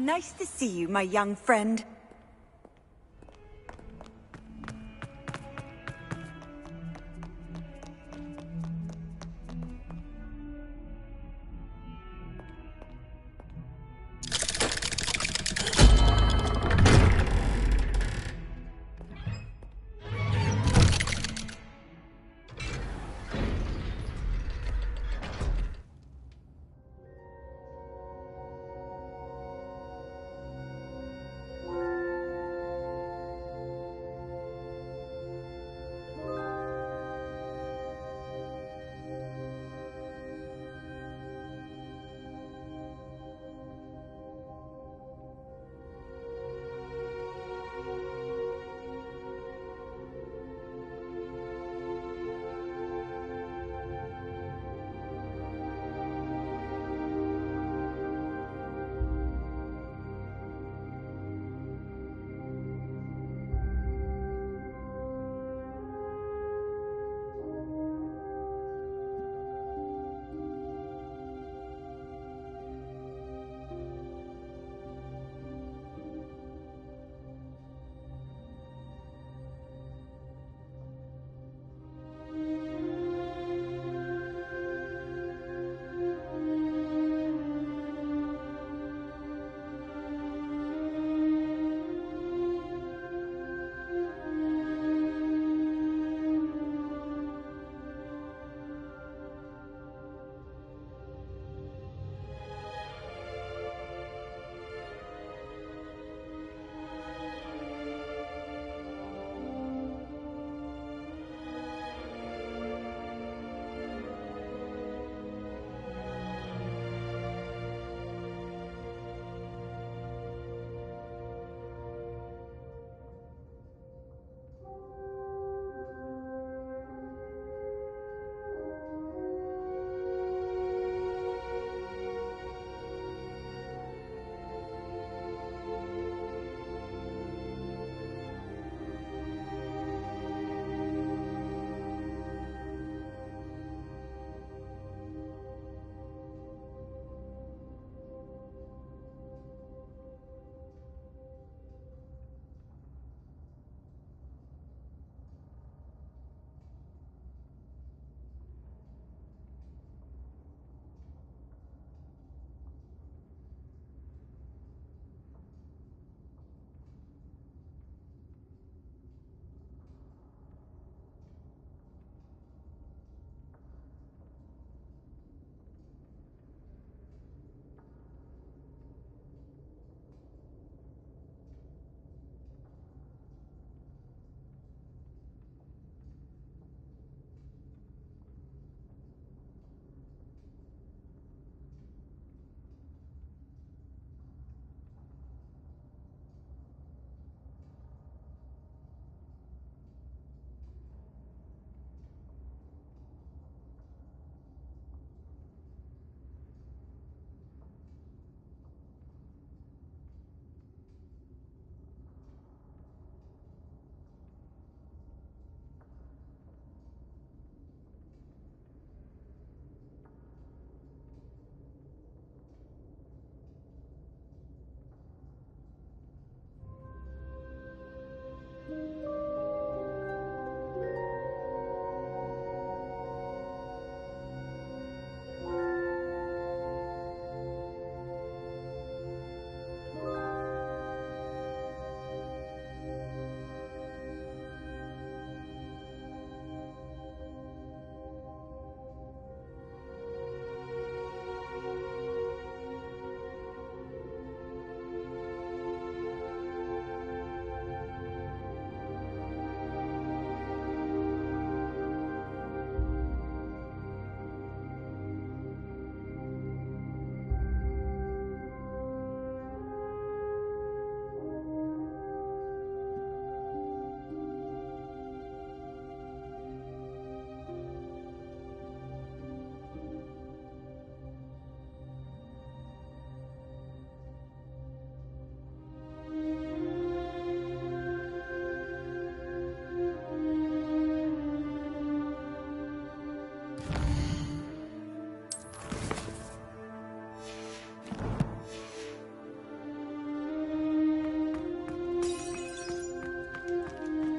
nice to see you, my young friend.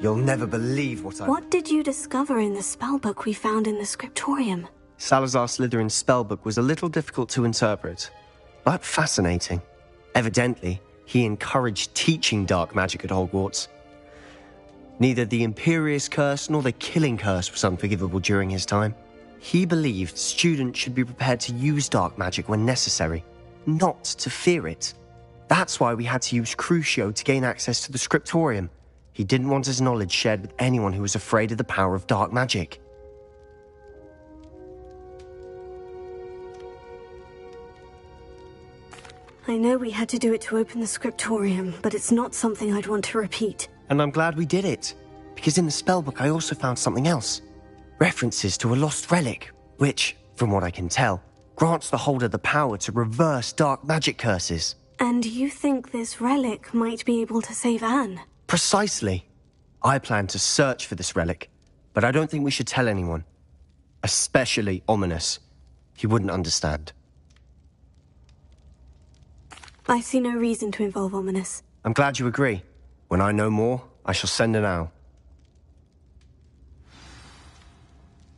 You'll never believe what I... What did you discover in the spellbook we found in the scriptorium? Salazar Slytherin's spellbook was a little difficult to interpret, but fascinating. Evidently, he encouraged teaching dark magic at Hogwarts. Neither the Imperious Curse nor the Killing Curse was unforgivable during his time. He believed students should be prepared to use dark magic when necessary, not to fear it. That's why we had to use Crucio to gain access to the scriptorium. He didn't want his knowledge shared with anyone who was afraid of the power of dark magic. I know we had to do it to open the scriptorium, but it's not something I'd want to repeat. And I'm glad we did it, because in the spellbook I also found something else. References to a lost relic, which, from what I can tell, grants the holder the power to reverse dark magic curses. And you think this relic might be able to save Anne? Precisely. I plan to search for this relic, but I don't think we should tell anyone. Especially Ominous. He wouldn't understand. I see no reason to involve Ominous. I'm glad you agree. When I know more, I shall send an owl.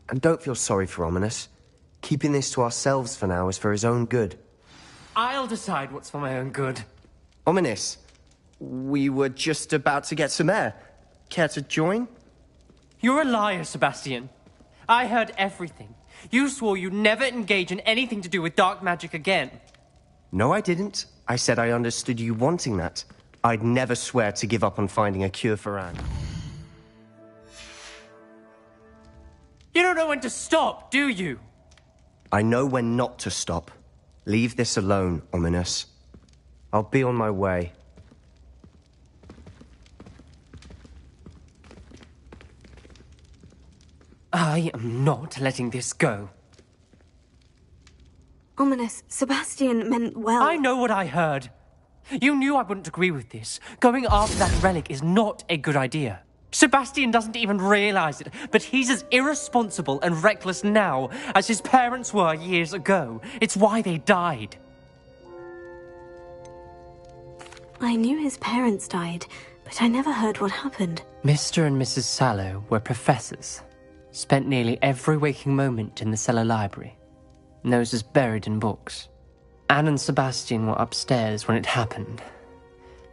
And don't feel sorry for Ominous. Keeping this to ourselves for now is for his own good. I'll decide what's for my own good. Ominous, we were just about to get some air. Care to join? You're a liar, Sebastian. I heard everything. You swore you'd never engage in anything to do with dark magic again. No, I didn't. I said I understood you wanting that. I'd never swear to give up on finding a cure for Anne. You don't know when to stop, do you? I know when not to stop. Leave this alone, Ominous. I'll be on my way. I am not letting this go. Ominous, Sebastian meant well. I know what I heard. You knew I wouldn't agree with this. Going after that relic is not a good idea. Sebastian doesn't even realize it, but he's as irresponsible and reckless now as his parents were years ago. It's why they died. I knew his parents died, but I never heard what happened. Mr. and Mrs. Sallow were professors. Spent nearly every waking moment in the cellar library. Noses buried in books. Anne and Sebastian were upstairs when it happened.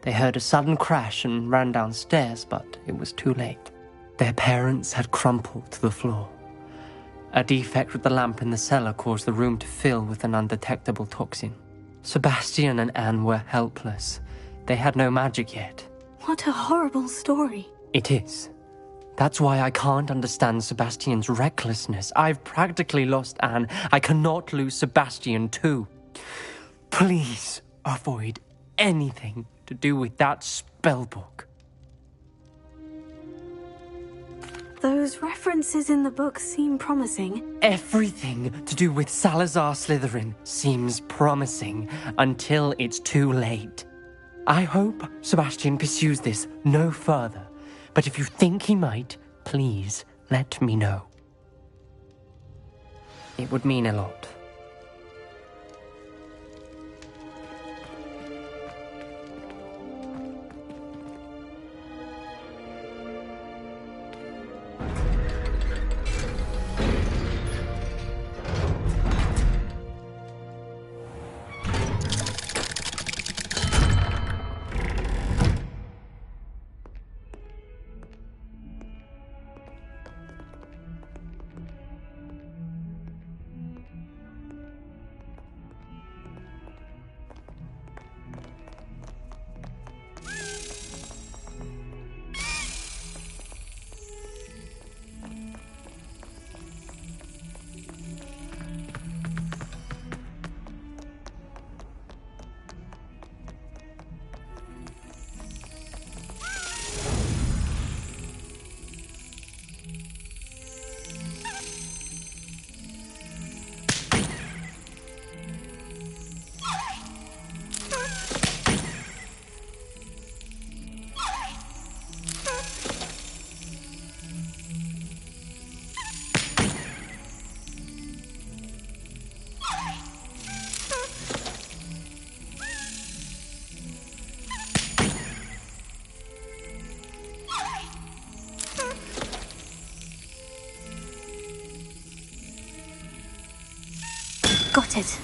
They heard a sudden crash and ran downstairs, but it was too late. Their parents had crumpled to the floor. A defect with the lamp in the cellar caused the room to fill with an undetectable toxin. Sebastian and Anne were helpless. They had no magic yet. What a horrible story. It is. That's why I can't understand Sebastian's recklessness. I've practically lost Anne. I cannot lose Sebastian too. Please avoid anything to do with that spellbook. Those references in the book seem promising. Everything to do with Salazar Slytherin seems promising until it's too late. I hope Sebastian pursues this no further. But if you think he might, please let me know. It would mean a lot. Got it.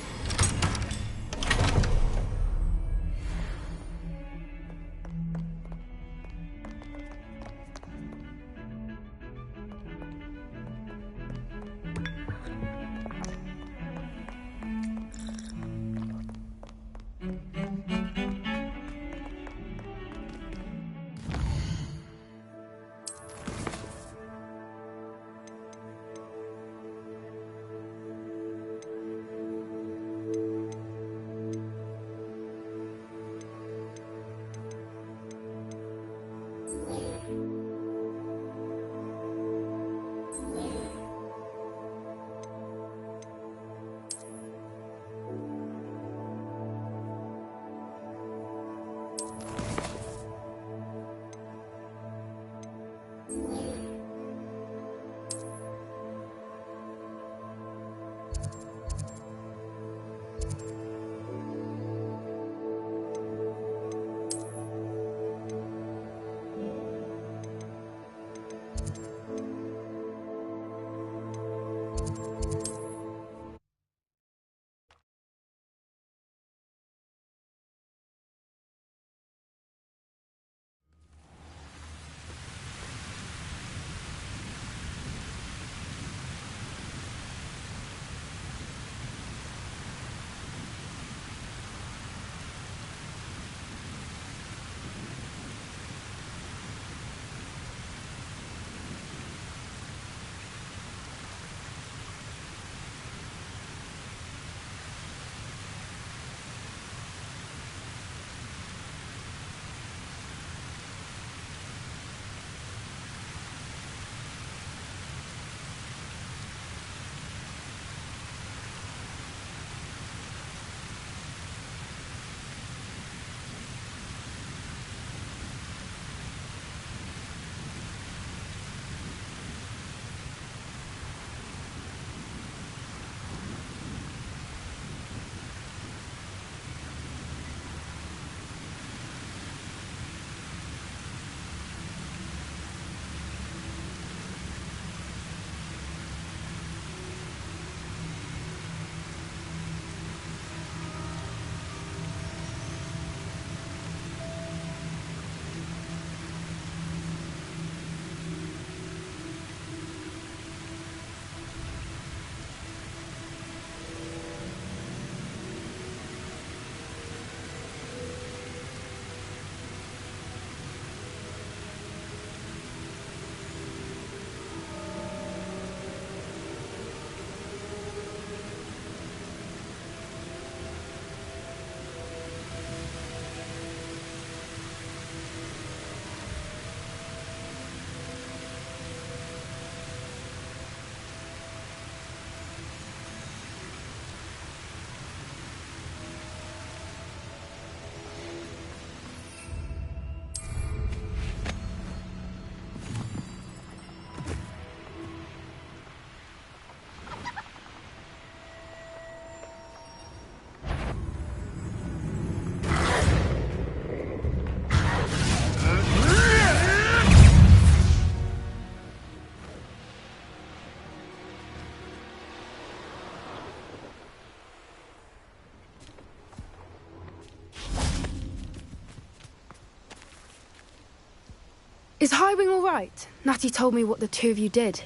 Is Highwing all right? Natty told me what the two of you did.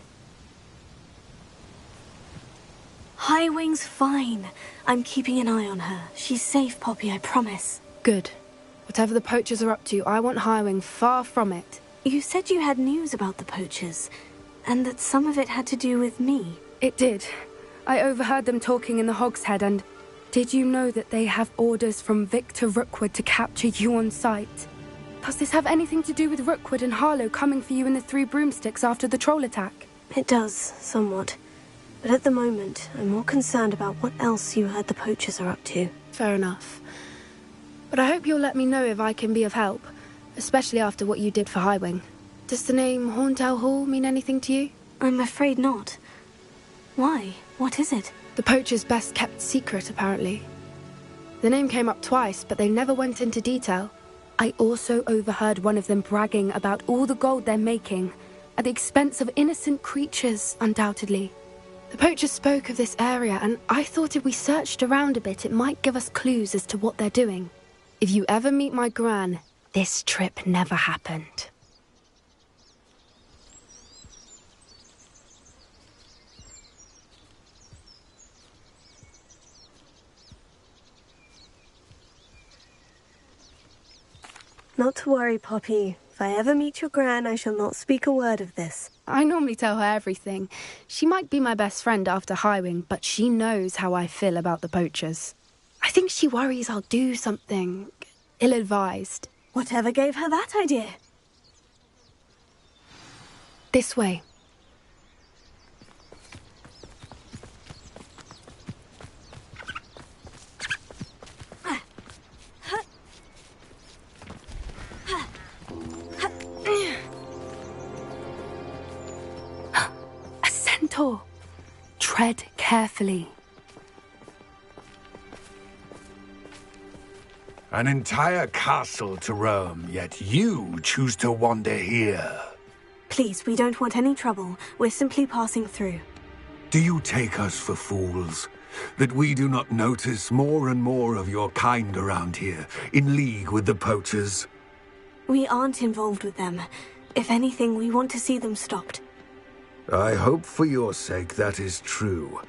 Highwing's fine. I'm keeping an eye on her. She's safe, Poppy, I promise. Good. Whatever the poachers are up to, I want Highwing far from it. You said you had news about the poachers, and that some of it had to do with me. It did. I overheard them talking in the Hogshead, and did you know that they have orders from Victor Rookwood to capture you on sight? Does this have anything to do with Rookwood and Harlow coming for you in the Three Broomsticks after the troll attack? It does, somewhat. But at the moment, I'm more concerned about what else you heard the poachers are up to. Fair enough. But I hope you'll let me know if I can be of help, especially after what you did for Highwing. Does the name Horndale Hall mean anything to you? I'm afraid not. Why? What is it? The poachers' best-kept secret, apparently. The name came up twice, but they never went into detail. I also overheard one of them bragging about all the gold they're making, at the expense of innocent creatures, undoubtedly. The poachers spoke of this area, and I thought if we searched around a bit, it might give us clues as to what they're doing. If you ever meet my gran, this trip never happened. Not to worry, Poppy. If I ever meet your gran, I shall not speak a word of this. I normally tell her everything. She might be my best friend after Highwing, but she knows how I feel about the poachers. I think she worries I'll do something ill-advised. Whatever gave her that idea? This way. A centaur. Tread carefully. An entire castle to roam, yet you choose to wander here. Please, we don't want any trouble. We're simply passing through. Do you take us for fools? That we do not notice more and more of your kind around here, in league with the poachers? We aren't involved with them. If anything, we want to see them stopped. I hope for your sake that is true.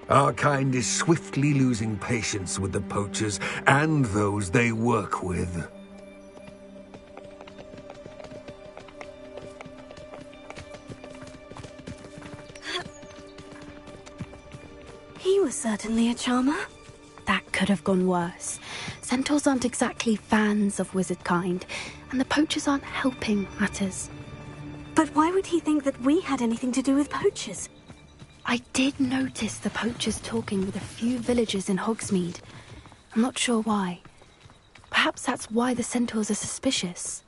Our kind is swiftly losing patience with the poachers and those they work with. He was certainly a charmer. That could have gone worse. Centaurs aren't exactly fans of wizard kind, and the poachers aren't helping matters. But why would he think that we had anything to do with poachers? I did notice the poachers talking with a few villagers in Hogsmeade. I'm not sure why. Perhaps that's why the centaurs are suspicious.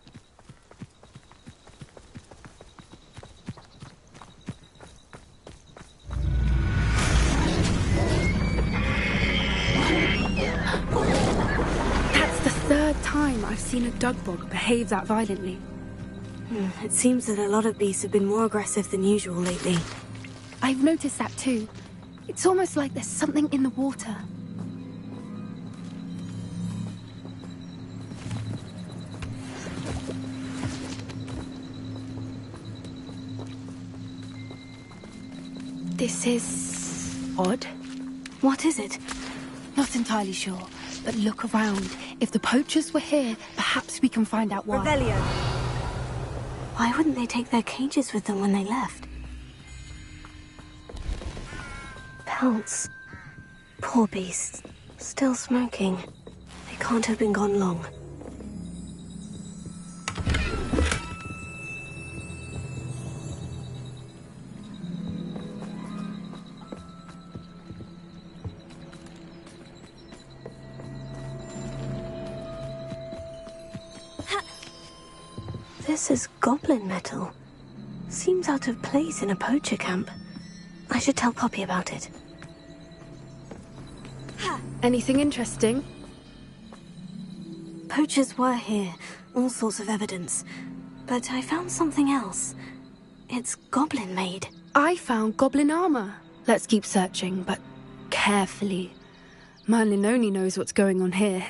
That's the third time I've seen a dugbog behave that violently. It seems that a lot of beasts have been more aggressive than usual lately. I've noticed that too. It's almost like there's something in the water. This is odd. What is it? Not entirely sure, but look around. If the poachers were here, perhaps we can find out why. Revelio. Why wouldn't they take their cages with them when they left? Pelts. Poor beasts. Still smoking. They can't have been gone long. This is goblin metal. Seems out of place in a poacher camp. I should tell Poppy about it. Anything interesting? Poachers were here. All sorts of evidence. But I found something else. It's goblin-made. I found goblin armor. Let's keep searching, but carefully. Merlin only knows what's going on here.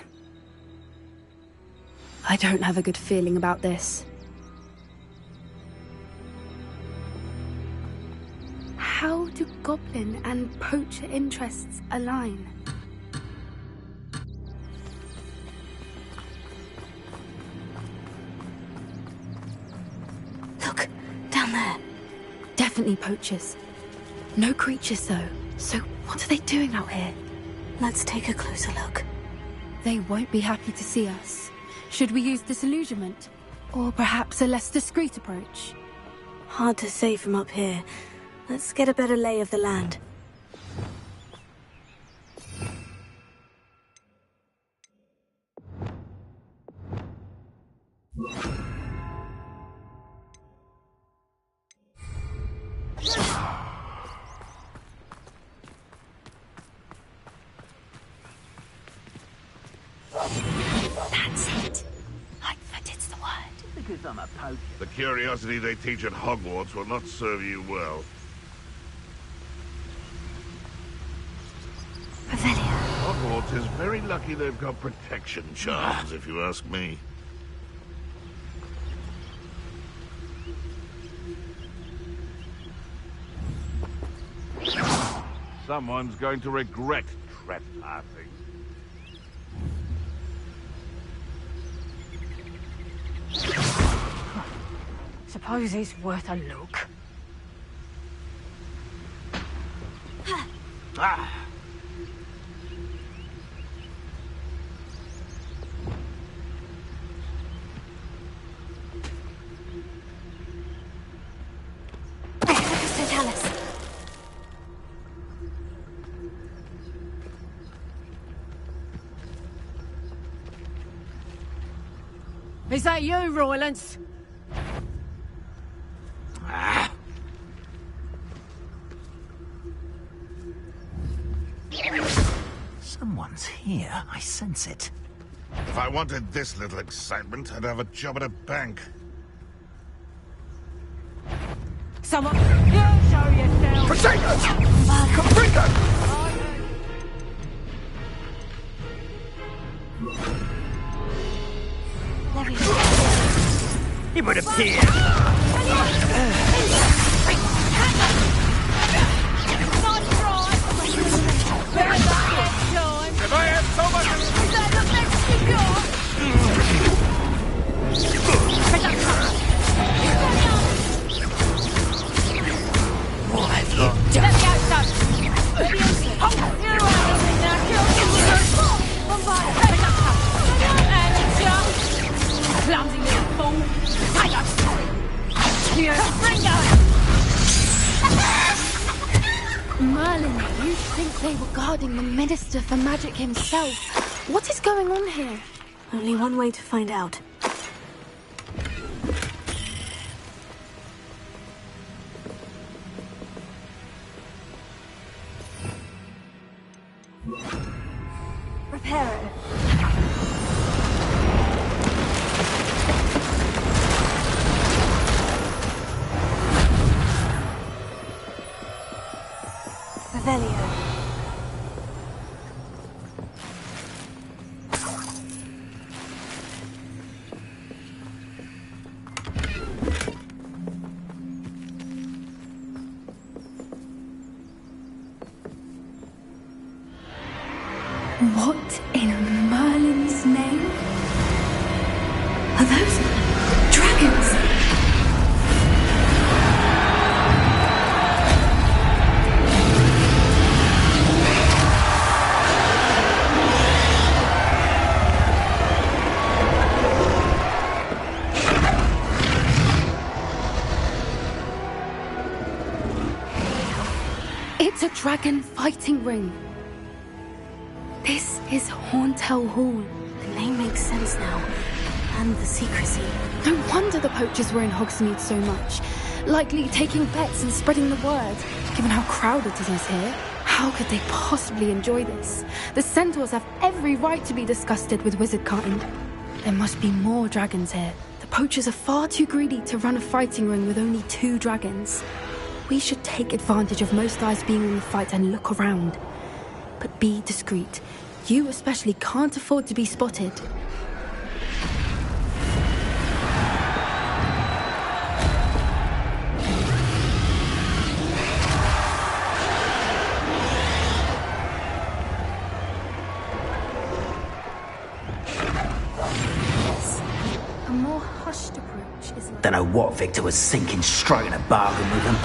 I don't have a good feeling about this. How do goblin and poacher interests align? Look, down there. Definitely poachers. No creatures, though. So what are they doing out here? Let's take a closer look. They won't be happy to see us. Should we use disillusionment? Or perhaps a less discreet approach? Hard to say from up here. Let's get a better lay of the land. That's it. Lightfooted's the word. Because I'm a poacher. The curiosity they teach at Hogwarts will not serve you well. Hogwarts is very lucky they've got protection charms, if you ask me. Someone's going to regret trespassing. Suppose he's worth a look. St. Alice. Is that you, Roylance? Someone's here. I sense it. If I wanted this little excitement, I'd have a job at a bank. Someone... You show yourself! Potatoes! Caprica! It would appear. If I had so much... Is that the best you got? What have you done? Let me out, son! Hold you out of me now, kill you! Bombard! And jump! Clumsy little fool! Take us! You bring Merlin, you think they were guarding the Minister for Magic himself? What is going on here? Only one way to find out. Reparo. Revelio. What in Merlin's name? Are those dragons? It's a dragon fighting ring. This is Horntail Hall. The name makes sense now. And the secrecy. No wonder the poachers were in Hogsmeade so much. Likely taking bets and spreading the word. Given how crowded it is here, how could they possibly enjoy this? The centaurs have every right to be disgusted with wizard kind. There must be more dragons here. The poachers are far too greedy to run a fighting ring with only 2 dragons. We should take advantage of most eyes being in the fight and look around. But be discreet. You especially can't afford to be spotted. A more hushed approach is like... Don't know what Victor was thinking, striking a bargain with them.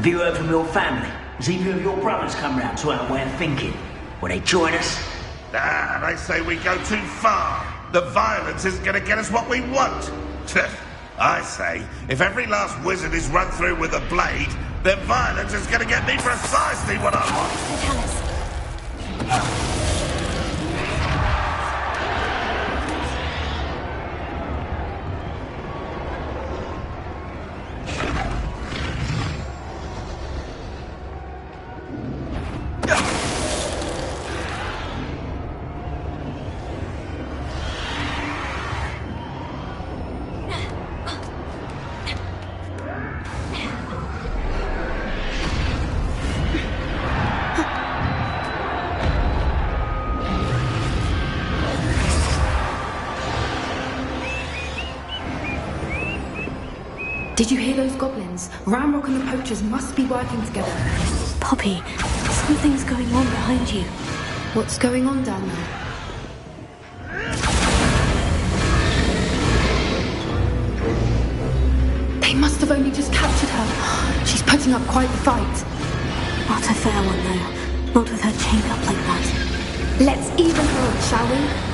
Have you heard from your family? Has either of your brothers come round to our way of thinking? Will they join us? Nah, they say we go too far. The violence isn't going to get us what we want. I say, if every last wizard is run through with a blade, then violence is going to get me precisely what I want. Did you hear those goblins? Ramrock and the poachers must be working together. Poppy, something's going on behind you. What's going on down there? They must have only just captured her. She's putting up quite the fight. Not a fair one, though. Not with her chained up like that. Let's even her up, shall we?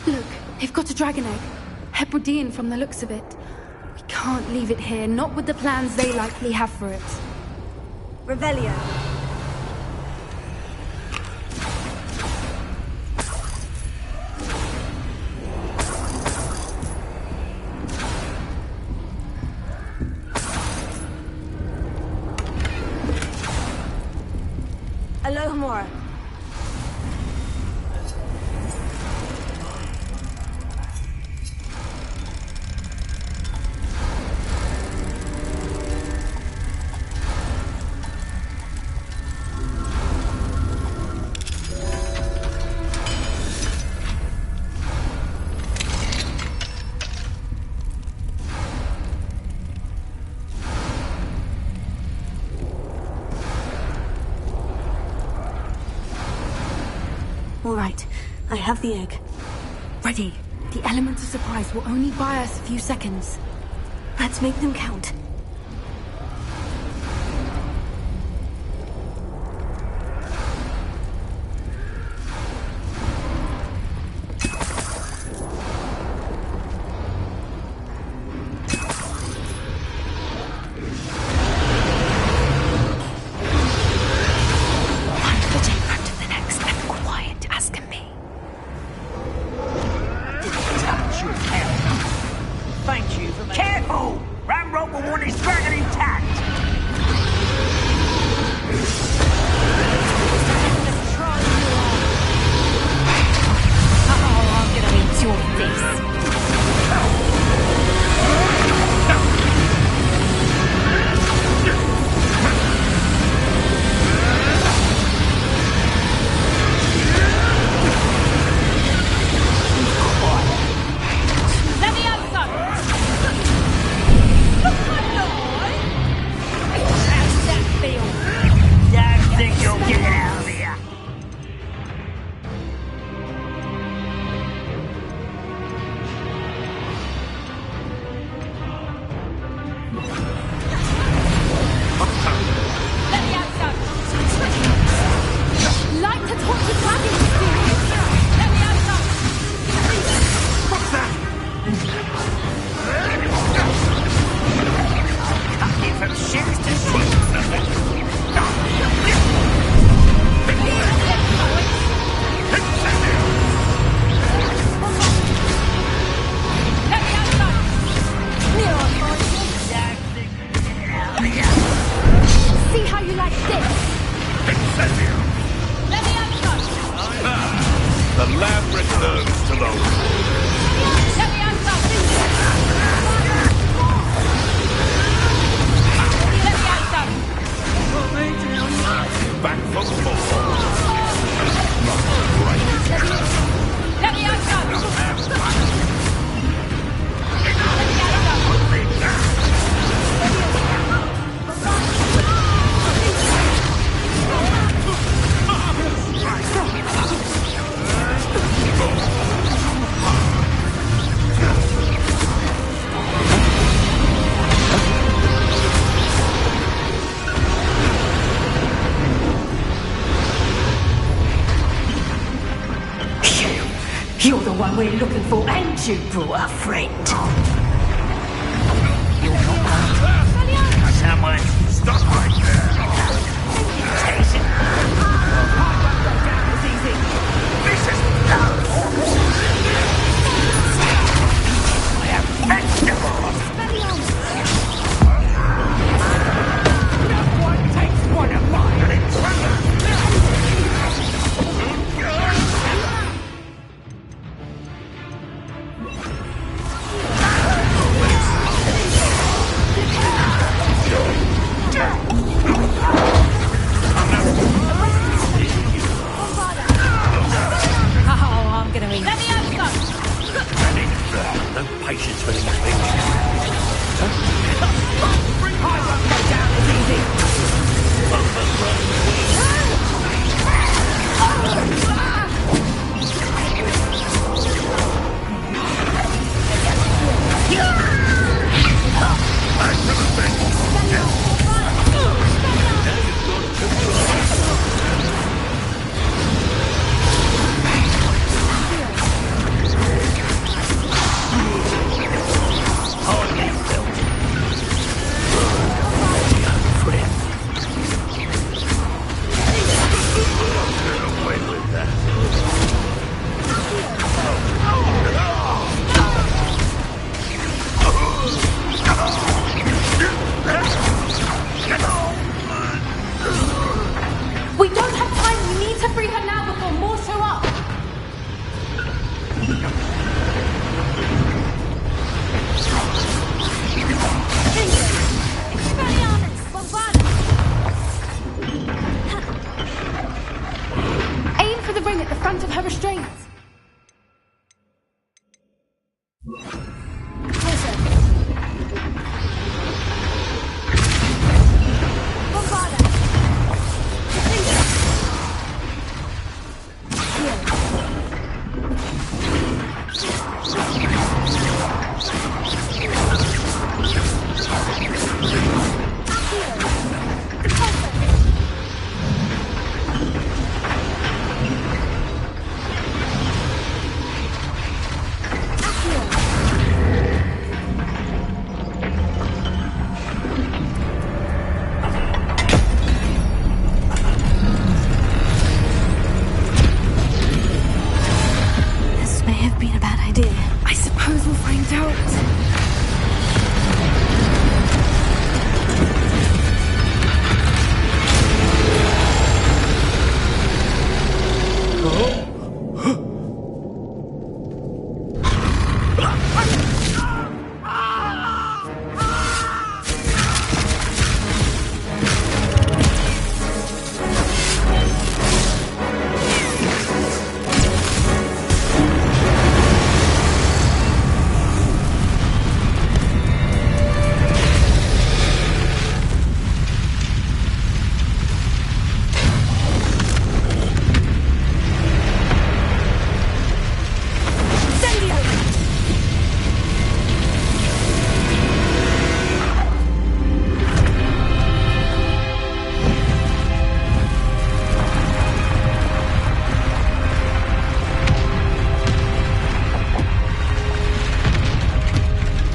Look, they've got a dragon egg. Hebridean from the looks of it. We can't leave it here, not with the plans they likely have for it. Revelio. Alohomora. All right, I have the egg. Ready. The element of surprise will only buy us a few seconds. Let's make them count. Careful! Ramrock will want his dragon intact! Oh, I'm gonna enjoy this. Let me have some! How's that feel? Don't think you'll get out of here! Let me have some! Light to torch the dragon! Let me have some! What's that? Cut you from shoes to Let me have some! See how you like this? Let me have some! The lab returns to the... Let me have some! Let me have some! Back for more. Let me have some! You're the one we're looking for, and you brought a friend. Someone, stop right there. This is No patience for these things.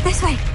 This way.